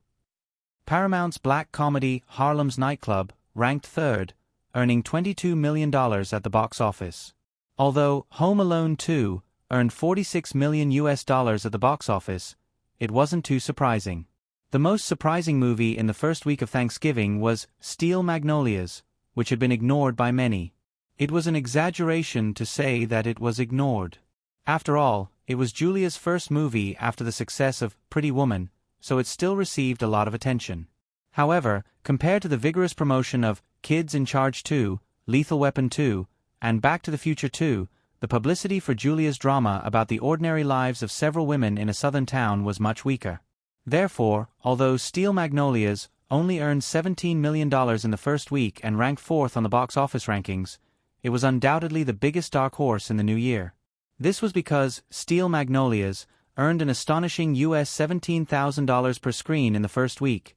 Paramount's black comedy Harlem's Nightclub ranked third, earning $22 million at the box office. Although Home Alone 2 earned $46 million at the box office, it wasn't too surprising. The most surprising movie in the first week of Thanksgiving was Steel Magnolias, which had been ignored by many. It was an exaggeration to say that it was ignored. After all, it was Julia's first movie after the success of Pretty Woman, so it still received a lot of attention. However, compared to the vigorous promotion of Kids in Charge 2, Lethal Weapon 2, and Back to the Future 2, the publicity for Julia's drama about the ordinary lives of several women in a southern town was much weaker. Therefore, although Steel Magnolias only earned $17 million in the first week and ranked fourth on the box office rankings, it was undoubtedly the biggest dark horse in the new year. This was because Steel Magnolias earned an astonishing US $17,000 per screen in the first week,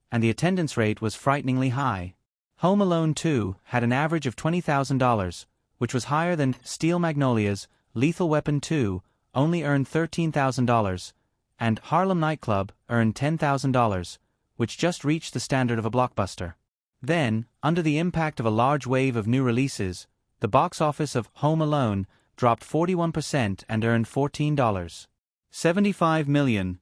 and the attendance rate was frighteningly high. Home Alone 2 had an average of $20,000, which was higher than Steel Magnolias. Lethal Weapon 2 only earned $13,000, and Harlem Nightclub earned $10,000, which just reached the standard of a blockbuster. Then, under the impact of a large wave of new releases, the box office of Home Alone dropped 41% and earned $14.75 million,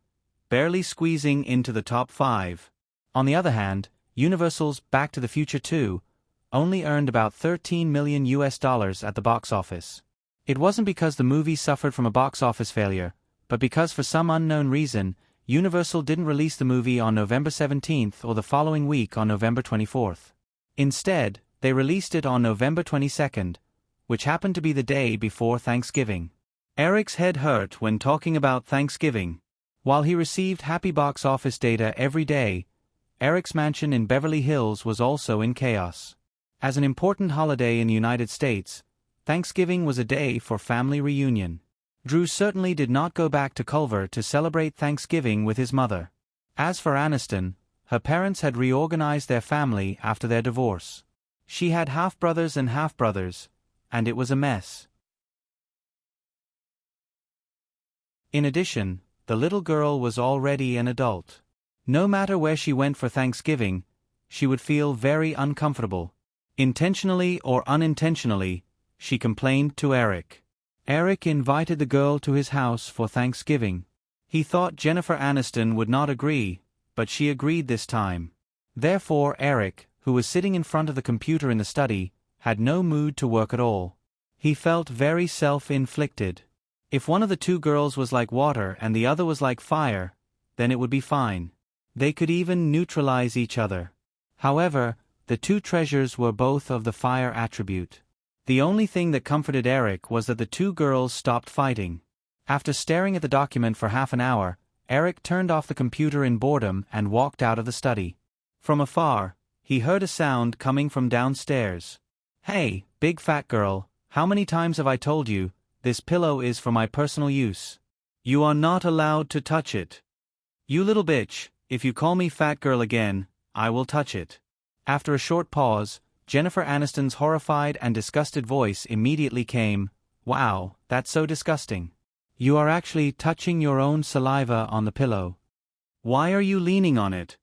barely squeezing into the top 5. On the other hand, Universal's Back to the Future 2 only earned about $13 million at the box office. It wasn't because the movie suffered from a box office failure, but because for some unknown reason, Universal didn't release the movie on November 17th or the following week on November 24th. Instead, they released it on November 22nd, which happened to be the day before Thanksgiving. Eric's head hurt when talking about Thanksgiving. While he received happy box office data every day, Eric's mansion in Beverly Hills was also in chaos. As an important holiday in the United States, Thanksgiving was a day for family reunion. Drew certainly did not go back to Culver to celebrate Thanksgiving with his mother. As for Aniston, her parents had reorganized their family after their divorce. She had half-brothers and half-brothers, and it was a mess. In addition, the little girl was already an adult. No matter where she went for Thanksgiving, she would feel very uncomfortable. Intentionally or unintentionally, she complained to Eric. Eric invited the girl to his house for Thanksgiving. He thought Jennifer Aniston would not agree, but she agreed this time. Therefore Eric, who was sitting in front of the computer in the study, had no mood to work at all. He felt very self-inflicted. If one of the two girls was like water and the other was like fire, then it would be fine. They could even neutralize each other. However, the two treasures were both of the fire attribute. The only thing that comforted Eric was that the two girls stopped fighting. After staring at the document for half an hour, Eric turned off the computer in boredom and walked out of the study. From afar, he heard a sound coming from downstairs. "Hey, big fat girl, how many times have I told you, this pillow is for my personal use? You are not allowed to touch it. You little bitch, if you call me fat girl again, I will touch it." After a short pause, Jennifer Aniston's horrified and disgusted voice immediately came, "Wow, that's so disgusting. You are actually touching your own saliva on the pillow. Why are you leaning on it?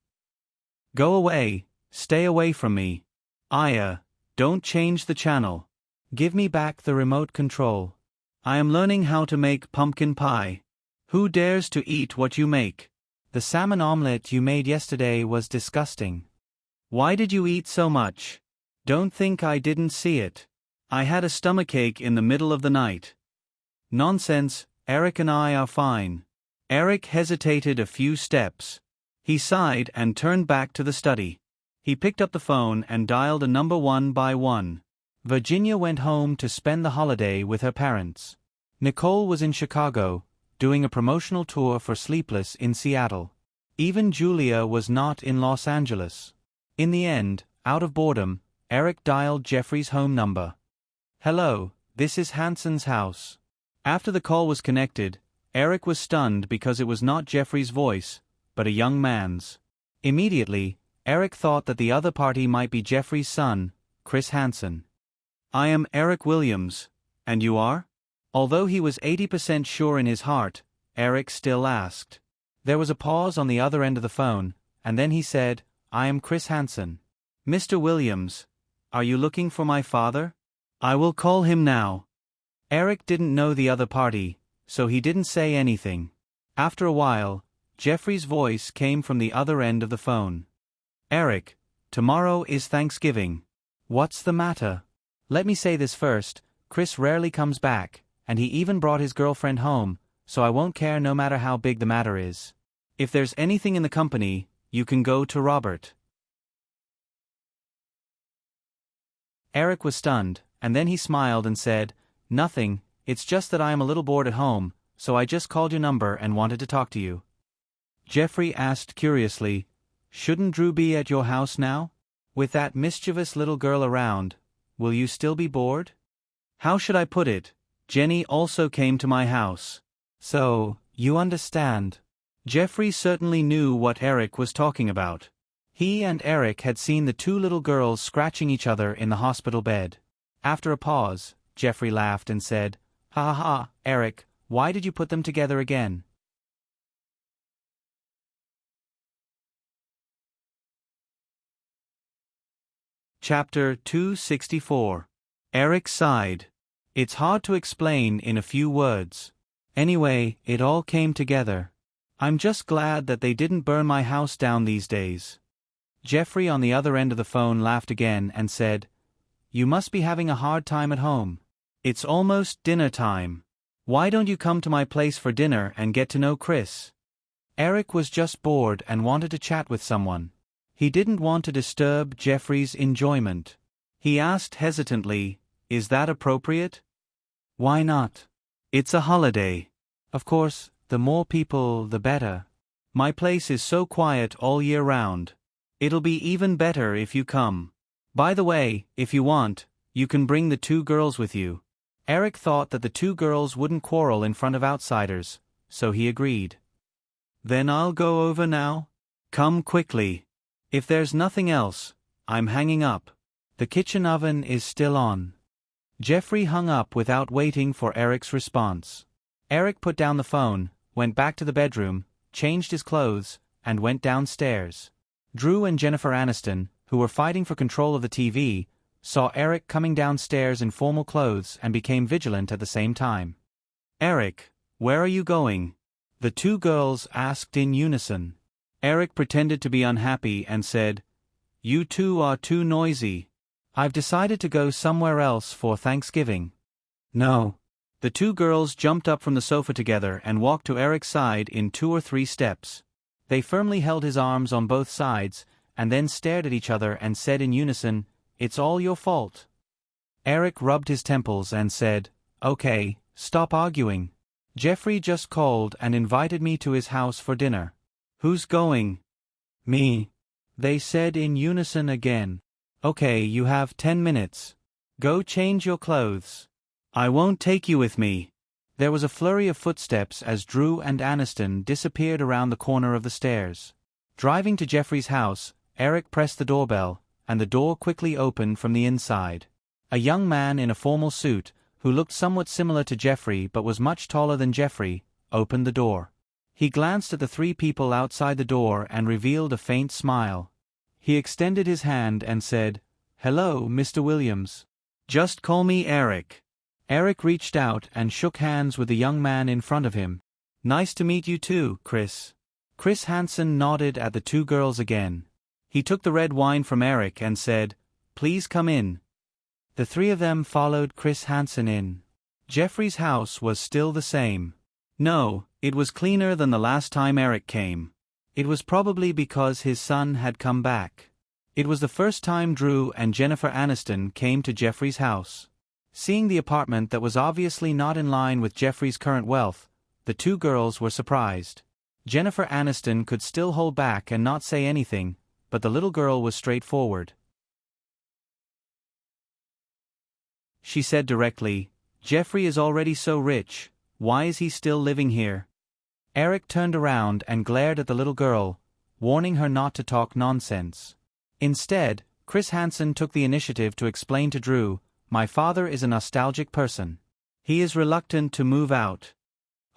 Go away, stay away from me. Aya, don't change the channel. Give me back the remote control. I am learning how to make pumpkin pie. Who dares to eat what you make? The salmon omelette you made yesterday was disgusting. Why did you eat so much? Don't think I didn't see it. I had a stomachache in the middle of the night." "Nonsense, Eric and I are fine." Eric hesitated a few steps. He sighed and turned back to the study. He picked up the phone and dialed a number 1 by 1. Virginia went home to spend the holiday with her parents. Nicole was in Chicago, doing a promotional tour for Sleepless in Seattle. Even Julia was not in Los Angeles. In the end, out of boredom, Eric dialed Jeffrey's home number. "Hello, this is Hanson's house." After the call was connected, Eric was stunned because it was not Jeffrey's voice, but a young man's. Immediately, Eric thought that the other party might be Jeffrey's son, Chris Hansen. "I am Eric Williams, and you are?" Although he was 80% sure in his heart, Eric still asked. There was a pause on the other end of the phone, and then he said, "I am Chris Hansen." "Mr. Williams, are you looking for my father? I will call him now." Eric didn't know the other party, so he didn't say anything. After a while, Jeffrey's voice came from the other end of the phone. "Eric, tomorrow is Thanksgiving. What's the matter?" "Let me say this first, Chris rarely comes back, and he even brought his girlfriend home, so I won't care no matter how big the matter is. If there's anything in the company, you can go to Robert." Eric was stunned, and then he smiled and said, "Nothing, it's just that I am a little bored at home, so I just called your number and wanted to talk to you." Jeffrey asked curiously, "Shouldn't Drew be at your house now? With that mischievous little girl around, will you still be bored?" "How should I put it? Jenny also came to my house. So, you understand." Jeffrey certainly knew what Eric was talking about. He and Eric had seen the two little girls scratching each other in the hospital bed. After a pause, Jeffrey laughed and said, "Ha ha ha, Eric, why did you put them together again?" Chapter 264. Eric sighed. "It's hard to explain in a few words. Anyway, it all came together. I'm just glad that they didn't burn my house down these days." Jeffrey on the other end of the phone laughed again and said, "You must be having a hard time at home. It's almost dinner time. Why don't you come to my place for dinner and get to know Chris?" Eric was just bored and wanted to chat with someone. He didn't want to disturb Jeffrey's enjoyment. He asked hesitantly, "Is that appropriate?" "Why not? It's a holiday. Of course, the more people, the better. My place is so quiet all year round. It'll be even better if you come. By the way, if you want, you can bring the two girls with you." Eric thought that the two girls wouldn't quarrel in front of outsiders, so he agreed. "Then I'll go over now. Come quickly. If there's nothing else, I'm hanging up. The kitchen oven is still on." Jeffrey hung up without waiting for Eric's response. Eric put down the phone, went back to the bedroom, changed his clothes, and went downstairs. Drew and Jennifer Aniston, who were fighting for control of the TV, saw Eric coming downstairs in formal clothes and became vigilant at the same time. "Eric, where are you going?" the two girls asked in unison. Eric pretended to be unhappy and said, "You two are too noisy. I've decided to go somewhere else for Thanksgiving." "No. The two girls jumped up from the sofa together and walked to Eric's side in 2 or 3 steps. They firmly held his arms on both sides, and then stared at each other and said in unison, "It's all your fault." Eric rubbed his temples and said, "Okay, stop arguing. Jeffrey just called and invited me to his house for dinner. Who's going?" "Me," they said in unison again. "Okay, you have 10 minutes. Go change your clothes." "I won't take you with me." There was a flurry of footsteps as Drew and Aniston disappeared around the corner of the stairs. Driving to Jeffrey's house, Eric pressed the doorbell, and the door quickly opened from the inside. A young man in a formal suit, who looked somewhat similar to Jeffrey but was much taller than Jeffrey, opened the door. He glanced at the 3 people outside the door and revealed a faint smile. He extended his hand and said, "Hello, Mr. Williams. Just call me Eric." Eric reached out and shook hands with the young man in front of him. "Nice to meet you too, Chris." Chris Hansen nodded at the 2 girls again. He took the red wine from Eric and said, "Please come in." The 3 of them followed Chris Hansen in. Jeffrey's house was still the same. No, it was cleaner than the last time Eric came. It was probably because his son had come back. It was the first time Drew and Jennifer Aniston came to Jeffrey's house. Seeing the apartment that was obviously not in line with Jeffrey's current wealth, the 2 girls were surprised. Jennifer Aniston could still hold back and not say anything, but the little girl was straightforward. She said directly, "Jeffrey is already so rich, why is he still living here?" Eric turned around and glared at the little girl, warning her not to talk nonsense. Instead, Chris Hansen took the initiative to explain to Drew, "My father is a nostalgic person. He is reluctant to move out."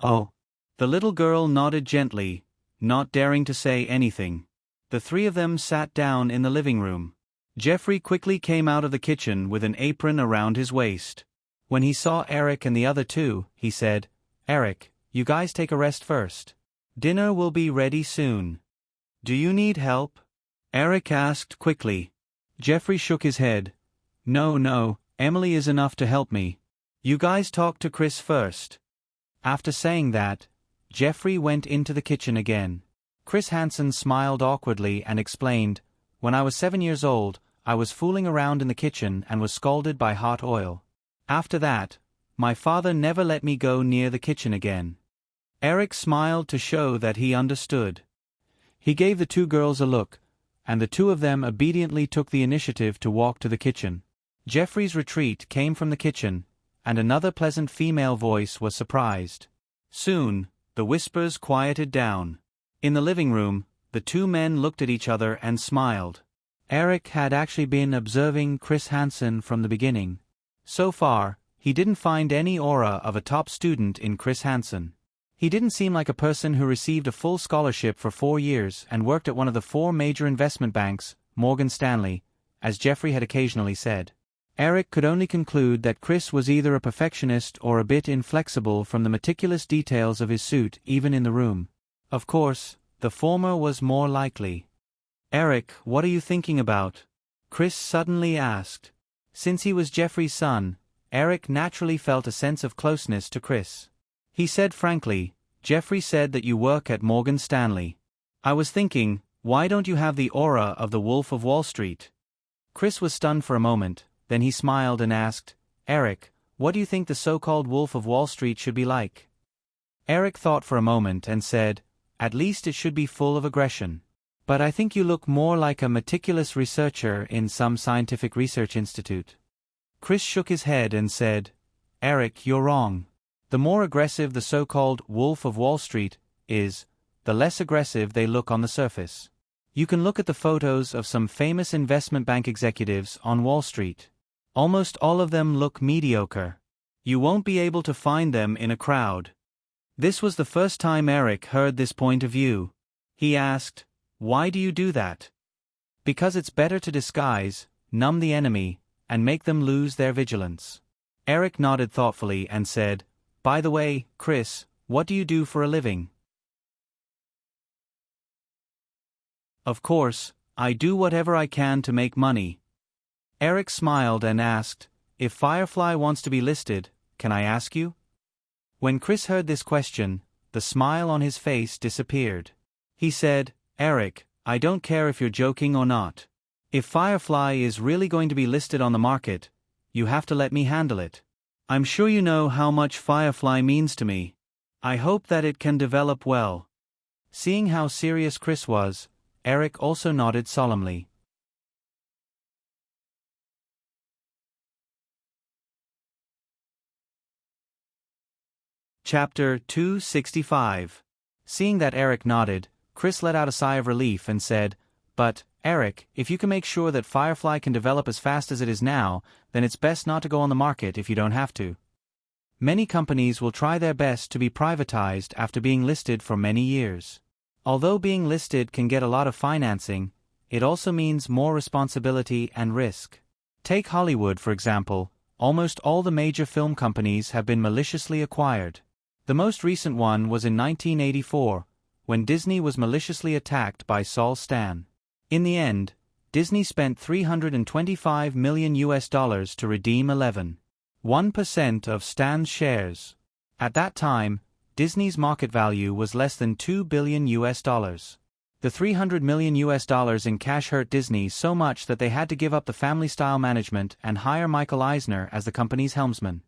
"Oh." The little girl nodded gently, not daring to say anything. The 3 of them sat down in the living room. Jeffrey quickly came out of the kitchen with an apron around his waist. When he saw Eric and the other 2, he said, "Eric, you guys take a rest first. Dinner will be ready soon." "Do you need help?" Eric asked quickly. Jeffrey shook his head. No, Emily is enough to help me. You guys talk to Chris first." After saying that, Jeffrey went into the kitchen again. Chris Hansen smiled awkwardly and explained, "When I was 7 years old, I was fooling around in the kitchen and was scalded by hot oil. After that, my father never let me go near the kitchen again." Eric smiled to show that he understood. He gave the 2 girls a look, and the 2 of them obediently took the initiative to walk to the kitchen. Jeffrey's retreat came from the kitchen, and another pleasant female voice was surprised. Soon, the whispers quieted down. In the living room, the 2 men looked at each other and smiled. Eric had actually been observing Chris Hansen from the beginning. So far, he didn't find any aura of a top student in Chris Hansen. He didn't seem like a person who received a full scholarship for 4 years and worked at one of the 4 major investment banks, Morgan Stanley, as Jeffrey had occasionally said. Eric could only conclude that Chris was either a perfectionist or a bit inflexible from the meticulous details of his suit even in the room. Of course, the former was more likely. "Eric, what are you thinking about?" Chris suddenly asked. Since he was Jeffrey's son, Eric naturally felt a sense of closeness to Chris. He said frankly, "Jeffrey said that you work at Morgan Stanley. I was thinking, why don't you have the aura of the Wolf of Wall Street?" Chris was stunned for a moment. Then he smiled and asked, "Eric, what do you think the so-called Wolf of Wall Street should be like?" Eric thought for a moment and said, "At least it should be full of aggression. But I think you look more like a meticulous researcher in some scientific research institute." Chris shook his head and said, "Eric, you're wrong. The more aggressive the so-called Wolf of Wall Street is, the less aggressive they look on the surface. You can look at the photos of some famous investment bank executives on Wall Street. Almost all of them look mediocre. You won't be able to find them in a crowd." This was the first time Eric heard this point of view. He asked, "Why do you do that?" "Because it's better to disguise, numb the enemy, and make them lose their vigilance." Eric nodded thoughtfully and said, "By the way, Chris, what do you do for a living?" "Of course, I do whatever I can to make money." Eric smiled and asked, "If Firefly wants to be listed, can I ask you?" When Chris heard this question, the smile on his face disappeared. He said, "Eric, I don't care if you're joking or not. If Firefly is really going to be listed on the market, you have to let me handle it. I'm sure you know how much Firefly means to me. I hope that it can develop well." Seeing how serious Chris was, Eric also nodded solemnly. Chapter 265. Seeing that Eric nodded, Chris let out a sigh of relief and said, "But, Eric, if you can make sure that Firefly can develop as fast as it is now, then it's best not to go on the market if you don't have to. Many companies will try their best to be privatized after being listed for many years. Although being listed can get a lot of financing, it also means more responsibility and risk. Take Hollywood, for example. Almost all the major film companies have been maliciously acquired. The most recent one was in 1984, when Disney was maliciously attacked by Saul Stan. In the end, Disney spent $325 million to redeem 1% of Stan's shares. At that time, Disney's market value was less than $2 billion. The $300 million in cash hurt Disney so much that they had to give up the family-style management and hire Michael Eisner as the company's helmsman.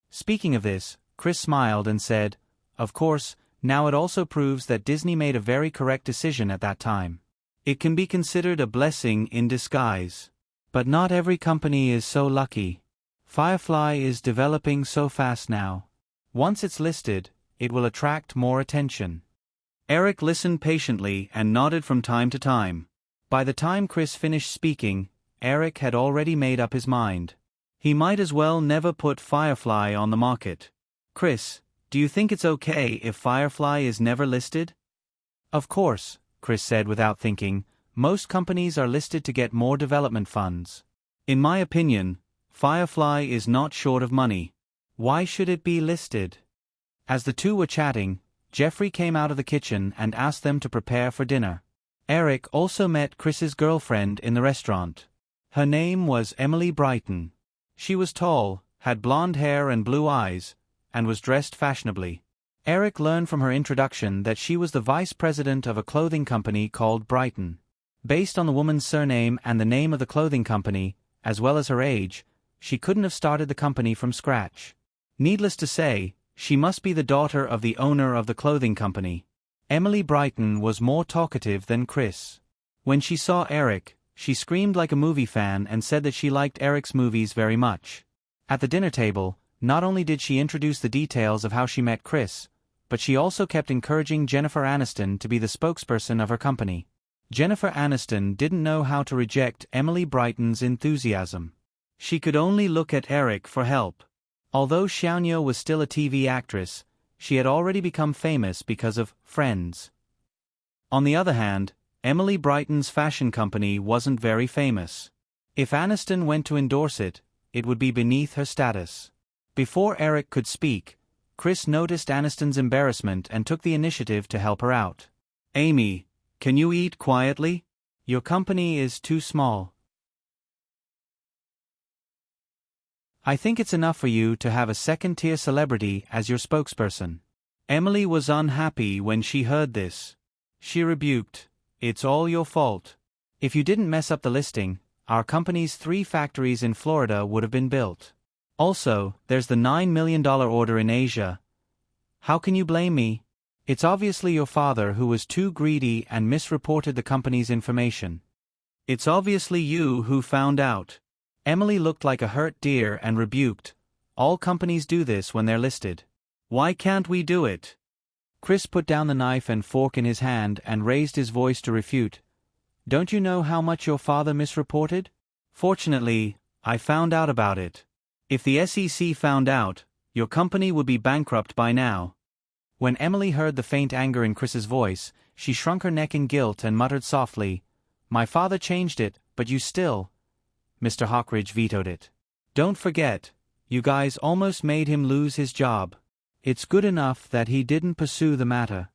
Speaking of this, Chris smiled and said, "Of course, now it also proves that Disney made a very correct decision at that time. It can be considered a blessing in disguise. But not every company is so lucky. Firefly is developing so fast now. Once it's listed, it will attract more attention." Eric listened patiently and nodded from time to time. By the time Chris finished speaking, Eric had already made up his mind. He might as well never put Firefly on the market. "Chris, do you think it's okay if Firefly is never listed?" "Of course," Chris said without thinking. "Most companies are listed to get more development funds. In my opinion, Firefly is not short of money. Why should it be listed?" As the two were chatting, Jeffrey came out of the kitchen and asked them to prepare for dinner. Eric also met Chris's girlfriend in the restaurant. Her name was Emily Brighton. She was tall, had blonde hair and blue eyes, and was dressed fashionably. Eric learned from her introduction that she was the vice president of a clothing company called Brighton. Based on the woman's surname and the name of the clothing company, as well as her age, she couldn't have started the company from scratch. Needless to say, she must be the daughter of the owner of the clothing company. Emily Brighton was more talkative than Chris. When she saw Eric, she screamed like a movie fan and said that she liked Eric's movies very much. At the dinner table, not only did she introduce the details of how she met Chris, but she also kept encouraging Jennifer Aniston to be the spokesperson of her company. Jennifer Aniston didn't know how to reject Emily Brighton's enthusiasm. She could only look at Eric for help. Although Xiaonuo was still a TV actress, she had already become famous because of Friends. On the other hand, Emily Brighton's fashion company wasn't very famous. If Aniston went to endorse it, it would be beneath her status. Before Eric could speak, Chris noticed Aniston's embarrassment and took the initiative to help her out. "Amy, can you eat quietly? Your company is too small. I think it's enough for you to have a second-tier celebrity as your spokesperson." Emily was unhappy when she heard this. She rebuked, "It's all your fault. If you didn't mess up the listing, our company's 3 factories in Florida would have been built. Also, there's the $9 million order in Asia. How can you blame me? It's obviously your father who was too greedy and misreported the company's information. It's obviously you who found out." Emily looked like a hurt deer and rebuked, "All companies do this when they're listed. Why can't we do it?" Chris put down the knife and fork in his hand and raised his voice to refute. "Don't you know how much your father misreported? Fortunately, I found out about it. If the SEC found out, your company would be bankrupt by now." When Emily heard the faint anger in Chris's voice, she shrunk her neck in guilt and muttered softly, "My father changed it, but you still..." Mr. Hawkridge vetoed it. "Don't forget, you guys almost made him lose his job. It's good enough that he didn't pursue the matter."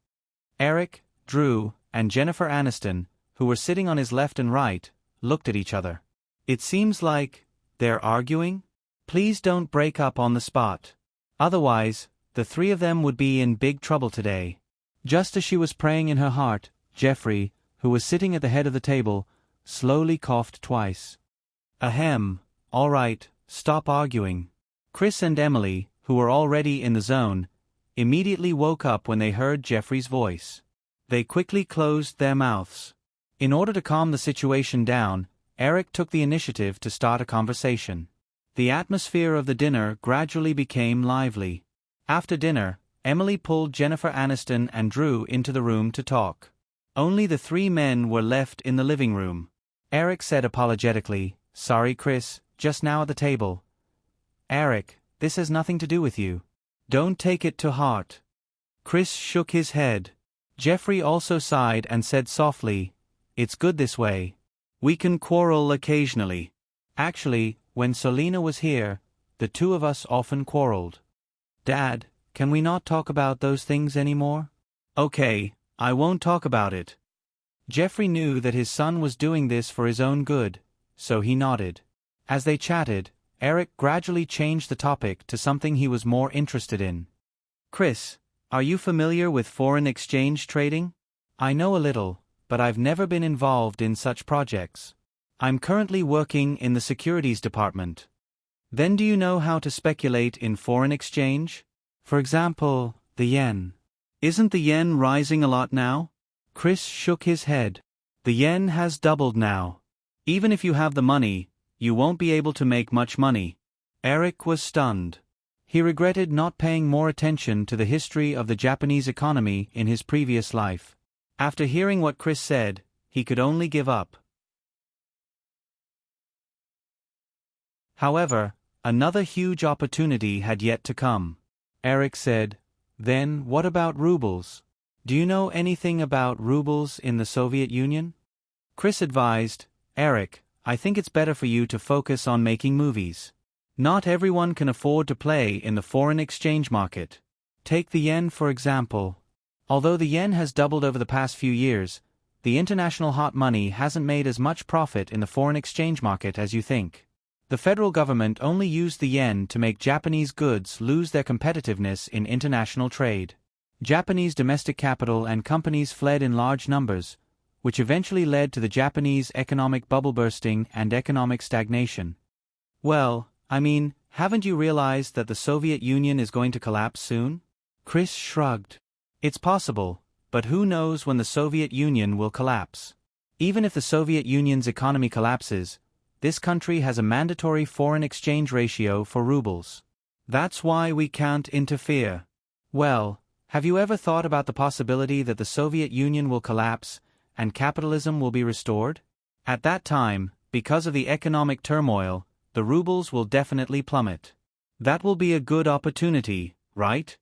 Eric, Drew, and Jennifer Aniston, who were sitting on his left and right, looked at each other. "It seems like they're arguing? Please don't break up on the spot. Otherwise, the three of them would be in big trouble today. Just as she was praying in her heart, Geoffrey, who was sitting at the head of the table, slowly coughed twice. Ahem, all right, stop arguing. Chris and Emily, who were already in the zone, immediately woke up when they heard Geoffrey's voice. They quickly closed their mouths. In order to calm the situation down, Eric took the initiative to start a conversation. The atmosphere of the dinner gradually became lively. After dinner, Emily pulled Jennifer Aniston and Drew into the room to talk. Only the three men were left in the living room. Eric said apologetically, "Sorry, Chris, just now at the table." "Eric, this has nothing to do with you. Don't take it to heart." Chris shook his head. Geoffrey also sighed and said softly, "It's good this way. We can quarrel occasionally. Actually, when Selena was here, the two of us often quarreled." "Dad, can we not talk about those things anymore?" "Okay, I won't talk about it." Geoffrey knew that his son was doing this for his own good, so he nodded. As they chatted, Eric gradually changed the topic to something he was more interested in. "Chris, are you familiar with foreign exchange trading?" "I know a little, but I've never been involved in such projects. I'm currently working in the securities department." "Then do you know how to speculate in foreign exchange? For example, the yen." "Isn't the yen rising a lot now?" Chris shook his head. "The yen has doubled now. Even if you have the money, you won't be able to make much money." Eric was stunned. He regretted not paying more attention to the history of the Japanese economy in his previous life. After hearing what Chris said, he could only give up. However, another huge opportunity had yet to come. Eric said, "Then what about rubles? Do you know anything about rubles in the Soviet Union?" Chris advised, "Eric, I think it's better for you to focus on making movies. Not everyone can afford to play in the foreign exchange market. Take the yen for example. Although the yen has doubled over the past few years, the international hot money hasn't made as much profit in the foreign exchange market as you think. The federal government only used the yen to make Japanese goods lose their competitiveness in international trade. Japanese domestic capital and companies fled in large numbers, which eventually led to the Japanese economic bubble bursting and economic stagnation." "Well, I mean, haven't you realized that the Soviet Union is going to collapse soon?" Chris shrugged. "It's possible, but who knows when the Soviet Union will collapse? Even if the Soviet Union's economy collapses, this country has a mandatory foreign exchange ratio for rubles. That's why we can't interfere." "Well, have you ever thought about the possibility that the Soviet Union will collapse and capitalism will be restored? At that time, because of the economic turmoil, the rubles will definitely plummet. That will be a good opportunity, right?"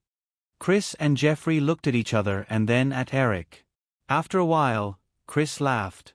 Chris and Geoffrey looked at each other and then at Eric. After a while, Chris laughed.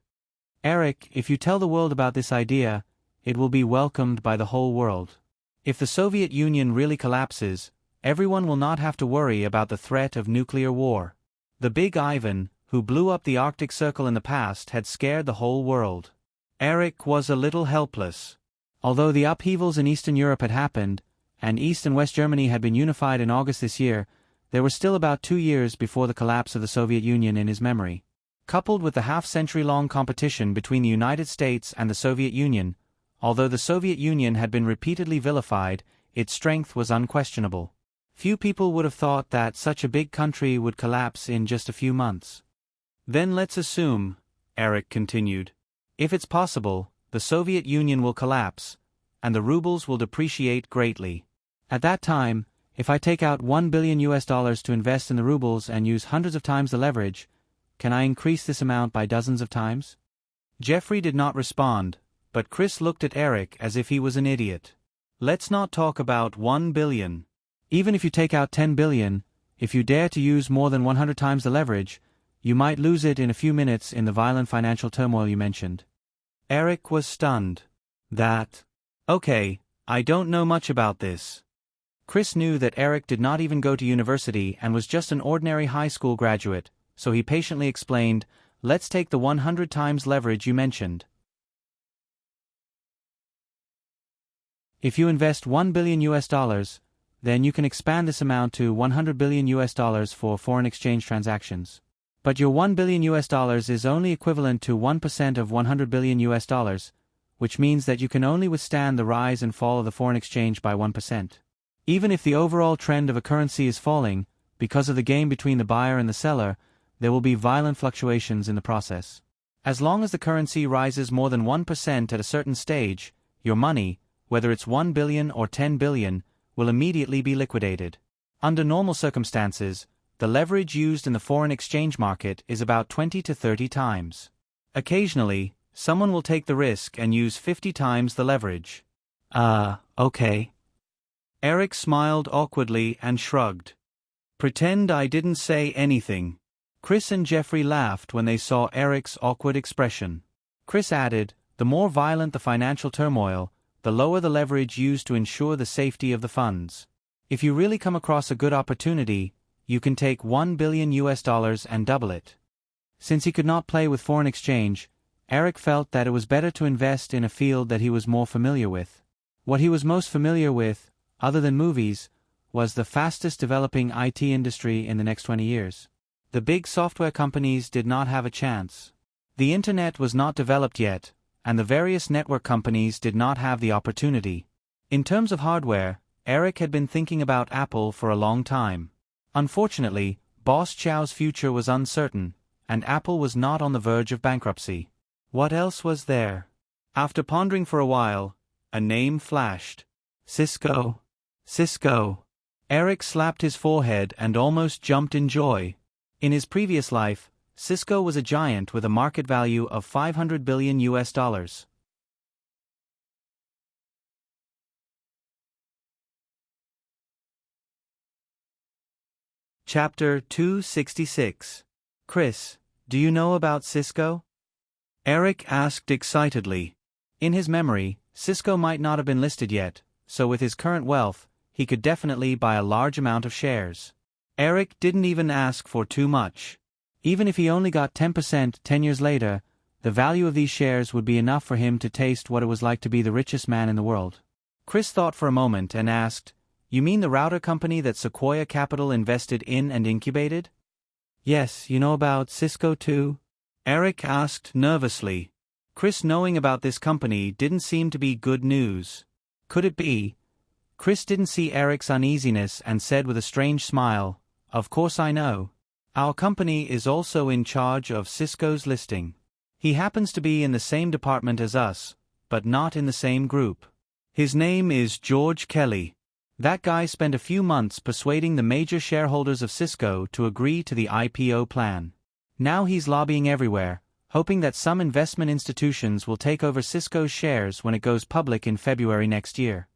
"Eric, if you tell the world about this idea, it will be welcomed by the whole world. If the Soviet Union really collapses, everyone will not have to worry about the threat of nuclear war. The Big Ivan, who blew up the Arctic Circle in the past, had scared the whole world." Eric was a little helpless. Although the upheavals in Eastern Europe had happened, and East and West Germany had been unified in August this year, there were still about 2 years before the collapse of the Soviet Union in his memory. Coupled with the half-century-long competition between the United States and the Soviet Union, although the Soviet Union had been repeatedly vilified, its strength was unquestionable. Few people would have thought that such a big country would collapse in just a few months. "Then let's assume," Eric continued, "if it's possible, the Soviet Union will collapse, and the rubles will depreciate greatly. At that time, if I take out $1 billion to invest in the rubles and use hundreds of times the leverage, can I increase this amount by dozens of times?" Geoffrey did not respond, but Chris looked at Eric as if he was an idiot. "Let's not talk about 1 billion. Even if you take out 10 billion, if you dare to use more than 100 times the leverage, you might lose it in a few minutes in the violent financial turmoil you mentioned." Eric was stunned. Okay, I don't know much about this." Chris knew that Eric did not even go to university and was just an ordinary high school graduate, so he patiently explained, "Let's take the 100 times leverage you mentioned. If you invest $1 billion, then you can expand this amount to 100 billion US dollars for foreign exchange transactions. But your 1 billion US dollars is only equivalent to 1% of 100 billion US dollars, which means that you can only withstand the rise and fall of the foreign exchange by 1%. Even if the overall trend of a currency is falling, because of the game between the buyer and the seller, there will be violent fluctuations in the process. As long as the currency rises more than 1% at a certain stage, your money, whether it's 1 billion or 10 billion, will immediately be liquidated. Under normal circumstances, the leverage used in the foreign exchange market is about 20 to 30 times. Occasionally, someone will take the risk and use 50 times the leverage. Okay. Eric smiled awkwardly and shrugged. Pretend I didn't say anything. Chris and Jeffrey laughed when they saw Eric's awkward expression. Chris added, the more violent the financial turmoil, the lower the leverage used to ensure the safety of the funds. If you really come across a good opportunity, you can take 1 billion US dollars and double it. Since he could not play with foreign exchange, Eric felt that it was better to invest in a field that he was more familiar with. What he was most familiar with, other than movies, was the fastest developing IT industry in the next 20 years. The big software companies did not have a chance. The internet was not developed yet, and the various network companies did not have the opportunity. In terms of hardware, Eric had been thinking about Apple for a long time. Unfortunately, Boss Chow's future was uncertain, and Apple was not on the verge of bankruptcy. What else was there? After pondering for a while, a name flashed. Cisco. Cisco. Eric slapped his forehead and almost jumped in joy. In his previous life, Cisco was a giant with a market value of 500 billion US dollars. Chapter 266. Chris, do you know about Cisco? Eric asked excitedly. In his memory, Cisco might not have been listed yet, so with his current wealth, he could definitely buy a large amount of shares. Eric didn't even ask for too much. Even if he only got 10% 10 years later, the value of these shares would be enough for him to taste what it was like to be the richest man in the world. Chris thought for a moment and asked, you mean the router company that Sequoia Capital invested in and incubated? Yes, you know about Cisco too? Eric asked nervously. Chris knowing about this company didn't seem to be good news. Could it be? Chris didn't see Eric's uneasiness and said with a strange smile, of course I know. Our company is also in charge of Cisco's listing. He happens to be in the same department as us, but not in the same group. His name is George Kelly. That guy spent a few months persuading the major shareholders of Cisco to agree to the IPO plan. Now he's lobbying everywhere, hoping that some investment institutions will take over Cisco's shares when it goes public in February next year.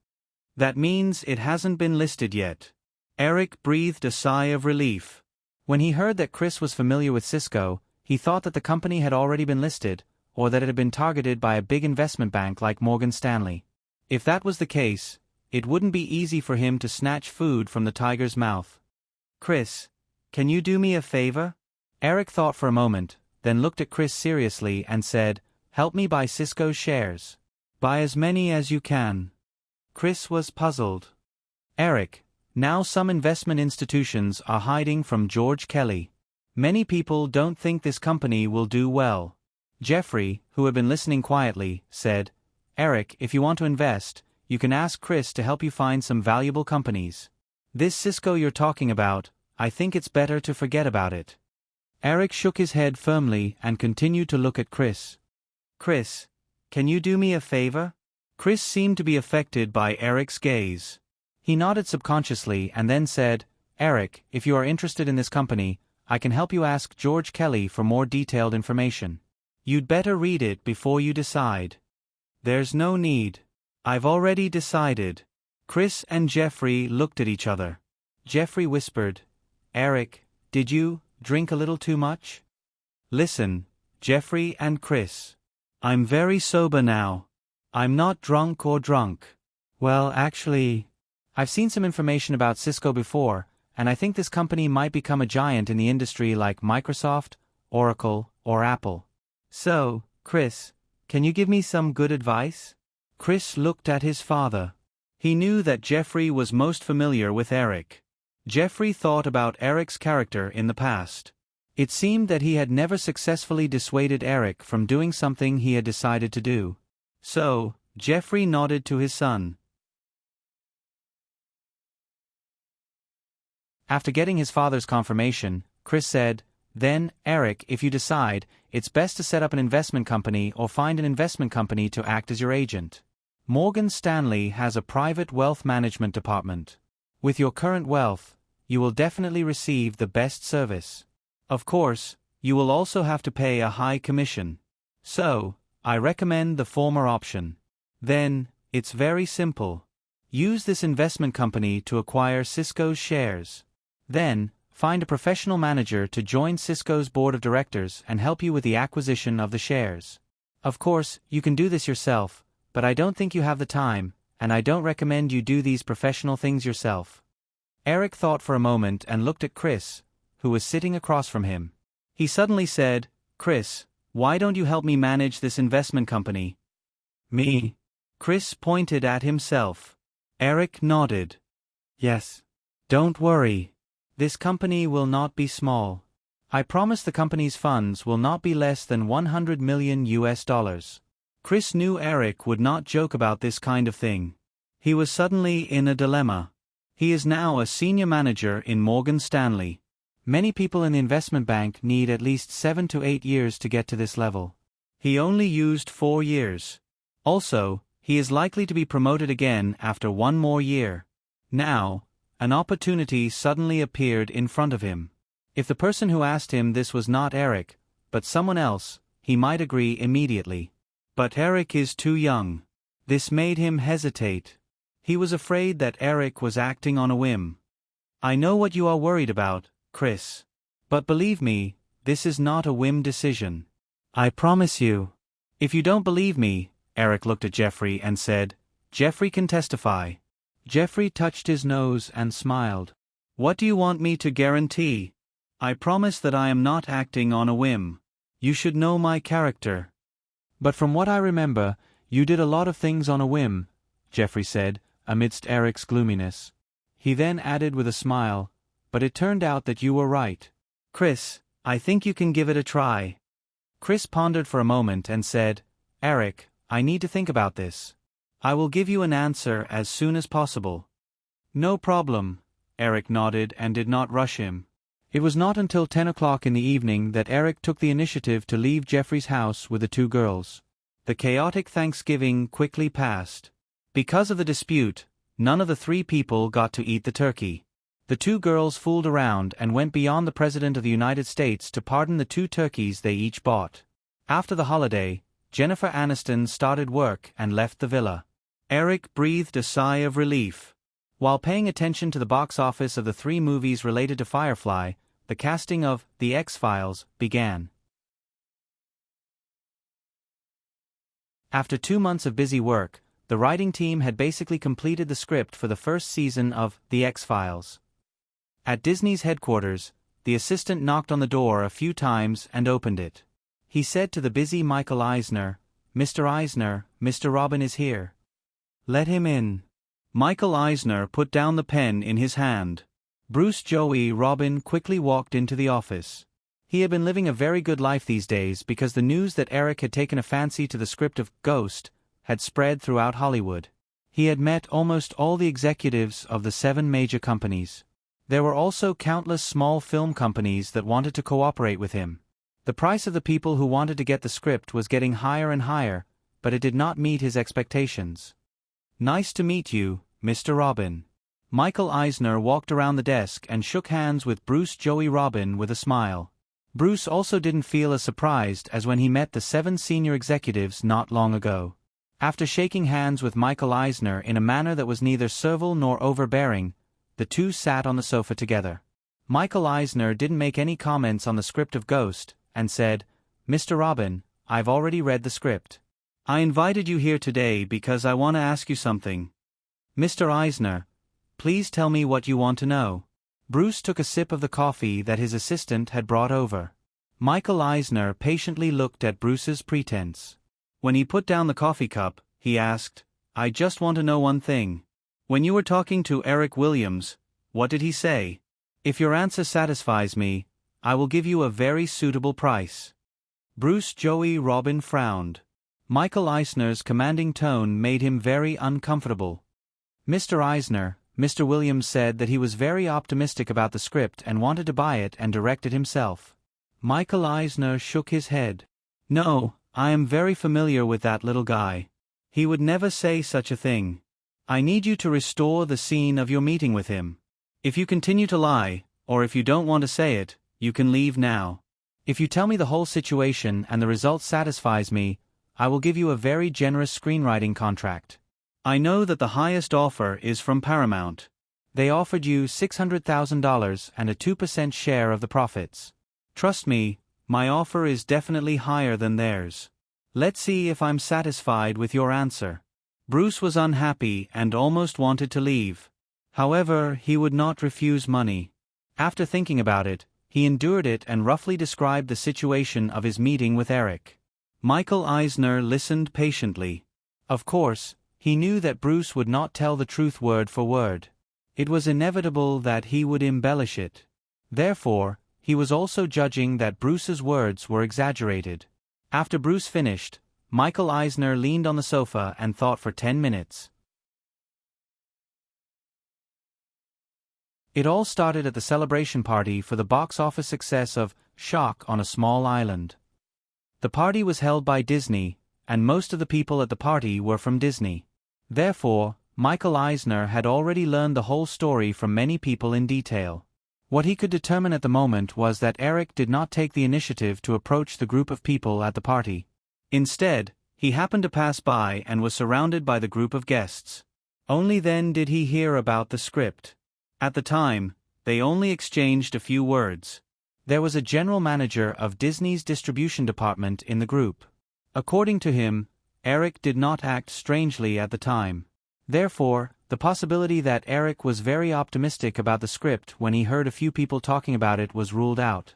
That means it hasn't been listed yet. Eric breathed a sigh of relief. When he heard that Chris was familiar with Cisco, he thought that the company had already been listed, or that it had been targeted by a big investment bank like Morgan Stanley. If that was the case, it wouldn't be easy for him to snatch food from the tiger's mouth. Chris, can you do me a favor? Eric thought for a moment, then looked at Chris seriously and said, help me buy Cisco's shares. Buy as many as you can. Chris was puzzled. Eric, now some investment institutions are hiding from George Kelly. Many people don't think this company will do well. Jeffrey, who had been listening quietly, said, Eric, if you want to invest, you can ask Chris to help you find some valuable companies. This Cisco you're talking about, I think it's better to forget about it. Eric shook his head firmly and continued to look at Chris. Chris, can you do me a favor? Chris seemed to be affected by Eric's gaze. He nodded subconsciously and then said, Eric, if you are interested in this company, I can help you ask George Kelly for more detailed information. You'd better read it before you decide. There's no need. I've already decided. Chris and Jeffrey looked at each other. Jeffrey whispered, Eric, did you drink a little too much? Listen, Jeffrey and Chris. I'm very sober now. I'm not drunk or drunk. Well, actually, I've seen some information about Cisco before, and I think this company might become a giant in the industry like Microsoft, Oracle, or Apple. So, Chris, can you give me some good advice? Chris looked at his father. He knew that Jeffrey was most familiar with Eric. Jeffrey thought about Eric's character in the past. It seemed that he had never successfully dissuaded Eric from doing something he had decided to do. So, Jeffrey nodded to his son. After getting his father's confirmation, Chris said, "Then, Eric, if you decide, it's best to set up an investment company or find an investment company to act as your agent. Morgan Stanley has a private wealth management department. With your current wealth, you will definitely receive the best service. Of course, you will also have to pay a high commission. So, I recommend the former option. Then, it's very simple. Use this investment company to acquire Cisco's shares. Then, find a professional manager to join Cisco's board of directors and help you with the acquisition of the shares. Of course, you can do this yourself, but I don't think you have the time, and I don't recommend you do these professional things yourself." Eric thought for a moment and looked at Chris, who was sitting across from him. He suddenly said, "Chris, why don't you help me manage this investment company?" "Me?" Chris pointed at himself. Eric nodded. "Yes. Don't worry. This company will not be small. I promise the company's funds will not be less than $100 million. Chris knew Eric would not joke about this kind of thing. He was suddenly in a dilemma. He is now a senior manager in Morgan Stanley. Many people in the investment bank need at least 7 to 8 years to get to this level. He only used 4 years. Also, he is likely to be promoted again after 1 more year. Now, an opportunity suddenly appeared in front of him. If the person who asked him this was not Eric, but someone else, he might agree immediately. But Eric is too young. This made him hesitate. He was afraid that Eric was acting on a whim. "I know what you are worried about, Chris. But believe me, this is not a whim decision. I promise you." "If you don't believe me," Eric looked at Jeffrey and said, "Jeffrey can testify." Jeffrey touched his nose and smiled. "What do you want me to guarantee? I promise that I am not acting on a whim. You should know my character." "But from what I remember, you did a lot of things on a whim," Jeffrey said, amidst Eric's gloominess. He then added with a smile, "But it turned out that you were right. Chris, I think you can give it a try." Chris pondered for a moment and said, "Eric, I need to think about this. I will give you an answer as soon as possible." "No problem," Eric nodded and did not rush him. It was not until 10 o'clock in the evening that Eric took the initiative to leave Jeffrey's house with the 2 girls. The chaotic Thanksgiving quickly passed. Because of the dispute, none of the 3 people got to eat the turkey. The 2 girls fooled around and went beyond the President of the United States to pardon the 2 turkeys they each bought. After the holiday, Jennifer Aniston started work and left the villa. Eric breathed a sigh of relief. While paying attention to the box office of the 3 movies related to Firefly, the casting of The X-Files began. After 2 months of busy work, the writing team had basically completed the script for the first season of The X-Files. At Disney's headquarters, the assistant knocked on the door a few times and opened it. He said to the busy Michael Eisner, "Mr. Eisner, Mr. Robin is here. Let him in." Michael Eisner put down the pen in his hand. Bruce Joey Robin quickly walked into the office. He had been living a very good life these days because the news that Eric had taken a fancy to the script of Ghost had spread throughout Hollywood. He had met almost all the executives of the 7 major companies. There were also countless small film companies that wanted to cooperate with him. The price of the people who wanted to get the script was getting higher and higher, but it did not meet his expectations. "Nice to meet you, Mr. Robin." Michael Eisner walked around the desk and shook hands with Bruce Joey Robin with a smile. Bruce also didn't feel as surprised as when he met the 7 senior executives not long ago. After shaking hands with Michael Eisner in a manner that was neither servile nor overbearing, the 2 sat on the sofa together. Michael Eisner didn't make any comments on the script of Ghost, and said, "Mr. Robin, I've already read the script. I invited you here today because I want to ask you something. Mr. Eisner, please tell me what you want to know." Bruce took a sip of the coffee that his assistant had brought over. Michael Eisner patiently looked at Bruce's pretense. When he put down the coffee cup, he asked, "I just want to know one thing. When you were talking to Eric Williams, what did he say? If your answer satisfies me, I will give you a very suitable price. Bruce Joey Robin frowned. Michael Eisner's commanding tone made him very uncomfortable. Mr. Eisner, Mr. Williams said that he was very optimistic about the script and wanted to buy it and direct it himself. Michael Eisner shook his head. No, I am very familiar with that little guy. He would never say such a thing. I need you to restore the scene of your meeting with him. If you continue to lie, or if you don't want to say it, you can leave now. If you tell me the whole situation and the result satisfies me, I will give you a very generous screenwriting contract. I know that the highest offer is from Paramount. They offered you $600,000 and a 2% share of the profits. Trust me, my offer is definitely higher than theirs. Let's see if I'm satisfied with your answer. Bruce was unhappy and almost wanted to leave. However, he would not refuse money. After thinking about it, he endured it and roughly described the situation of his meeting with Eric. Michael Eisner listened patiently. Of course, he knew that Bruce would not tell the truth word for word. It was inevitable that he would embellish it. Therefore, he was also judging that Bruce's words were exaggerated. After Bruce finished, Michael Eisner leaned on the sofa and thought for 10 minutes. It all started at the celebration party for the box office success of Shock on a Small Island. The party was held by Disney, and most of the people at the party were from Disney. Therefore, Michael Eisner had already learned the whole story from many people in detail. What he could determine at the moment was that Eric did not take the initiative to approach the group of people at the party. Instead, he happened to pass by and was surrounded by the group of guests. Only then did he hear about the script. At the time, they only exchanged a few words. There was a general manager of Disney's distribution department in the group. According to him, Eric did not act strangely at the time. Therefore, the possibility that Eric was very optimistic about the script when he heard a few people talking about it was ruled out.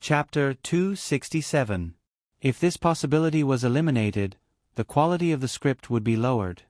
Chapter 267. If this possibility was eliminated, the quality of the script would be lowered.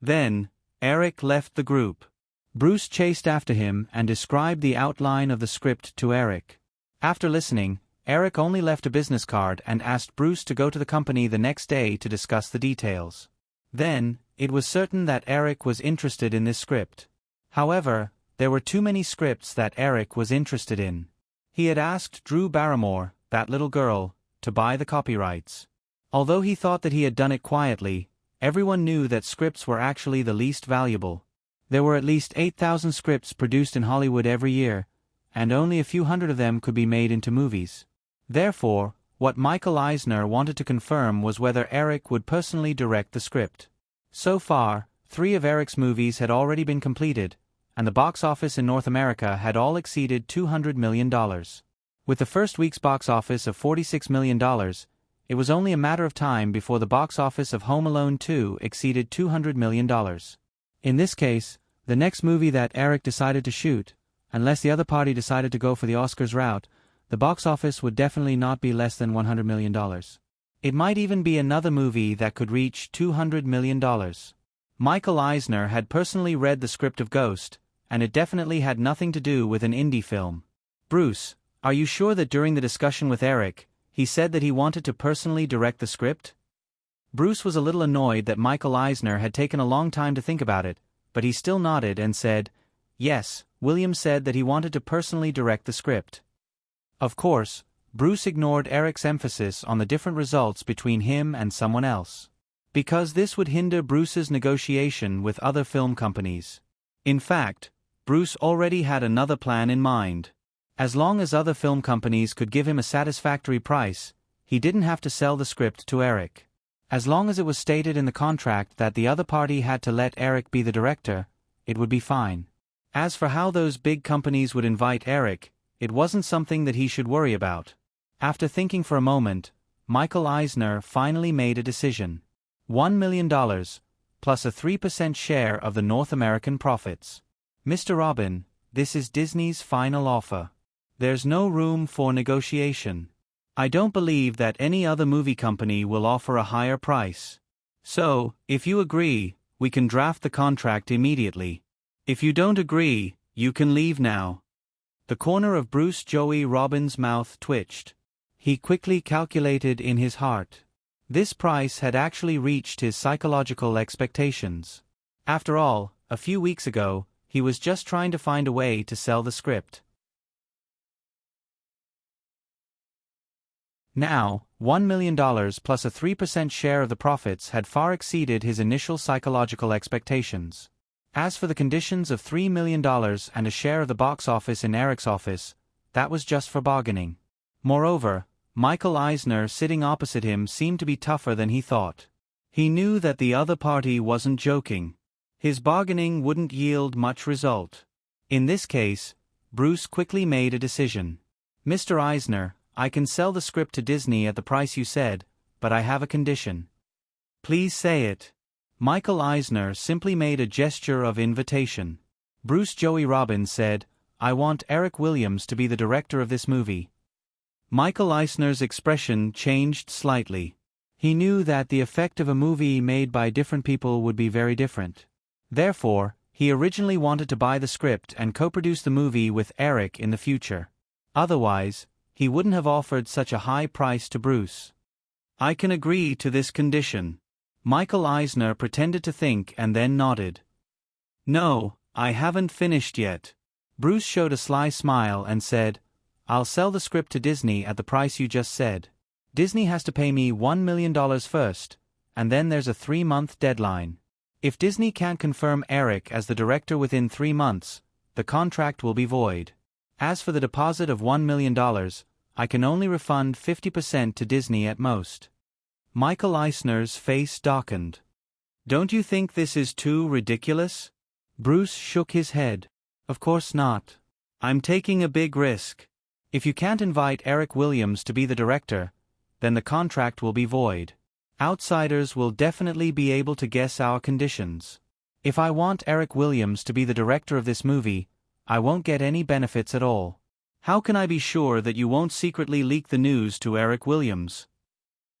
Then, Eric left the group. Bruce chased after him and described the outline of the script to Eric. After listening, Eric only left a business card and asked Bruce to go to the company the next day to discuss the details. Then, it was certain that Eric was interested in this script. However, there were too many scripts that Eric was interested in. He had asked Drew Barrymore, that little girl, to buy the copyrights. Although he thought that he had done it quietly, everyone knew that scripts were actually the least valuable. There were at least 8,000 scripts produced in Hollywood every year, and only a few hundred of them could be made into movies. Therefore, what Michael Eisner wanted to confirm was whether Eric would personally direct the script. So far, 3 of Eric's movies had already been completed, and the box office in North America had all exceeded $200 million. With the first week's box office of $46 million, it was only a matter of time before the box office of Home Alone 2 exceeded $200 million. In this case, the next movie that Eric decided to shoot, unless the other party decided to go for the Oscars route, the box office would definitely not be less than $100 million. It might even be another movie that could reach $200 million. Michael Eisner had personally read the script of Ghost, and it definitely had nothing to do with an indie film. Bruce, are you sure that during the discussion with Eric, he said that he wanted to personally direct the script? Bruce was a little annoyed that Michael Eisner had taken a long time to think about it, but he still nodded and said, "Yes, William said that he wanted to personally direct the script." Of course, Bruce ignored Eric's emphasis on the different results between him and someone else, because this would hinder Bruce's negotiation with other film companies. In fact, Bruce already had another plan in mind. As long as other film companies could give him a satisfactory price, he didn't have to sell the script to Eric. As long as it was stated in the contract that the other party had to let Eric be the director, it would be fine. As for how those big companies would invite Eric, it wasn't something that he should worry about. After thinking for a moment, Michael Eisner finally made a decision. $1 million, plus a 3% share of the North American profits. Mr. Robin, this is Disney's final offer. There's no room for negotiation. I don't believe that any other movie company will offer a higher price. So, if you agree, we can draft the contract immediately. If you don't agree, you can leave now." The corner of Bruce Joey Robin's mouth twitched. He quickly calculated in his heart. This price had actually reached his psychological expectations. After all, a few weeks ago, he was just trying to find a way to sell the script. Now, $1 million plus a 3% share of the profits had far exceeded his initial psychological expectations. As for the conditions of $3 million and a share of the box office in Eric's office, that was just for bargaining. Moreover, Michael Eisner sitting opposite him seemed to be tougher than he thought. He knew that the other party wasn't joking. His bargaining wouldn't yield much result. In this case, Bruce quickly made a decision. "Mr. Eisner, I can sell the script to Disney at the price you said, but I have a condition." "Please say it." Michael Eisner simply made a gesture of invitation. Bruce Joey Robin said, "I want Eric Williams to be the director of this movie." Michael Eisner's expression changed slightly. He knew that the effect of a movie made by different people would be very different. Therefore, he originally wanted to buy the script and co-produce the movie with Eric in the future. Otherwise, he wouldn't have offered such a high price to Bruce. "I can agree to this condition." Michael Eisner pretended to think and then nodded. "No, I haven't finished yet." Bruce showed a sly smile and said, "I'll sell the script to Disney at the price you just said. Disney has to pay me $1 million first, and then there's a 3-month deadline. If Disney can't confirm Eric as the director within 3 months, the contract will be void. As for the deposit of $1 million, I can only refund 50% to Disney at most." Michael Eisner's face darkened. "Don't you think this is too ridiculous?" Bruce shook his head. "Of course not. I'm taking a big risk. If you can't invite Eric Williams to be the director, then the contract will be void. Outsiders will definitely be able to guess our conditions. If I want Eric Williams to be the director of this movie, I won't get any benefits at all. How can I be sure that you won't secretly leak the news to Eric Williams?"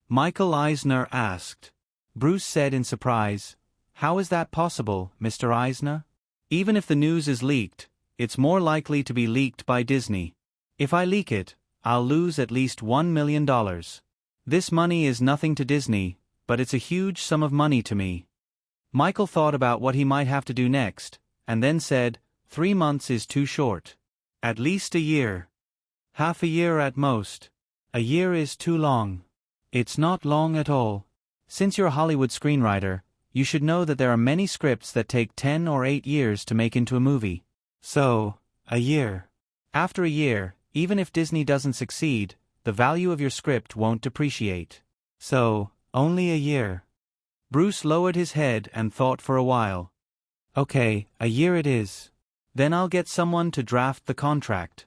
Michael Eisner asked. Bruce said in surprise, "How is that possible, Mr. Eisner? Even if the news is leaked, it's more likely to be leaked by Disney. If I leak it, I'll lose at least $1 million. This money is nothing to Disney, but it's a huge sum of money to me." Michael thought about what he might have to do next, and then said, 3 months is too short. At least a year. Half a year at most. A year is too long. It's not long at all. Since you're a Hollywood screenwriter, you should know that there are many scripts that take 10 or 8 years to make into a movie. So, a year. After a year, even if Disney doesn't succeed, the value of your script won't depreciate. So, only a year. Bruce lowered his head and thought for a while. "Okay, a year it is. Then I'll get someone to draft the contract."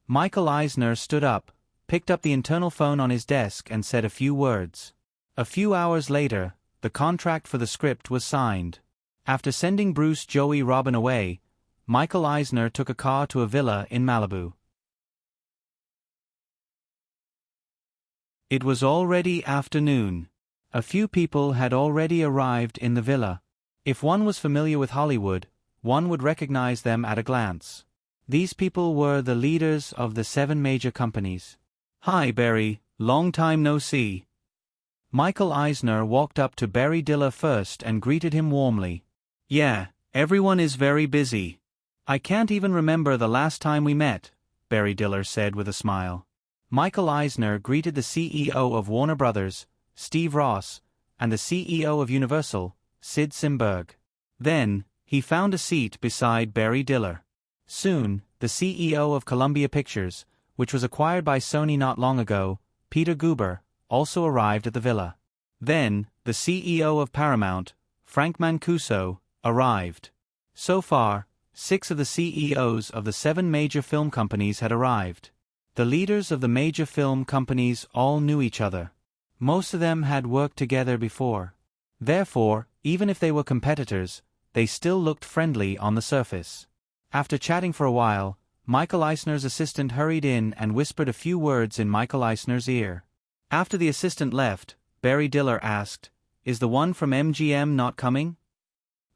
Michael Eisner stood up, picked up the internal phone on his desk and said a few words. A few hours later, the contract for the script was signed. After sending Bruce Joey Robin away, Michael Eisner took a car to a villa in Malibu. It was already afternoon. A few people had already arrived in the villa. If one was familiar with Hollywood, one would recognize them at a glance. These people were the leaders of the 7 major companies. "Hi, Barry, long time no see." Michael Eisner walked up to Barry Diller first and greeted him warmly. "Yeah, everyone is very busy. I can't even remember the last time we met," Barry Diller said with a smile. Michael Eisner greeted the CEO of Warner Brothers, Steve Ross, and the CEO of Universal, Sid Simberg. Then, he found a seat beside Barry Diller. Soon, the CEO of Columbia Pictures, which was acquired by Sony not long ago, Peter Guber, also arrived at the villa. Then, the CEO of Paramount, Frank Mancuso, arrived. So far, 6 of the CEOs of the 7 major film companies had arrived. The leaders of the major film companies all knew each other. Most of them had worked together before. Therefore, even if they were competitors, they still looked friendly on the surface. After chatting for a while, Michael Eisner's assistant hurried in and whispered a few words in Michael Eisner's ear. After the assistant left, Barry Diller asked, "Is the one from MGM not coming?"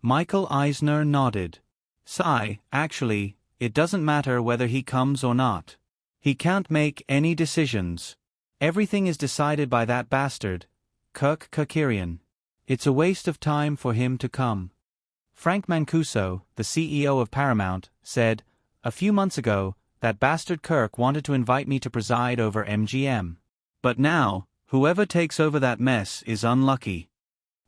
Michael Eisner nodded. "Sigh, actually, it doesn't matter whether he comes or not. He can't make any decisions. Everything is decided by that bastard, Kirk Kerkorian. It's a waste of time for him to come." Frank Mancuso, the CEO of Paramount, said, "A few months ago, that bastard Kirk wanted to invite me to preside over MGM. But now, whoever takes over that mess is unlucky."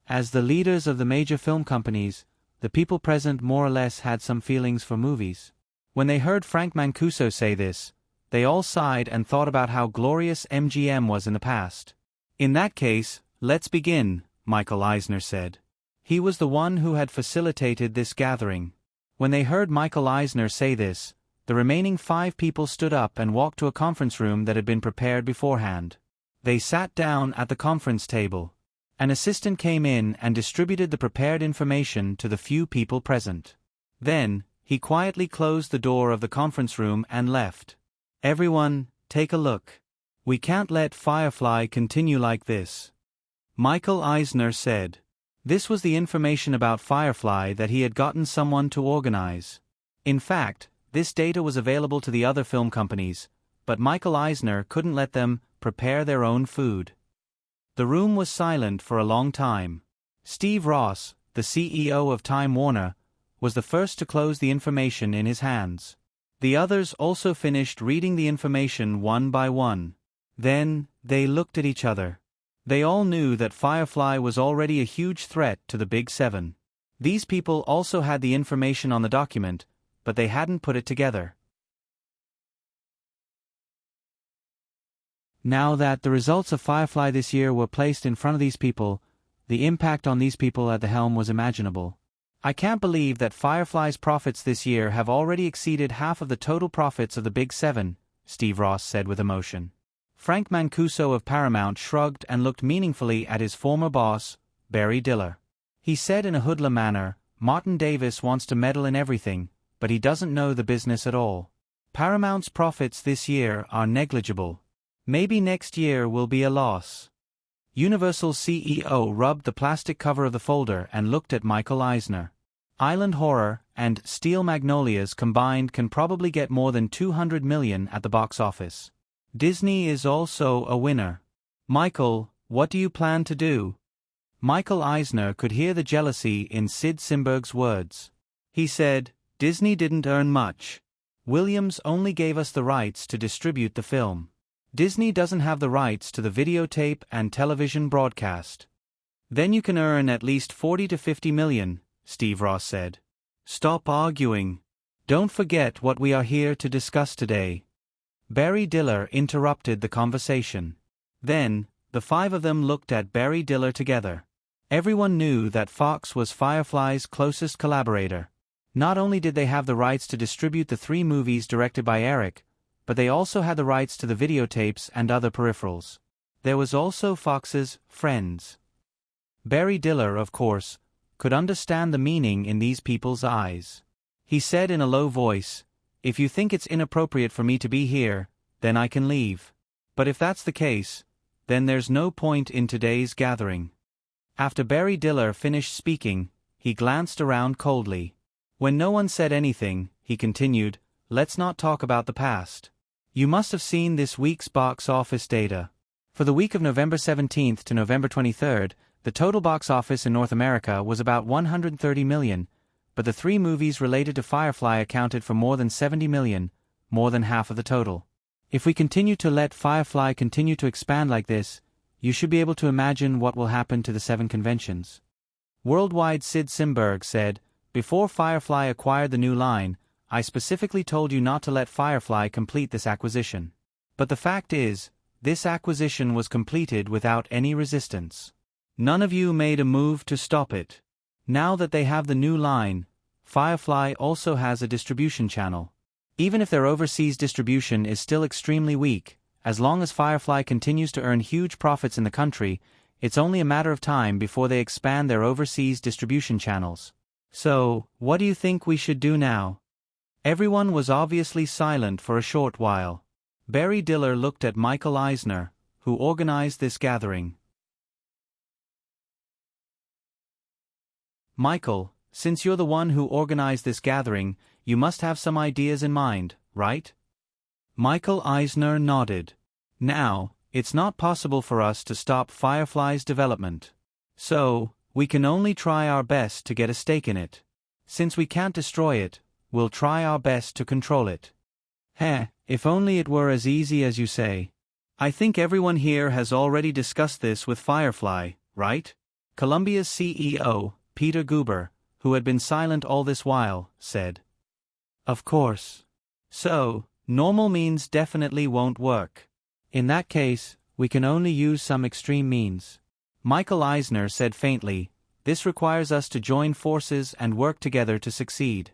As the leaders of the major film companies, the people present more or less had some feelings for movies. When they heard Frank Mancuso say this, they all sighed and thought about how glorious MGM was in the past. "In that case, let's begin," Michael Eisner said. He was the one who had facilitated this gathering. When they heard Michael Eisner say this, the remaining 5 people stood up and walked to a conference room that had been prepared beforehand. They sat down at the conference table. An assistant came in and distributed the prepared information to the few people present. Then, he quietly closed the door of the conference room and left. "Everyone, take a look. We can't let Firefly continue like this," Michael Eisner said. This was the information about Firefly that he had gotten someone to organize. In fact, this data was available to the other film companies, but Michael Eisner couldn't let them prepare their own food. The room was silent for a long time. Steve Ross, the CEO of Time Warner, was the first to close the information in his hands. The others also finished reading the information one by one. Then, they looked at each other. They all knew that Firefly was already a huge threat to the Big Seven. These people also had the information on the document, but they hadn't put it together. Now that the results of Firefly this year were placed in front of these people, the impact on these people at the helm was imaginable. "I can't believe that Firefly's profits this year have already exceeded half of the total profits of the Big Seven," Steve Ross said with emotion. Frank Mancuso of Paramount shrugged and looked meaningfully at his former boss, Barry Diller. He said in a hoodlum manner, "Martin Davis wants to meddle in everything, but he doesn't know the business at all. Paramount's profits this year are negligible. Maybe next year will be a loss." Universal's CEO rubbed the plastic cover of the folder and looked at Michael Eisner. "Island Horror and Steel Magnolias combined can probably get more than $200 million at the box office. Disney is also a winner. Michael, what do you plan to do?" Michael Eisner could hear the jealousy in Sid Simberg's words. He said, "Disney didn't earn much. Williams only gave us the rights to distribute the film. Disney doesn't have the rights to the videotape and television broadcast." "Then you can earn at least 40 to 50 million, Steve Ross said. "Stop arguing. Don't forget what we are here to discuss today." Barry Diller interrupted the conversation. Then, the 5 of them looked at Barry Diller together. Everyone knew that Fox was Firefly's closest collaborator. Not only did they have the rights to distribute the 3 movies directed by Eric, but they also had the rights to the videotapes and other peripherals. There was also Fox's Friends. Barry Diller, of course, could understand the meaning in these people's eyes. He said in a low voice, "If you think it's inappropriate for me to be here, then I can leave. But if that's the case, then there's no point in today's gathering." After Barry Diller finished speaking, he glanced around coldly. When no one said anything, he continued, "Let's not talk about the past. You must have seen this week's box office data. For the week of November 17th to November 23rd, the total box office in North America was about 130 million, but the 3 movies related to Firefly accounted for more than 70 million, more than half of the total. If we continue to let Firefly continue to expand like this, you should be able to imagine what will happen to the 7 conventions." Worldwide Sid Simberg said, "Before Firefly acquired the new line, I specifically told you not to let Firefly complete this acquisition. But the fact is, this acquisition was completed without any resistance. None of you made a move to stop it. Now that they have the new line, Firefly also has a distribution channel. Even if their overseas distribution is still extremely weak, as long as Firefly continues to earn huge profits in the country, it's only a matter of time before they expand their overseas distribution channels. So, what do you think we should do now?" Everyone was obviously silent for a short while. Barry Diller looked at Michael Eisner, who organized this gathering. Michael, since you're the one who organized this gathering, you must have some ideas in mind, right? Michael Eisner nodded. Now, it's not possible for us to stop Firefly's development. So, we can only try our best to get a stake in it. Since we can't destroy it, we'll try our best to control it. If only it were as easy as you say. I think everyone here has already discussed this with Firefly, right? Columbia's CEO, Peter Guber, who had been silent all this while, said. Of course. So, normal means definitely won't work. In that case, we can only use some extreme means. Michael Eisner said faintly, this requires us to join forces and work together to succeed.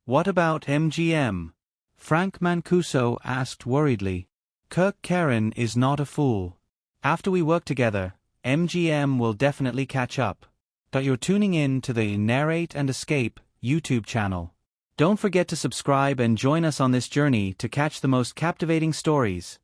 What about MGM? Frank Mancuso asked worriedly. Kirk Karen is not a fool. After we work together, MGM will definitely catch up. But you're tuning in to the Narrate and Escape YouTube channel. Don't forget to subscribe and join us on this journey to catch the most captivating stories.